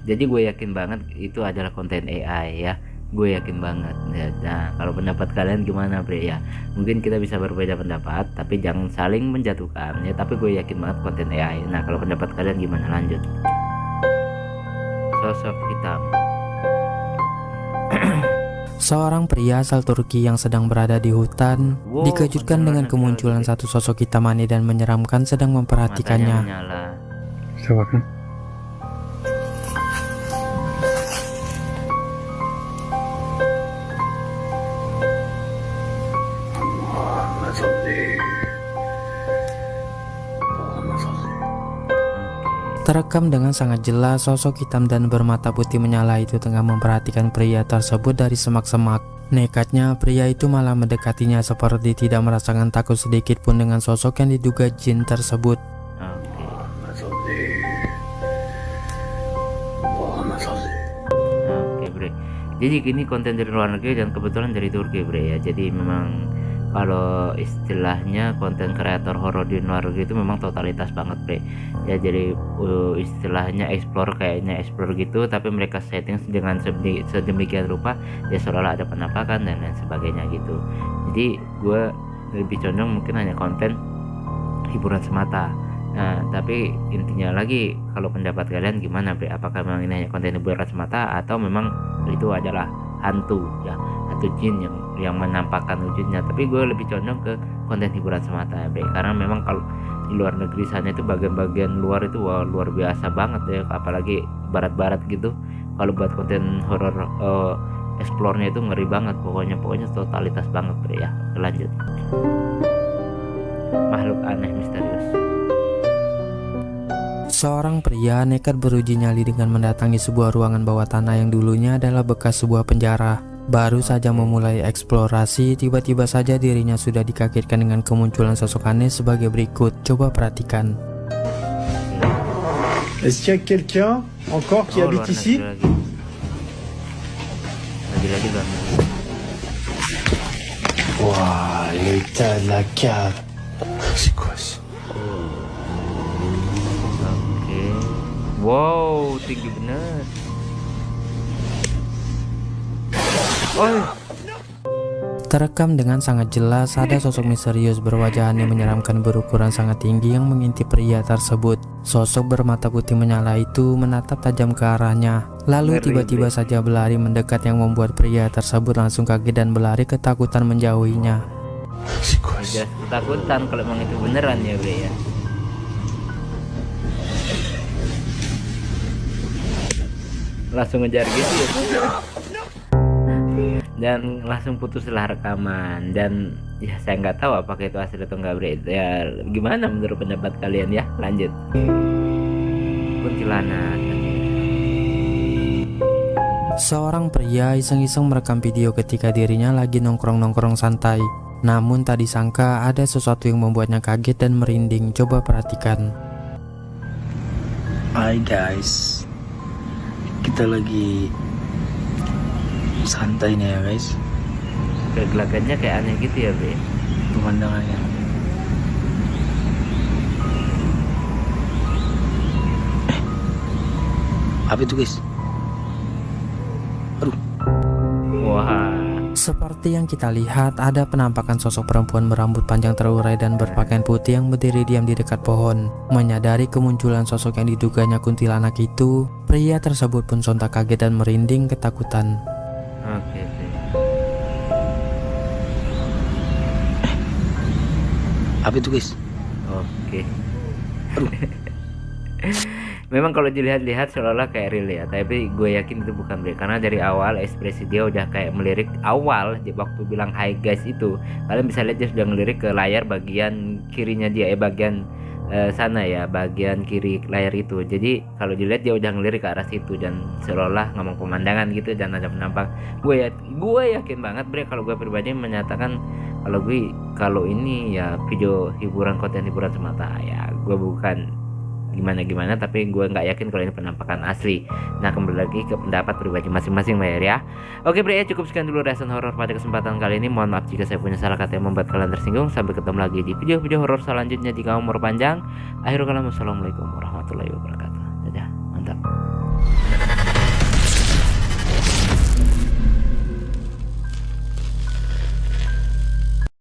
Jadi gue yakin banget itu adalah konten AI ya. gue yakin banget ya. Nah kalau pendapat kalian gimana bre ya, mungkin kita bisa berbeda pendapat tapi jangan saling menjatuhkan ya, tapi gue yakin banget konten AI. Nah kalau pendapat kalian gimana, lanjut. Sosok hitam. Seorang pria asal Turki yang sedang berada di hutan dikejutkan dengan kemunculan satu sosok hitam aneh dan menyeramkan sedang memperhatikannya. Coba kan? Terekam dengan sangat jelas sosok hitam dan bermata putih menyala itu tengah memperhatikan pria tersebut dari semak-semak. Nekatnya pria itu malah mendekatinya seperti tidak merasakan takut sedikit pun dengan sosok yang diduga jin tersebut. Oke bre, jadi ini konten dari luar negeri dan kebetulan dari Turki bre ya. Jadi memang kalau istilahnya konten kreator horor di luar negeri itu memang totalitas banget bre ya. Jadi istilahnya explore, kayaknya explore gitu, tapi mereka setting dengan sedemikian rupa ya seolah ada penampakan dan lain sebagainya gitu. Jadi gue lebih condong mungkin hanya konten hiburan semata. Nah tapi intinya lagi, kalau pendapat kalian gimana bre, apakah memang ini hanya konten hiburan semata atau memang itu adalah hantu ya, atau jin yang menampakkan wujudnya. Tapi gue lebih condong ke konten hiburan semata ya bre, karena memang kalau di luar negeri sana itu bagian-bagian luar itu wah, luar biasa banget ya, apalagi barat-barat gitu. Kalau buat konten horor explore-nya itu ngeri banget, pokoknya totalitas banget bre ya. Lanjut. Makhluk aneh misterius. Seorang pria nekat beruji nyali dengan mendatangi sebuah ruangan bawah tanah yang dulunya adalah bekas sebuah penjara. Baru saja memulai eksplorasi, tiba-tiba saja dirinya sudah dikagetkan dengan kemunculan sosok aneh sebagai berikut. Coba perhatikan. Est-ce qu'il y a quelqu'un encore qui habite ici? Lagi-lagi luar negeri. Waouh, l'état de la cave. C'est quoi ça? Oke. Wow, tinggi bener. Terekam dengan sangat jelas ada sosok misterius berwajah aneh menyeramkan berukuran sangat tinggi yang mengintip pria tersebut. Sosok bermata putih menyala itu menatap tajam ke arahnya, lalu tiba-tiba saja berlari mendekat yang membuat pria tersebut langsung kaget dan berlari ketakutan menjauhinya. Udah ketakutan kalau emang itu beneran ya bre ya. Langsung ngejar gitu ya. Dan langsung putuslah rekaman. Dan ya saya nggak tahu apakah itu asli atau nggak bre ya. Gimana menurut pendapat kalian ya? Lanjut. Kuntilanak. Seorang pria iseng-iseng merekam video ketika dirinya lagi nongkrong-nongkrong santai. Namun tak disangka ada sesuatu yang membuatnya kaget dan merinding. Coba perhatikan. Hai guys, kita lagi santai nih ya guys. Pergelakannya kayak aneh gitu ya bre. Pemandangannya. Apa itu guys? Aduh. Wah. Seperti yang kita lihat, ada penampakan sosok perempuan berambut panjang terurai dan berpakaian putih yang berdiri diam di dekat pohon. Menyadari kemunculan sosok yang diduganya kuntilanak itu, pria tersebut pun sontak kaget dan merinding ketakutan. Oke. Apa itu guys? Oke. Memang kalau dilihat-lihat seolah-olah kayak real ya, tapi gue yakin itu bukan bre, karena dari awal ekspresi dia udah kayak melirik. Awal waktu bilang hi guys itu, kalian bisa lihat dia sudah ngelirik ke layar bagian kirinya dia, bagian sana ya, bagian kiri layar itu. Jadi kalau dilihat dia udah ngelirik ke arah situ dan seolah-olah ngomong pemandangan gitu dan ada penampak. Gue yakin banget bre, kalau gue pribadi menyatakan kalau ini ya video hiburan, konten hiburan semata ya. Gue bukan gimana, tapi gue nggak yakin kalau ini penampakan asli. Nah kembali lagi ke pendapat pribadi masing-masing ya. Oke bre, cukup sekian dulu reaction horor pada kesempatan kali ini. Mohon maaf jika saya punya salah kata yang membuat kalian tersinggung. Sampai ketemu lagi di video-video horor selanjutnya jika umur panjang. Akhirul kalam, wassalamualaikum warahmatullahi wabarakatuh. Dadah, mantap.